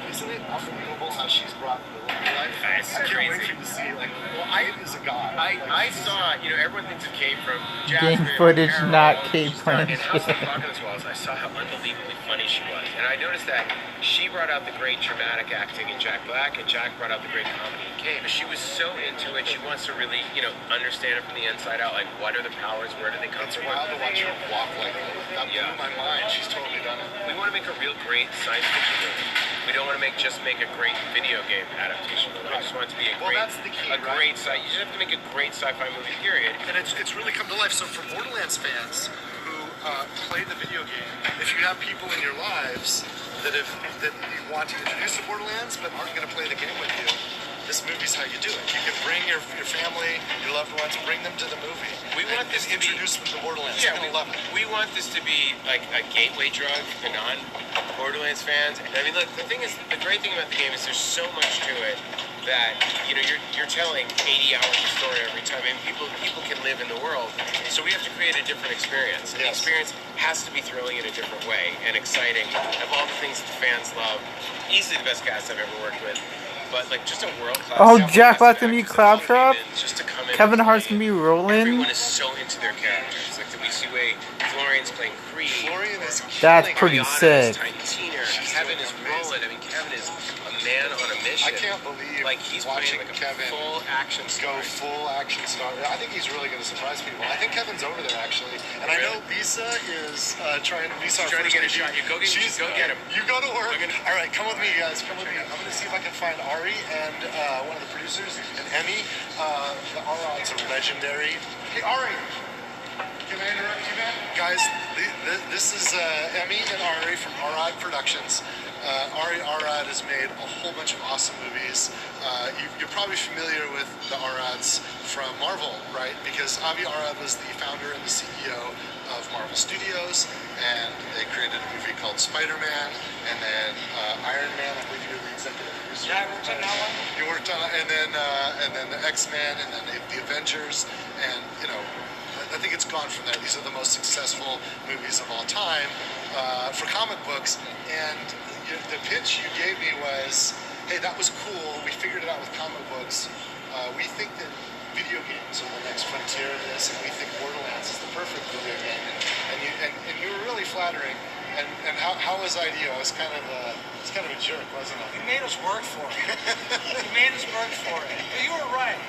Isn't it unbelievable how she's brought the life? It's I can't wait crazy. for you to see it. Like, well, Kate is a god. I saw, everyone thinks of Kate from Game Jasmine, footage, Carol, not Kate in House of Blanchett. Apocalypse Walls. I saw how unbelievably funny she was. And I noticed that she brought out the great dramatic acting in Jack Black, and Jack brought out the great comedy in Kate. But she was so into it, she wants to really, understand it from the inside out. Like, what are the powers? Where do they come from? It's wild to watch her walk like that. Blew my mind. She's totally done it. We want to make a real great science fiction movie. We don't want to make a great video game adaptation movie. I just want it to be that's the key, great sci. You just have to make a great sci-fi movie, period. And it's really come to life. So for Borderlands fans who play the video game, if you have people in your lives that you want to introduce to Borderlands but aren't going to play the game with you, this movie's how you do it. You can bring your family, your loved ones, bring them to the movie. We want this to introduce them to Borderlands. Yeah, They're gonna love it. We want this to be like a gateway drug for non-Borderlands fans. I mean, look, the thing is, the great thing about the game is there's so much to it that you're telling 80 hours of story every time, and people can live in the world. So we have to create a different experience. And the experience has to be thrilling in a different way and exciting. Of all the things that fans love, easily the best cast I've ever worked with. But like just a world-class. Oh, Jack let them use Claptrap. Just to come in. Kevin Hart's gonna be rolling. Everyone is so into their characters. Like we see way Florian's playing Creed. Florian is. That's pretty sick. Kevin is rolling. I mean, Kevin is a man on a mission. I can't believe he's watching playing like a Kevin full action star. Go full action star. I think he's really going to surprise people. I think Kevin's over there actually, and I know Bisa is trying to to get a shot. You go get him. You go to work. All right, come with me, guys. Come with me. I'm going to see if I can find Ari and one of the producers and Emmy. The Arods are legendary. Hey, Ari. Can I interrupt you, man? Guys, this is Emmy and Ari from Arad Productions. Ari Arad has made a whole bunch of awesome movies. You're probably familiar with the Arads from Marvel, right? Because Avi Arad was the founder and the CEO of Marvel Studios, and they created a movie called Spider-Man, and then Iron Man. I believe you're the executive producer. Yeah, I worked on that one. You worked on it, and then the X-Men, and then the Avengers, and I think it's gone from there. These are the most successful movies of all time for comic books. And the pitch you gave me was, hey, that was cool. We figured it out with comic books. We think that video games are the next frontier of this, and we think Borderlands is the perfect video game. And you were really flattering. And how was IDEO? It's kind of a jerk, wasn't it? You made us work for it. You made us work for it. But you were right.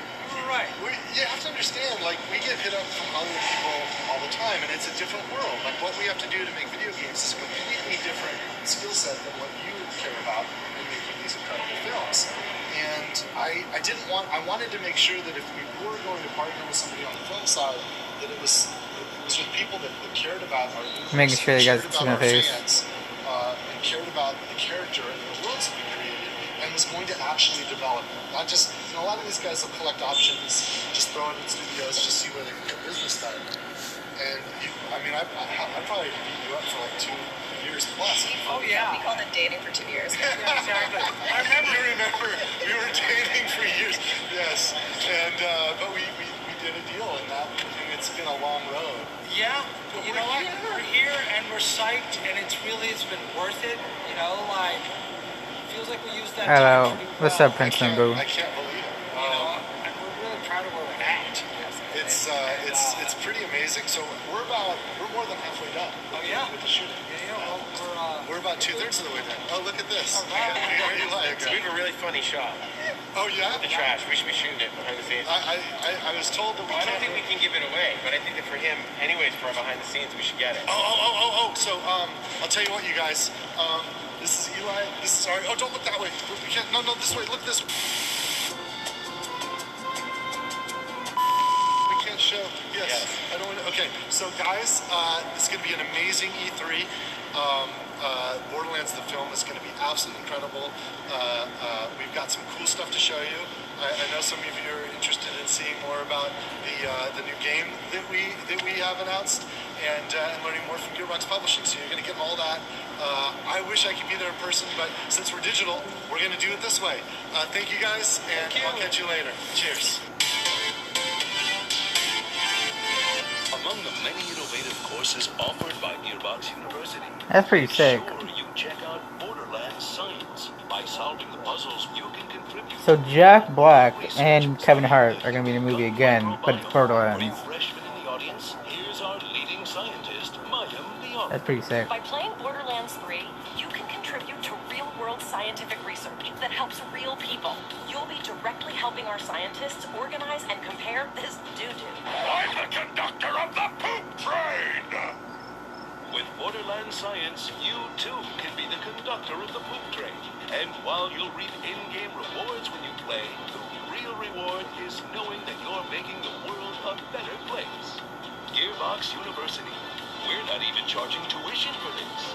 Right. You have to understand, like, we get hit up from Hollywood people all the time, and it's a different world. Like, what we have to do to make video games is a completely different skill set than what you care about in making these incredible films. And I wanted to make sure that if we were going to partner with somebody on the film side, that it was with people that cared about our universe, Making sure you guys cared see about my our face. fans, and cared about the character and the worlds that we created, and was going to actually develop them. Not just, a lot of these guys will collect options, just throw it in studios, just see where they can get business done. And I probably beat you up for like 2 years plus. Oh yeah. We called it dating for 2 years. Yeah, exactly. I remember. You remember? We were dating for years. Yes. And but we did a deal, and it's been a long road. Yeah, but you know what? We're here and we're psyched, and it's been worth it. Feels like we used that. Hello, time to do what's well. up, Prince Number? I can't believe it. And we're really proud of where we're at. It's pretty amazing. So we're more than halfway done. Oh yeah. With the shooting. Yeah. Well, we're about 2/3 of the way done. Oh, look at this. All right. We have a really funny shot. Oh yeah. The trash. We should be shooting it behind the scenes. I was told that I don't think we can give it away, but I think that for him, anyways, for behind the scenes, we should get it. Oh. So I'll tell you what, you guys. This is Eli. This is Ari. Oh, don't look that way. We can't. No, this way. Look this way. We can't show. Yes. I don't want to. Okay. So guys, it's going to be an amazing E3. Borderlands the film is going to be absolutely incredible. We've got some cool stuff to show you. I know some of you are interested in seeing more about the new game that we have announced and learning more from Gearbox Publishing. So you're going to get all that. I wish I could be there in person, but since we're digital, we're going to do it this way. Thank you guys, and I'll catch you later. Cheers. Among the many innovative courses offered by Gearbox University, that's pretty sick. sure you check out Borderlands Science. By solving the puzzles, you can contribute. So Jack Black and Kevin Hart are going to be in the movie again, but it's Borderlands. Freshman in the audience, here's our leading scientist, Mayim Beyond. That's pretty sick. By playing Borderlands 3, you can contribute to real-world scientific research that helps real people. You'll be directly helping our scientists organize and compare this doo-doo. I'm the conductor of the poop train! With Borderlands Science, you too can be the conductor of the poop train. And while you'll reap in-game rewards when you play, the real reward is knowing that you're making the world a better place. Gearbox University. We're not even charging tuition for this.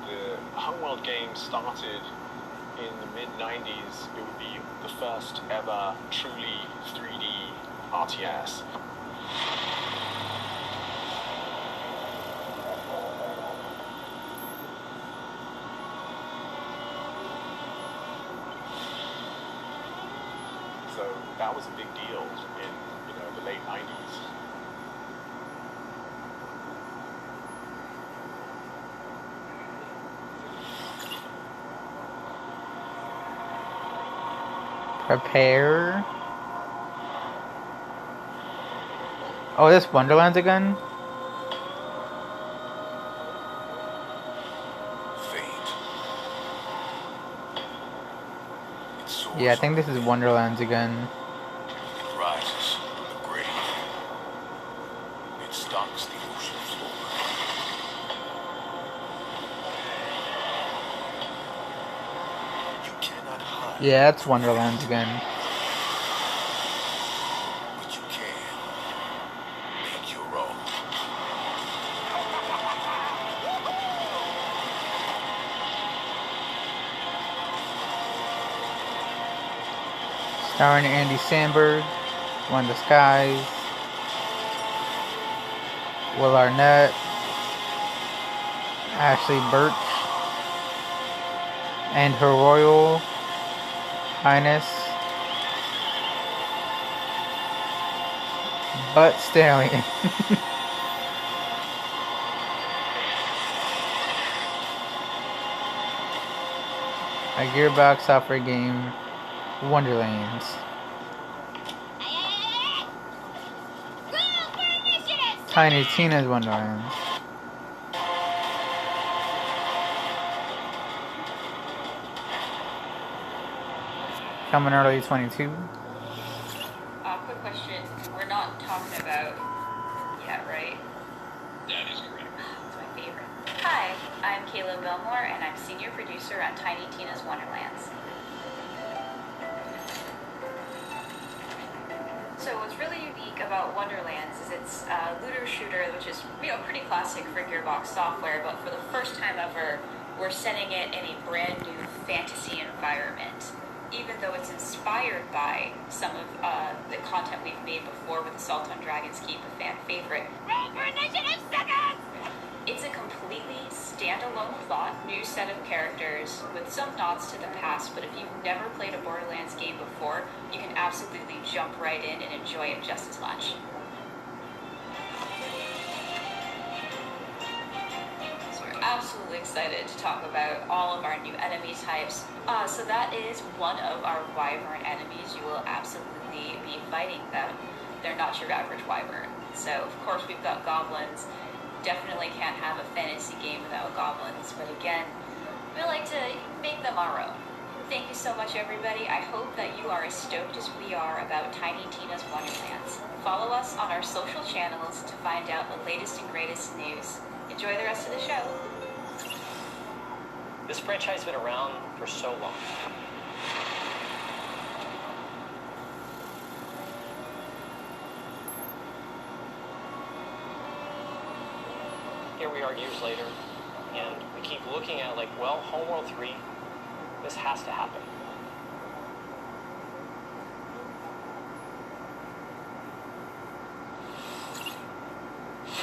The Homeworld game started in the mid-90s. It would be the first ever truly 3D RTS. So that was a big deal in the late 90s. Prepare. Oh, this Wonderlands again? Yeah, I think this is Wonderlands again. It rises from the grave. It stalks the ocean floor. You cannot hide. Yeah, it's Wonderlands again. But you can make your own. Starring Andy Samberg, Wanda Skies, Will Arnett, Ashley Birch, and Her Royal Highness Butt Stallion. A Gearbox software game, Wonderlands. Tiny Tina's Wonderlands. Coming early 22. Quick question. We're not talking about yet, right? That is correct. It's my favorite. Hi, I'm Kayla Belmore, and I'm senior producer on Tiny Tina's Wonderlands. So what's really unique about Wonderlands is it's a looter shooter, which is pretty classic for Gearbox software, but for the first time ever, we're setting it in a brand new fantasy environment. Even though it's inspired by some of the content we've made before with Assault on Dragon's Keep, a fan favorite. Roll for initiative, seconds! It's a completely standalone plot, new set of characters with some nods to the past, but if you've never played a Borderlands game before, you can absolutely jump right in and enjoy it just as much. So we're absolutely excited to talk about all of our new enemy types. So that is one of our wyvern enemies. You will absolutely be fighting them. They're not your average wyvern. So of course we've got goblins. Definitely can't have a fantasy game without goblins, but again, we like to make them our own. Thank you so much, everybody. I hope that you are as stoked as we are about Tiny Tina's Wonderlands. Follow us on our social channels to find out the latest and greatest news. Enjoy the rest of the show. This franchise has been around for so long. Here we are years later, and we keep looking at Homeworld 3, this has to happen.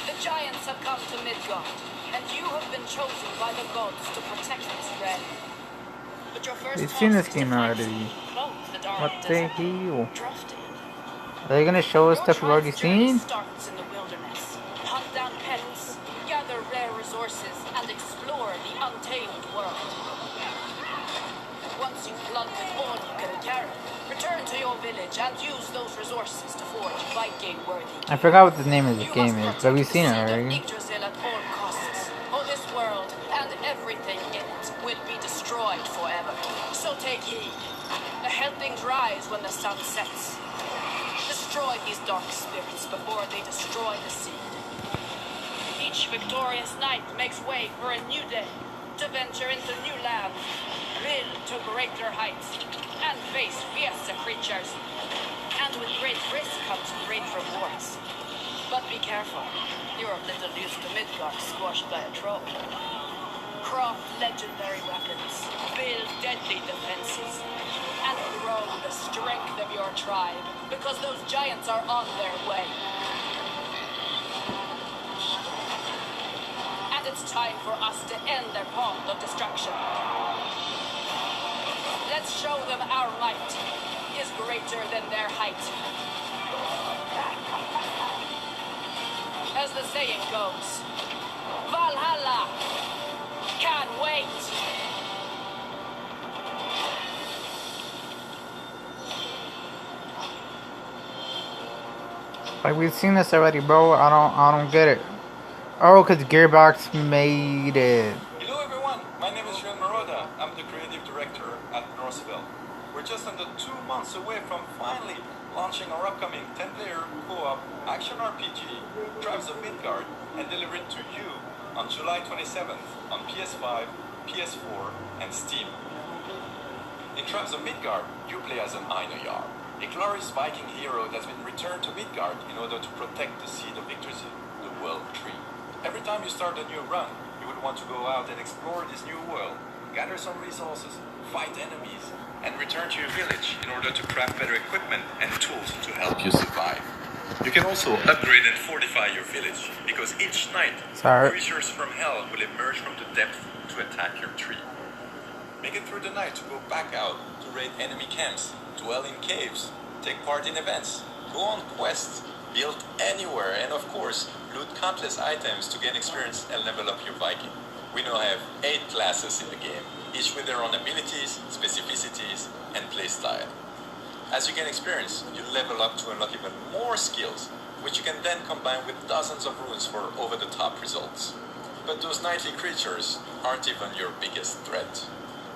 The giants have come to Midgard, and you have been chosen by the gods to protect this realm. We've seen this game already. What the hell? Are they gonna show us stuff we've already seen? Starts in the wilderness. Hunt down pets, gather rare resources, and explore the untamed world. Once you've plundered all you can carry, return to your village and use those resources to forge Viking-worthy. I forgot what the name of this game is, but we've seen it already. Yggdrasil at all costs, or this world and everything in it will be destroyed forever. So take heed. The Helpings rise when the sun sets. Destroy these dark spirits before they destroy the seed. Each victorious knight makes way for a new day, to venture into new lands, build to greater heights, and face fiercer creatures. And with great risk comes great rewards. But be careful, you're of little use to Midgard squashed by a troll. Craft legendary weapons, build deadly defenses, and grow the strength of your tribe, because those giants are on their way. And it's time for us to end their path of destruction. Let's show them our might is greater than their height. As the saying goes, Valhalla can't wait. Like, we've seen this already, bro. I don't get it. Oh, because Gearbox made it. Hello everyone, my name is Sean Maroda. I'm the creative director at Northville. We're just under 2 months away from finally launching our upcoming 10-player co-op action RPG, Tribes of Midgard, and deliver it to you on July 27th on PS5, PS4, and Steam. In Tribes of Midgard, you play as an Einarjar, a glorious Viking hero that's been returned to Midgard in order to protect the seed of Yggdrasil, the world tree. Every time you start a new run, you would want to go out and explore this new world, gather some resources, fight enemies, and return to your village in order to craft better equipment and tools to help you survive. You can also upgrade and fortify your village, because each night, creatures from hell will emerge from the depth to attack your tree. Make it through the night to go back out to raid enemy camps, dwell in caves, take part in events, go on quests, build anywhere, and of course, loot countless items to gain experience and level up your Viking. We now have 8 classes in the game, each with their own abilities, specificities, and playstyle. As you gain experience, you level up to unlock even more skills, which you can then combine with dozens of runes for over-the-top results. But those nightly creatures aren't even your biggest threat.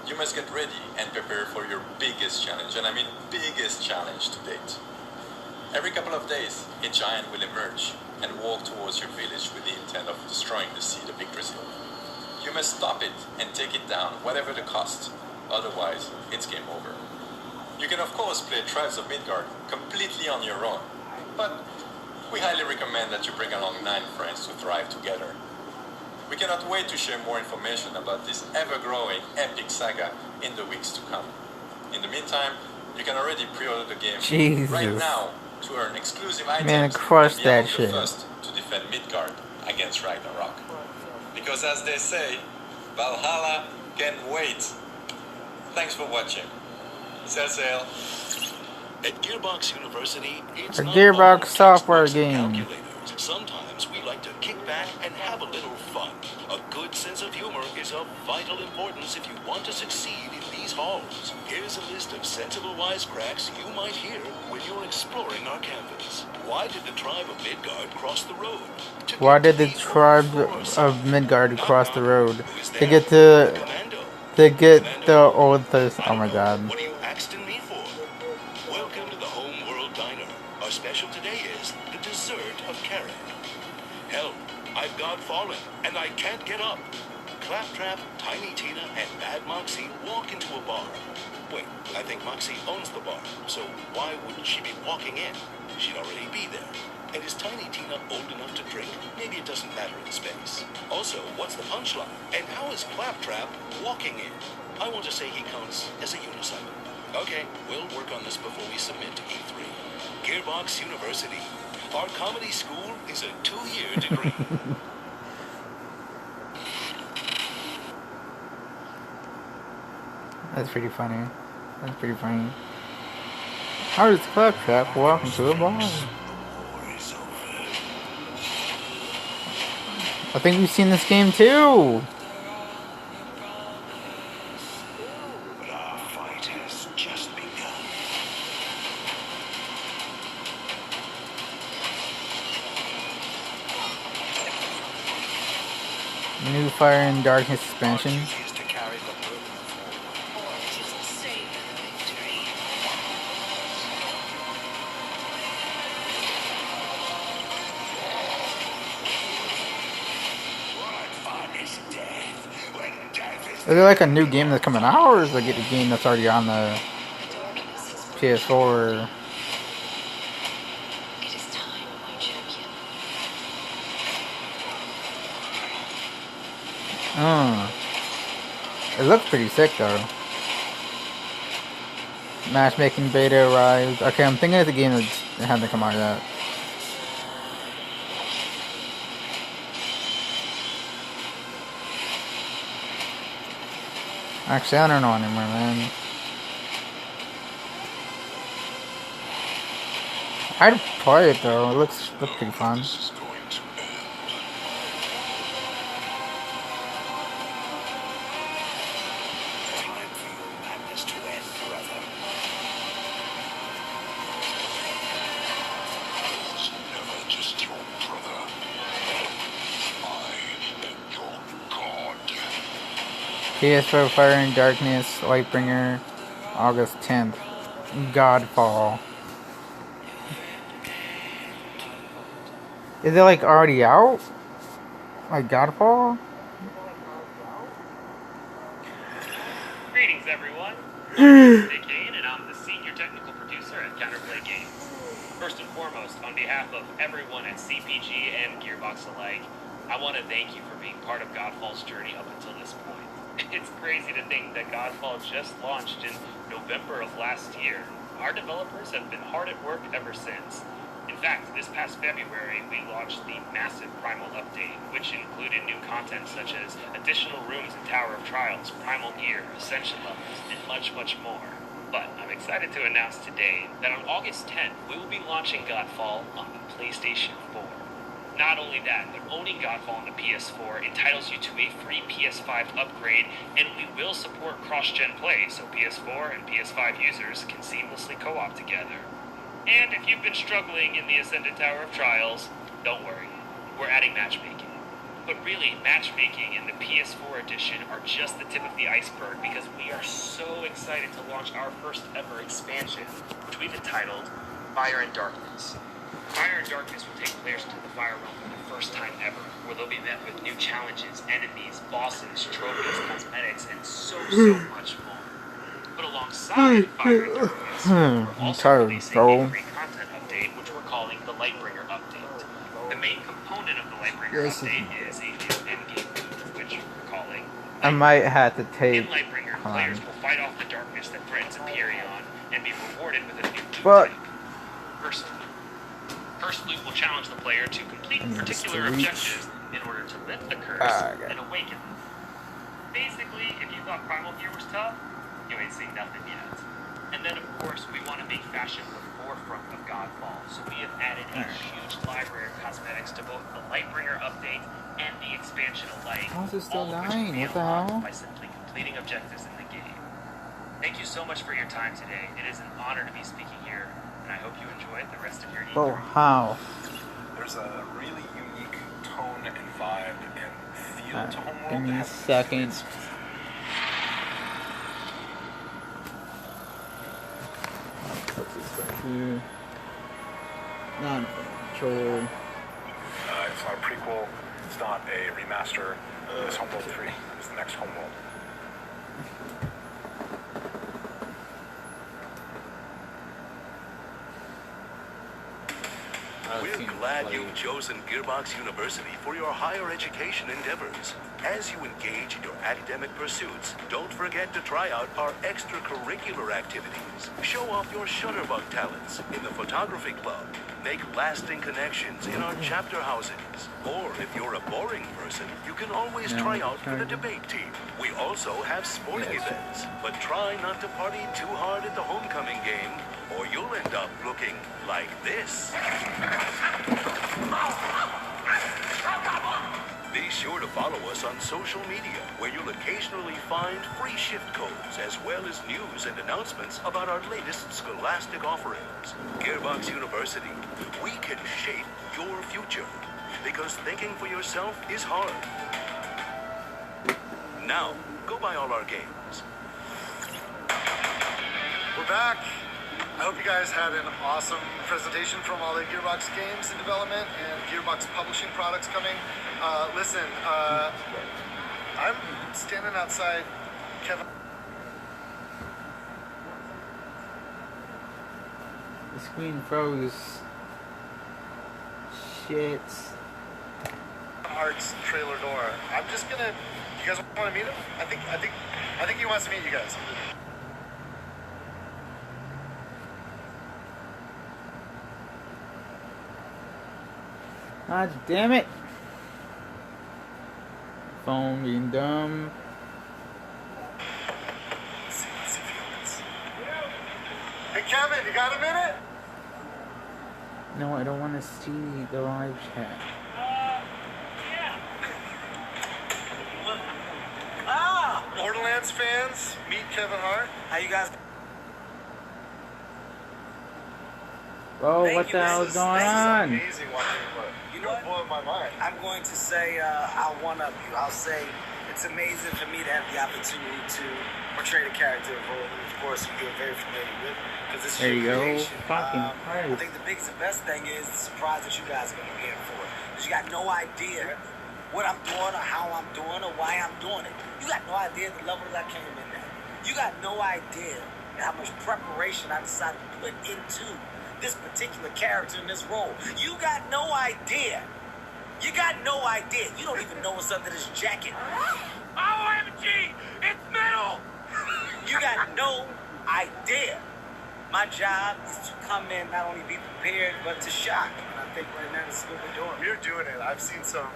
You must get ready and prepare for your biggest challenge, and I mean biggest challenge to date. Every couple of days, a giant will emerge and walk towards your village with the intent of destroying the seed of Yggdrasil. You must stop it and take it down, whatever the cost, otherwise it's game over. You can of course play Tribes of Midgard completely on your own, but we highly recommend that you bring along 9 friends to thrive together. We cannot wait to share more information about this ever-growing epic saga in the weeks to come. In the meantime, you can already pre-order the game right now to earn exclusive items. Man, crush and be that among the shit. first to defend Midgard against Ragnarok. Because as they say, Valhalla can wait. Thanks for watching. Sail. At Gearbox University, it's A not Gearbox all software textbooks and game. calculators. Sometimes we like to kick back and have a little fun. A good sense of humor is of vital importance if you want to succeed in these halls. Here's a list of sensible wisecracks you might hear when you're exploring our campus. Why did the tribe of Midgard cross the road? Why did the tribe of Midgard cross the road? To get the old thirst. Oh my god. What are you asking me for? Welcome to the Homeworld Diner. Our special today is the dessert of carrot. Help, I've got fallen, and I can't get up. Claptrap, Tiny Tina, and Bad Moxie walk into a bar. Wait, I think Moxie owns the bar, so why wouldn't she be walking in? She'd already be there. And is Tiny Tina old enough to drink? Maybe it doesn't matter in space. Also, what's the punchline? And how is Claptrap walking in? I want to say he counts as a unicycle. Okay, we'll work on this before we submit to E3. Gearbox University. Our comedy school is a 2-year degree. That's pretty funny. That's pretty funny. How does Claptrap walk into a bar? I think we've seen this game too. But our fight has just begun. New Fire and Darkness expansion. Is it like a new game that's coming out, or is it a game that's already on the PS4? It looks pretty sick though. Matchmaking beta arrived. Okay, I'm thinking it's a game that hasn't come out yet. Actually, I don't know anymore, man. I'd play it though. It looks pretty fun. PS4 Fire and Darkness, Lightbringer, August 10th. Godfall. Is it like already out? Like Godfall? Greetings, everyone. I'm Nick Kane, and I'm the senior technical producer at Counterplay Games. First and foremost, on behalf of everyone at CPG and Gearbox alike, I want to thank you for being part of Godfall's journey up until this point. It's crazy to think that Godfall just launched in November of last year. Our developers have been hard at work ever since. In fact, this past February, we launched the massive Primal update, which included new content such as additional rooms in Tower of Trials, Primal Gear, Ascension levels, and much, much more. But I'm excited to announce today that on August 10th, we will be launching Godfall on the PlayStation 4. Not only that, but owning Godfall on the PS4 entitles you to a free PS5 upgrade, and we will support cross-gen play, so PS4 and PS5 users can seamlessly co-op together. And if you've been struggling in the Ascended Tower of Trials, don't worry, we're adding matchmaking. But really, matchmaking and the PS4 edition are just the tip of the iceberg, because we are so excited to launch our first ever expansion, which we've entitled Fire and Darkness. Fire and Darkness will take players into the Fire Realm for the first time ever, where they'll be met with new challenges, enemies, bosses, trophies, cosmetics, and so much more. But alongside Fire and Darkness, we're also releasing a free content update, which we're calling the Lightbringer update. The main component of the Lightbringer update is a new endgame move, which we're calling Lightbringer. I might have to take. In Lightbringer, players will fight off the darkness that threatens Empyreon and be rewarded with a new type. First loop will challenge the player to complete particular objectives in order to lift the curse and awaken them. Basically, if you thought Primal Gear was tough, you ain't seen nothing yet. And then, of course, we want to make fashion the forefront of Godfall, so we have added a huge library of cosmetics to both the Lightbringer update and the expansion alike. How is it still all of which dying? can be What the hell? unlocked by simply completing objectives in the game. Thank you so much for your time today. It is an honor to be speaking here, and I hope you enjoy the rest of your evening. Oh, how? There's a really unique tone and vibe and feel to Homeworld. Give me a second. What's this right here? Non-control. It's not a prequel. It's not a remaster. It's Homeworld 3. It's the next Homeworld. We're glad you've chosen Gearbox University for your higher education endeavors. As you engage in your academic pursuits, don't forget to try out our extracurricular activities. Show off your shutterbug talents in the photography club. Make lasting connections in our chapter housings. Or if you're a boring person, you can always try out for the debate team. We also have sporting events, but try not to party too hard at the homecoming game, or you'll end up looking like this. Be sure to follow us on social media, where you'll occasionally find free shift codes, as well as news and announcements about our latest scholastic offerings. Gearbox University, we can shape your future, because thinking for yourself is hard. Now, go buy all our games. We're back. I hope you guys had an awesome presentation from all the Gearbox games in development and Gearbox publishing products coming. Listen, I'm standing outside Kevin. The screen froze. Shit. Art's trailer door. I'm just gonna. You guys want to meet him? I think he wants to meet you guys. God damn it. Phone being dumb. Let's see if he opens. Hey Kevin, you got a minute? No, I don't want to see the live chat. Borderlands fans, meet Kevin Hart. How you guys? Whoa, what the hell is going on? Amazing watching you play. You know, blowing my mind. I'm going to say I'll one up you. I'll say it's amazing for me to have the opportunity to portray the character of Roland, of course, you're very familiar with, because this is There you your go. creation. Fucking I Christ. think the biggest and best thing is the surprise that you guys are going to be in for. Because you got no idea what I'm doing or how I'm doing or why I'm doing it. You got no idea the level that I came in at. You got no idea how much preparation I decided to put into this particular character in this role. You got no idea. You got no idea. You don't even know what's under this jacket. OMG! It's metal! You got no idea. My job is to come in, not only be prepared, but to shock. And I think right now this is what we're doing. We're doing it. I've seen some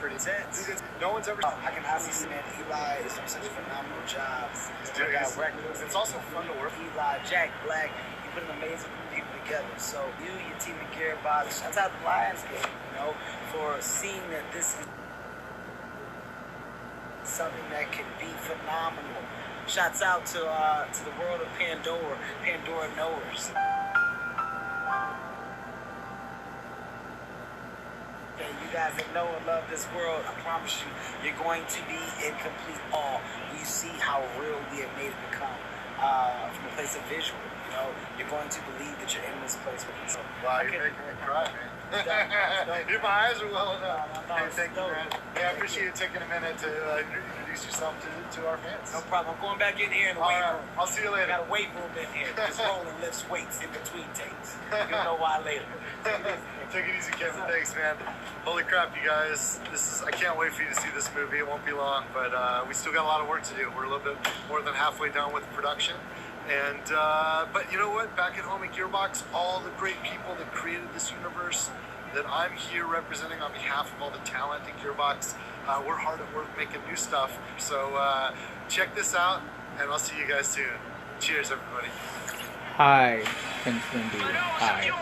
pretty intense. No one's ever. I can honestly say that Eli is doing such a phenomenal job. It's also fun to work with. Eli, Jack Black, you put an amazing group of people together. So you, your team at Gearbox, shout out to Lionsgate, for seeing that this is something that can be phenomenal. Shouts out to the world of Pandora knowers. And you guys that know and love this world, I promise you, you're going to be in complete awe when you see how real we have made it become from a place of visual. You're going to believe that you're in this place with us. Wow, you're making me cry, man. My eyes are welling up. Hey, thank you, man. Yeah, I appreciate you taking a minute to introduce yourself to our fans. No problem. I'm going back in here in the weight room. I'll see you later. I got a weight room in here. Just rolling lifts weights in between takes. You'll know why later. Take it easy, Kevin. Thanks, man. Holy crap, you guys. I can't wait for you to see this movie. It won't be long, but we still got a lot of work to do. We're a little bit more than halfway done with production. And, but you know what? Back at home at Gearbox, all the great people that created this universe that I'm here representing on behalf of all the talent at Gearbox, we're hard at work making new stuff. So check this out, and I'll see you guys soon. Cheers, everybody. Hi, Prince Lindy. Hi.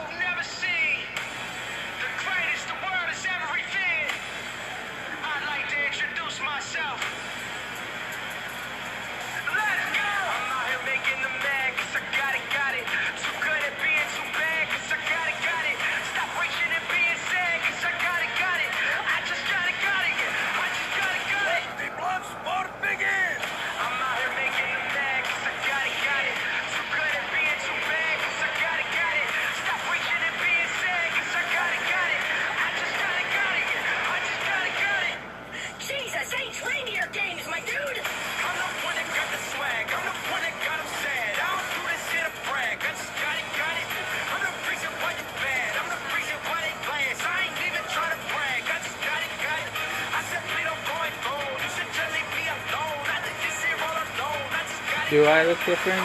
Do I look different?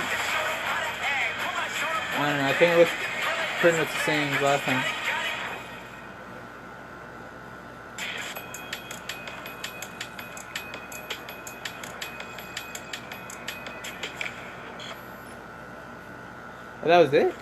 I don't know. I think it looks pretty much the same as last time. Oh, that was it?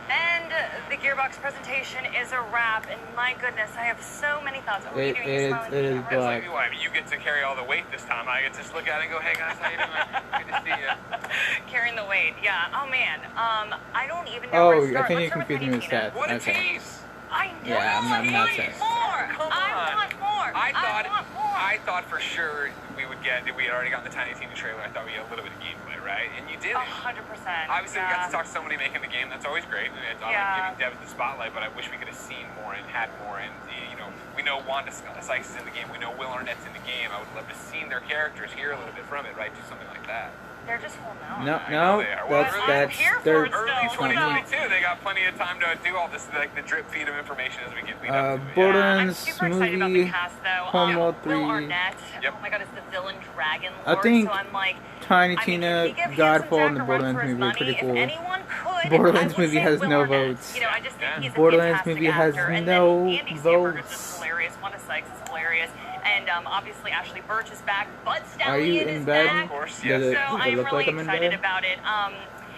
And the Gearbox presentation is a wrap, and my goodness, I have so many thoughts. What are you doing? It is That's black. like, I mean, you get to carry all the weight this time. I get to just look at it and go, hey guys, how you doing? Good to see you. Carrying the weight, yeah. Oh man, I don't even know where to Oh, start. I think Let's you're start with confusing me with Tiny stats. What a Okay. tease! I know. Yeah, I'm not I sad. want more. Come I on. want more. I thought for sure we would get, we had already gotten the Tiny Tina trailer. I thought we had a little bit of gameplay, right? And you did. 100%. Obviously, we got to talk to somebody making the game. That's always great. It's not like giving Dev the spotlight, but I wish we could have seen more and had more. And you know, we know Wanda Sykes is in the game. We know Will Arnett's in the game. I would love to have seen their characters, hear a little bit from it, right? Do something like that. They're just holding out. No, that's they're early 2022. They got plenty of time to do all this, like the drip feed of information as we get lead up to it. Borderlands movie, cast, though. Homeworld 3. Will Arnett. Oh my god, it's the villain dragon I lord. think So I'm like, Tiny Tina, Godfall, and the Borderlands movie are pretty cool. Borderlands movie has no votes. You know, I just think he's a Borderlands fantastic movie has actor. And no then Andy Samberg is votes. just hilarious. Wanda Sykes is hilarious. And obviously Ashley Birch is back. Bud Are you Stallion in is bed? back. Of course, Does yes. it, So does I it am look really like I'm in excited bed? about it.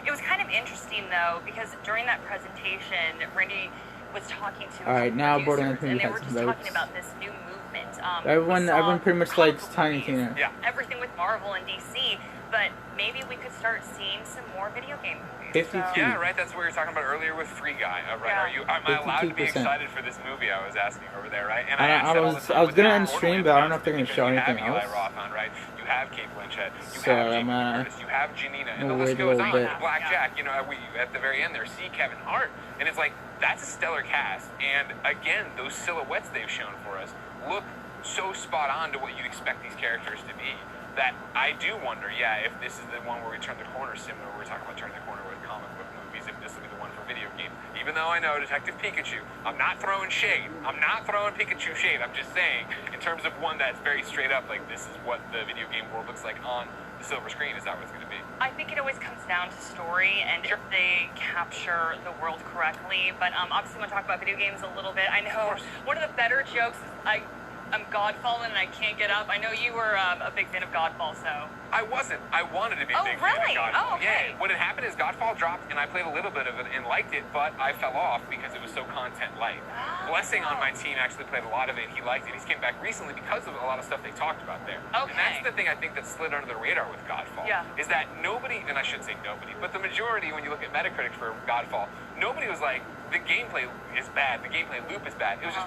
It was kind of interesting though because during that presentation, Randy was talking to Alright, now producers, Borderlands movie and they has were just votes. talking about this new movement. Everyone pretty much likes Tiny Tina. Yeah. Everything with Marvel and DC, but maybe we could start seeing some more video game movies. 52. Yeah, right. That's what we were talking about earlier with Free Guy. Right? Am I allowed to be 52%. excited for this movie? I was asking over there, right? And I was gonna end stream, but I don't know if they're gonna show anything you have else. Eli Roth on, right? You have Kate Blanchett. You So have I'm Jamie Curtis. You have Janina, and the gonna list wait a goes little on. bit. Blackjack. You know, we at the very end there see Kevin Hart, and it's like that's a stellar cast. And again, those silhouettes they've shown for us look so spot on to what you'd expect these characters to be. That I do wonder, if this is the one where we turn the corner, similar we're talking about turning the corner with comic book movies, if this will be the one for video games. Even though I know Detective Pikachu, I'm not throwing shade. I'm not throwing Pikachu shade. I'm just saying, in terms of one that's very straight up, like this is what the video game world looks like on the silver screen, is that what it's going to be? I think it always comes down to story and if they capture the world correctly. But obviously, I want to talk about video games a little bit. I know one of the better jokes is I'm Godfallen and I can't get up. I know you were a big fan of Godfall, so. I wasn't. I wanted to be a big fan of Godfall. Oh, okay. Yeah, what had happened is Godfall dropped, and I played a little bit of it and liked it, but I fell off because it was so content light. Blessing on my team actually played a lot of it. He liked it. He's came back recently because of a lot of stuff they talked about there. Okay. And that's the thing I think that slid under the radar with Godfall. Yeah. Is that nobody, and I shouldn't say nobody, but the majority, when you look at Metacritic for Godfall, nobody was like, the gameplay is bad, the gameplay loop is bad. It was just,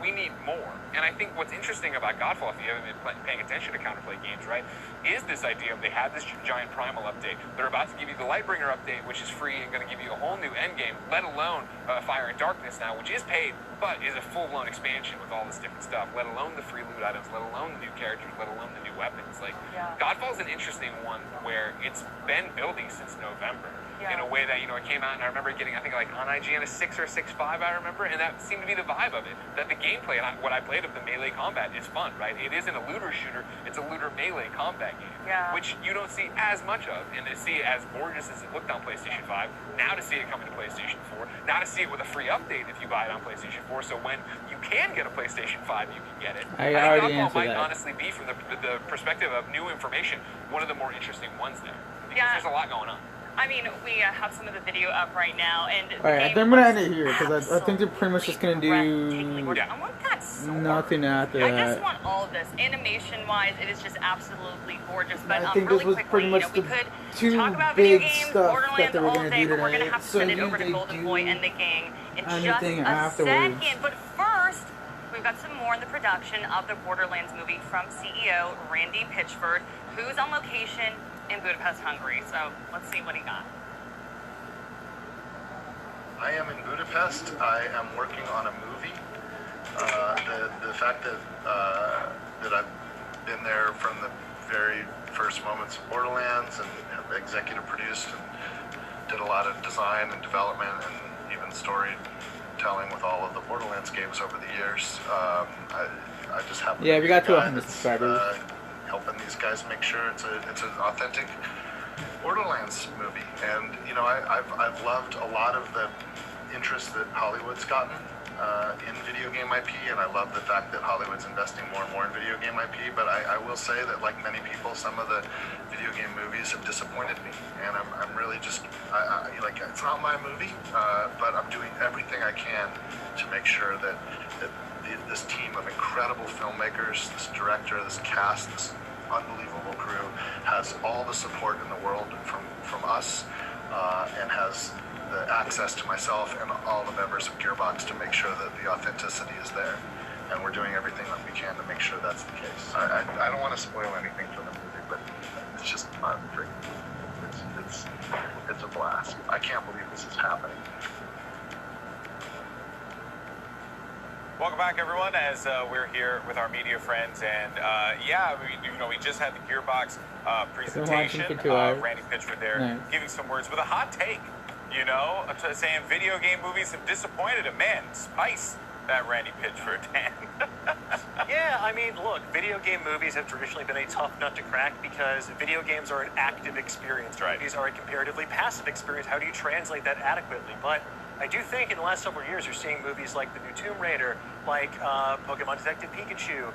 we need more. And I think what's interesting about Godfall, if you haven't been paying attention to Counterplay games, right, is this idea of they have this giant Primal update. They're about to give you the Lightbringer update, which is free and going to give you a whole new endgame, let alone Fire and Darkness now, which is paid, but is a full-blown expansion with all this different stuff, let alone the free loot items, let alone the new characters, let alone the new weapons. Like, Godfall's an interesting one where it's been building since November. In a way that, it came out, and I remember getting, I think, like on IGN a 6 or a 6.5, I remember, and that seemed to be the vibe of it. That the gameplay, and what I played of the melee combat is fun, right? It isn't a looter shooter, it's a looter melee combat game, which you don't see as much of, and to see it as gorgeous as it looked on PlayStation 5, now to see it coming to PlayStation 4, now to see it with a free update if you buy it on PlayStation 4, so when you can get a PlayStation 5, you can get it. I think already Godfall answered might that. honestly be, from the perspective of new information, one of the more interesting ones there, because there's a lot going on. I mean, we have some of the video up right now, and Alright, I think I'm gonna end it here because I think they're pretty much just gonna do nothing after I that. just want all of this. Animation-wise, it is just absolutely gorgeous. But I think really this was quickly, pretty much we the could two talk about video big games, stuff that Borderlands they were all gonna day, do but we're today. gonna have to So send it you over to think Golden Boy and the gang in just anything a afterwards. second. But first, we've got some more in the production of the Borderlands movie from CEO Randy Pitchford, who's on location in Budapest, Hungary. So let's see what he got. I am in Budapest. I am working on a movie. The fact that that I've been there from the very first moments of Borderlands and have executive produced and did a lot of design and development and even storytelling storytelling with all of the Borderlands games over the years. I just happen Yeah, to we be got the guy 200 that's, subscribers. helping these guys make sure it's an authentic Borderlands movie. And you know, I've loved a lot of the interest that Hollywood's gotten in video game IP, and I love the fact that Hollywood's investing more and more in video game IP. But I will say that, like many people, some of the video game movies have disappointed me, and I'm really just like, it's not my movie, but I'm doing everything I can to make sure that this team of incredible filmmakers, this director, this cast, this unbelievable crew has all the support in the world from us, and has the access to myself and all the members of Gearbox to make sure that the authenticity is there. And we're doing everything that we can to make sure that's the case. I don't want to spoil anything for the movie, but it's just fun. It's a blast. I can't believe this is happening. Welcome back, everyone, as we're here with our media friends, and yeah, we just had the Gearbox presentation. Randy Pitchford there giving some words with a hot take, saying video game movies have disappointed him. Man, spice that Randy Pitchford. Yeah, I mean, look, video game movies have traditionally been a tough nut to crack because video games are an active experience. Right. Movies are a comparatively passive experience. How do you translate that adequately? But I do think in the last several years you're seeing movies like the new Tomb Raider, like Pokemon Detective Pikachu,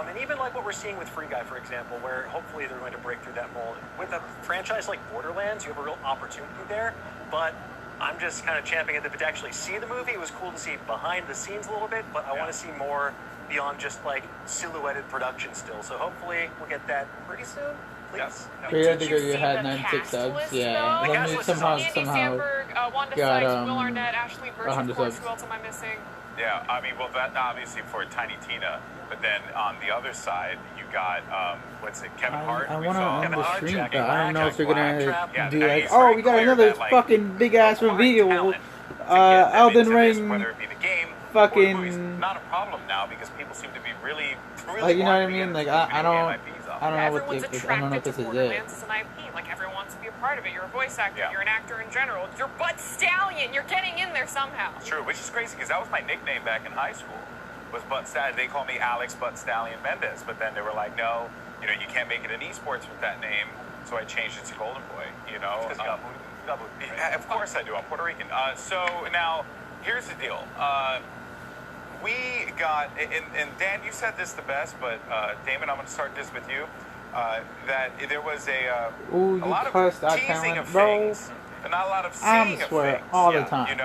and even like what we're seeing with Free Guy, for example, where hopefully they're going to break through that mold. With a franchise like Borderlands, you have a real opportunity there, but I'm just kind of champing at the bit to actually see the movie. It was cool to see behind the scenes a little bit, but I want to see more beyond just like silhouetted production still. So hopefully we'll get that pretty soon. Please. Yeah, I think you had 96 subs. Yeah, let me somehow got Will Arnett, Ashley Burch, 100 of course. subs. Who else am I missing? Yeah, I mean, well, that obviously for Tiny Tina, but then on the other side, you got Kevin Hart. I want to end the stream, but I don't know if they're Black, gonna do like, oh, we got another fucking big ass reveal. Elden Ring. Whether it be the game, fucking. Not a problem now because people seem to be really Like, you know what I mean? Like, I don't know Everyone's what I don't know if this is it. Borderlands as an IP. Like, everyone wants to be a part of it. You're a voice actor. You're an actor in general. You're Bud Stallion. You're getting in there somehow. It's true, which is crazy because that was my nickname back in high school. Was Bud Stallion? They called me Alex Bud Stallion Mendez, but then they were like, no, you can't make it in esports with that name, so I changed it to Golden Boy. Because you got moved, right? Of course I do. I'm Puerto Rican. So now, here's the deal. We got, and Dan, you said this the best, but Damon, I'm going to start this with you. That there was a lot of teasing of things, but not a lot of seeing of things. All the time.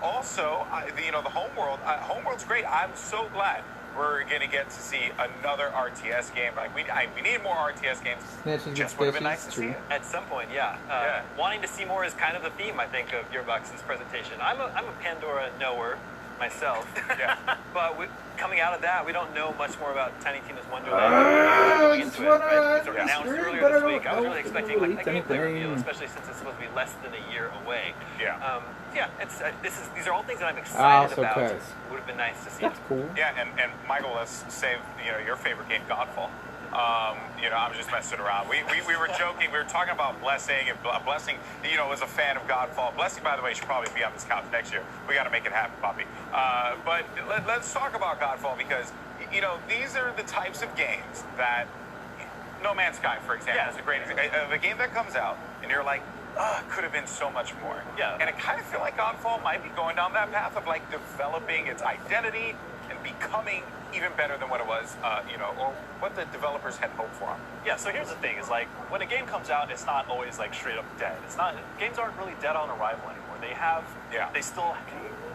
Also, the Homeworld's great. I'm so glad we're going to get to see another RTS game. Like we need more RTS games. Just would have been nice to see it. At some point, yeah. Wanting to see more is kind of the theme, I think, of Gearbox's presentation. I'm a Pandora knower myself. But coming out of that, we don't know much more about Tiny Tina's Wonderland. Going into it, right? It was announced earlier this week. I was really expecting like a gameplay reveal, especially since it's supposed to be less than a year away. These are all things that I'm excited about. It would have been nice to see. That's cool. Yeah, and Michael, let's save your favorite game, Godfall. I'm just messing around. We were joking. We were talking about Blessing, and Blessing, was a fan of Godfall. Blessing, by the way, should probably be on this couch next year. We got to make it happen, Poppy. But let's talk about Godfall because, these are the types of games that No Man's Sky, for example, is a great example. A game that comes out, and you're like, could have been so much more. Yeah. And I kind of feel like Godfall might be going down that path of, like, developing its identity and becoming even better than what it was, or what the developers had hoped for. Yeah, so here's the thing, is like, when a game comes out, it's not always like straight up dead. Games aren't really dead on arrival anymore. They still,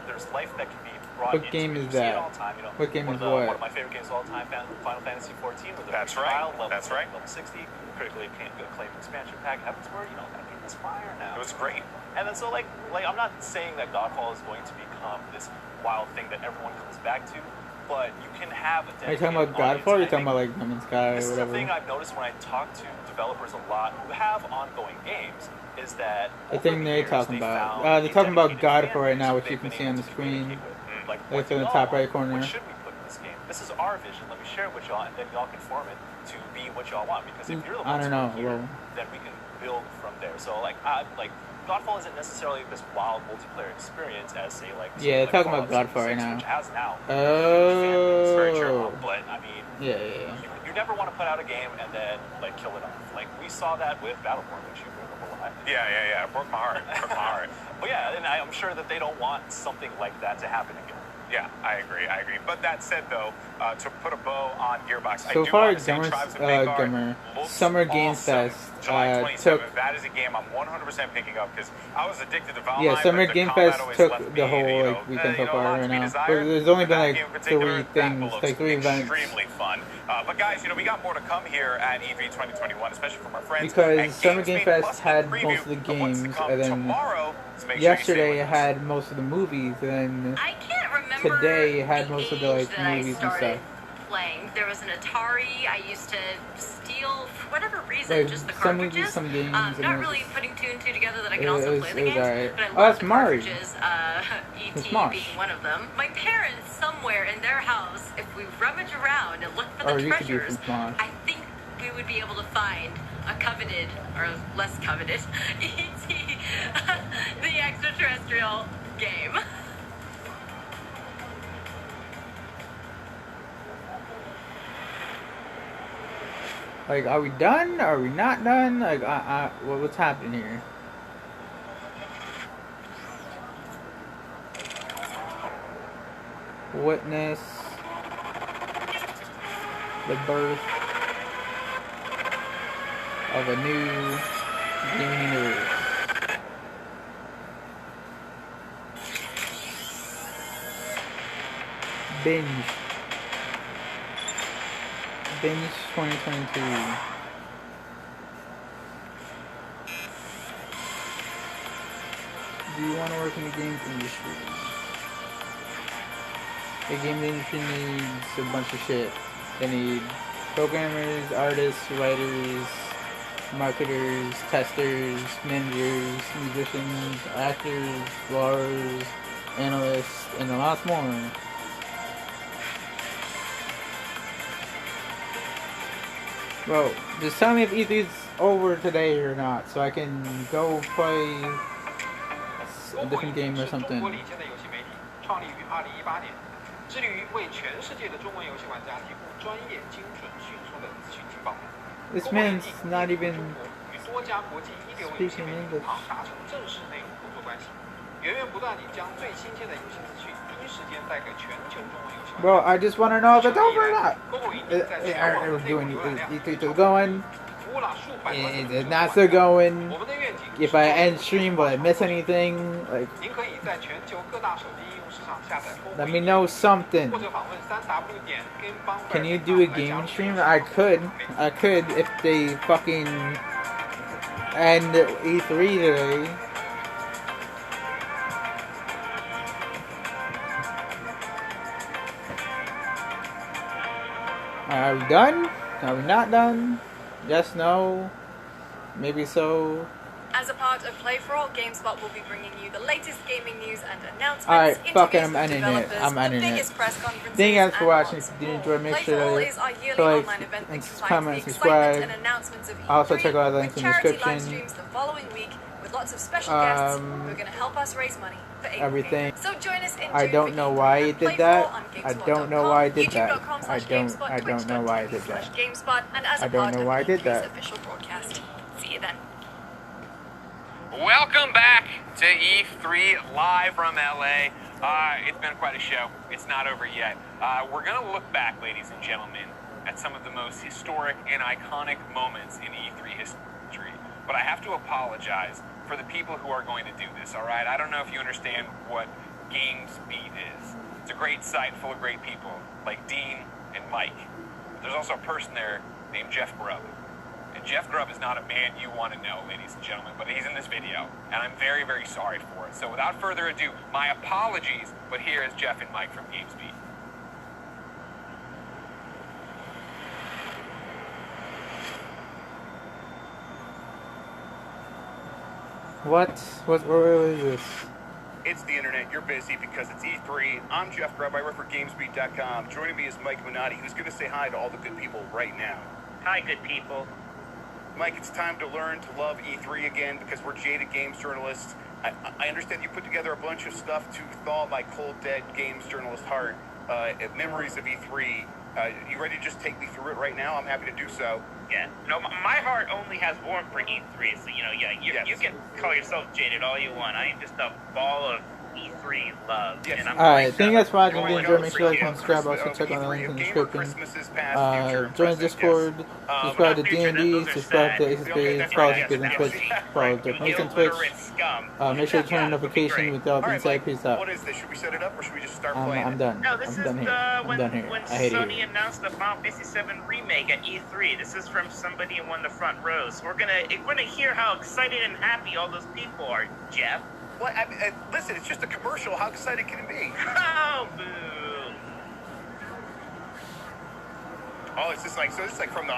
there's life that can be brought into. What game is See it all that? the time, What game is One what? of my favorite games of all time, Final Fantasy 14, with the That's free right. trial, level That's right. level 60, critically acclaimed expansion pack, Heaven's Word, that game is fire now. It was great. And then so like I'm not saying that Godfall is going to become this wild thing that everyone comes back to, but you can have a Are you talking about Godfall or are you talking about like No Man's Sky or this whatever? is the thing I've noticed when I talk to developers a lot who have ongoing games, is that I think they're talking about they're talking about Godfall right now, which you can see on the screen. It's in the top right corner. What should we put in this game? This is our vision. Let me share it with y'all, and then y'all can form it to be what y'all want. Because if you're the ones who are here, then we can build from there. So Godfall isn't necessarily this wild multiplayer experience as, say, like... Yeah, like talking about Fallout Godfall right 76, now. Which has now. Oh. It's very true, but, I mean... Yeah. You never want to put out a game and then, like, kill it off. Like, we saw that with Battleborn, which you remember a lot. Yeah. Broke my heart. But yeah, and I'm sure that they don't want something like that to happen again. Yeah, I agree. But that said, though, to put a bow on Gearbox, So I do far, want to say Tribes of Midgard Summer Games awesome. Fest July 27th. took. That is a game I'm 100% picking up because I was addicted to Valheim. Yeah, Summer but Game combat Fest always took left the me, whole weekend so far right now. But there's only been like 3 things, like 3 events. Extremely fun. But guys, we got more to come here at E3 2021, especially from our friends. Because Summer Game Fest had most of the games, and then yesterday it had most of the movies, and then today it had most of the movies and stuff. Playing. There was an Atari. I used to steal, for whatever reason, just the some cartridges. movies, some games. Not really putting 2 and 2 together that I can also play the games. Right. But I love the Mario. cartridges. E.T. being one of them. My parents, somewhere in their house, if we rummage around and look for the treasures, I think we would be able to find a coveted, or less coveted, E.T. the extraterrestrial game. Like, are we done? Are we not done? Like, what's happening here? Witness the birth of a new gaming universe. Binge 2022. Do you want to work in the games industry? The game industry needs a bunch of shit. They need programmers, artists, writers, marketers, testers, managers, musicians, actors, lawyers, analysts, and lots more. Bro, just tell me if E3's over today or not, so I can go play a different game or something. This man's not even speaking English. Bro, I just want to know if it's over or not. Are we doing E3 still going? Is it not still going? If I end stream, will I miss anything? Like, let me know something. Can you do a gaming stream? I could if they fucking end E3 today. Are we done? Are we not done? Yes, no, maybe so. As a part of Play for All, GameSpot will be bringing you the latest gaming news and announcements. Alright, fuck it, I'm ending it. I'm ending it. Thank you guys for watching. If you did enjoy, make sure to like, and comment, and subscribe. Also, check out the links in the description. Lots of special guests who are going to help us raise money for everything. So join us in I don't know why I did that. I don't know why I did that. I don't know why I did that. I don't know why I did that. See you then. Welcome back to E3 live from LA. It's been quite a show. It's not over yet. We're going to look back, ladies and gentlemen, at some of the most historic and iconic moments in E3 history. But I have to apologize for the people who are going to do this, all right? I don't know if you understand what GamesBeat is. It's a great site full of great people like Dean and Mike. But there's also a person there named Jeff Grubb. And Jeff Grubb is not a man you want to know, ladies and gentlemen, but he's in this video, and I'm very, very sorry for it. So without further ado, my apologies, but here is Jeff and Mike from GamesBeat. What is this? It's the internet. You're busy because it's E3. I'm Jeff Grubb. I work for GamesBeat.com. Joining me is Mike Minotti, who's going to say hi to all the good people right now. Hi, good people. Mike, it's time to learn to love E3 again because we're jaded games journalists. I understand you put together a bunch of stuff to thaw my cold, dead games journalist heart. Memories of E3. You ready to just take me through it right now? I'm happy to do so. Yeah. No, my heart only has warmth for E3, so, you can call yourself jaded all you want. I am just a ball of E3 love. Yes. Alright, thank you guys for watching. If you enjoyed, make sure you like and subscribe. Also, check on the link in the description. Join Discord, subscribe to D&D, subscribe to Aces Base, follow us on Twitch, follow Dirk Mace on Twitch. Make sure you turn on notification. With all being said, peace out. What is this? Should we set it up or should we just start playing? I'm done. No, this I'm done is here. I'm done here. when I hate Sony it. announced the Final Fantasy VII remake at E3. This is from somebody in one of the front rows. So we're gonna hear how excited and happy all those people are, Jeff. What? Listen, it's just a commercial. How excited can it be? Oh, boo. Oh, it's just like, so this is like from the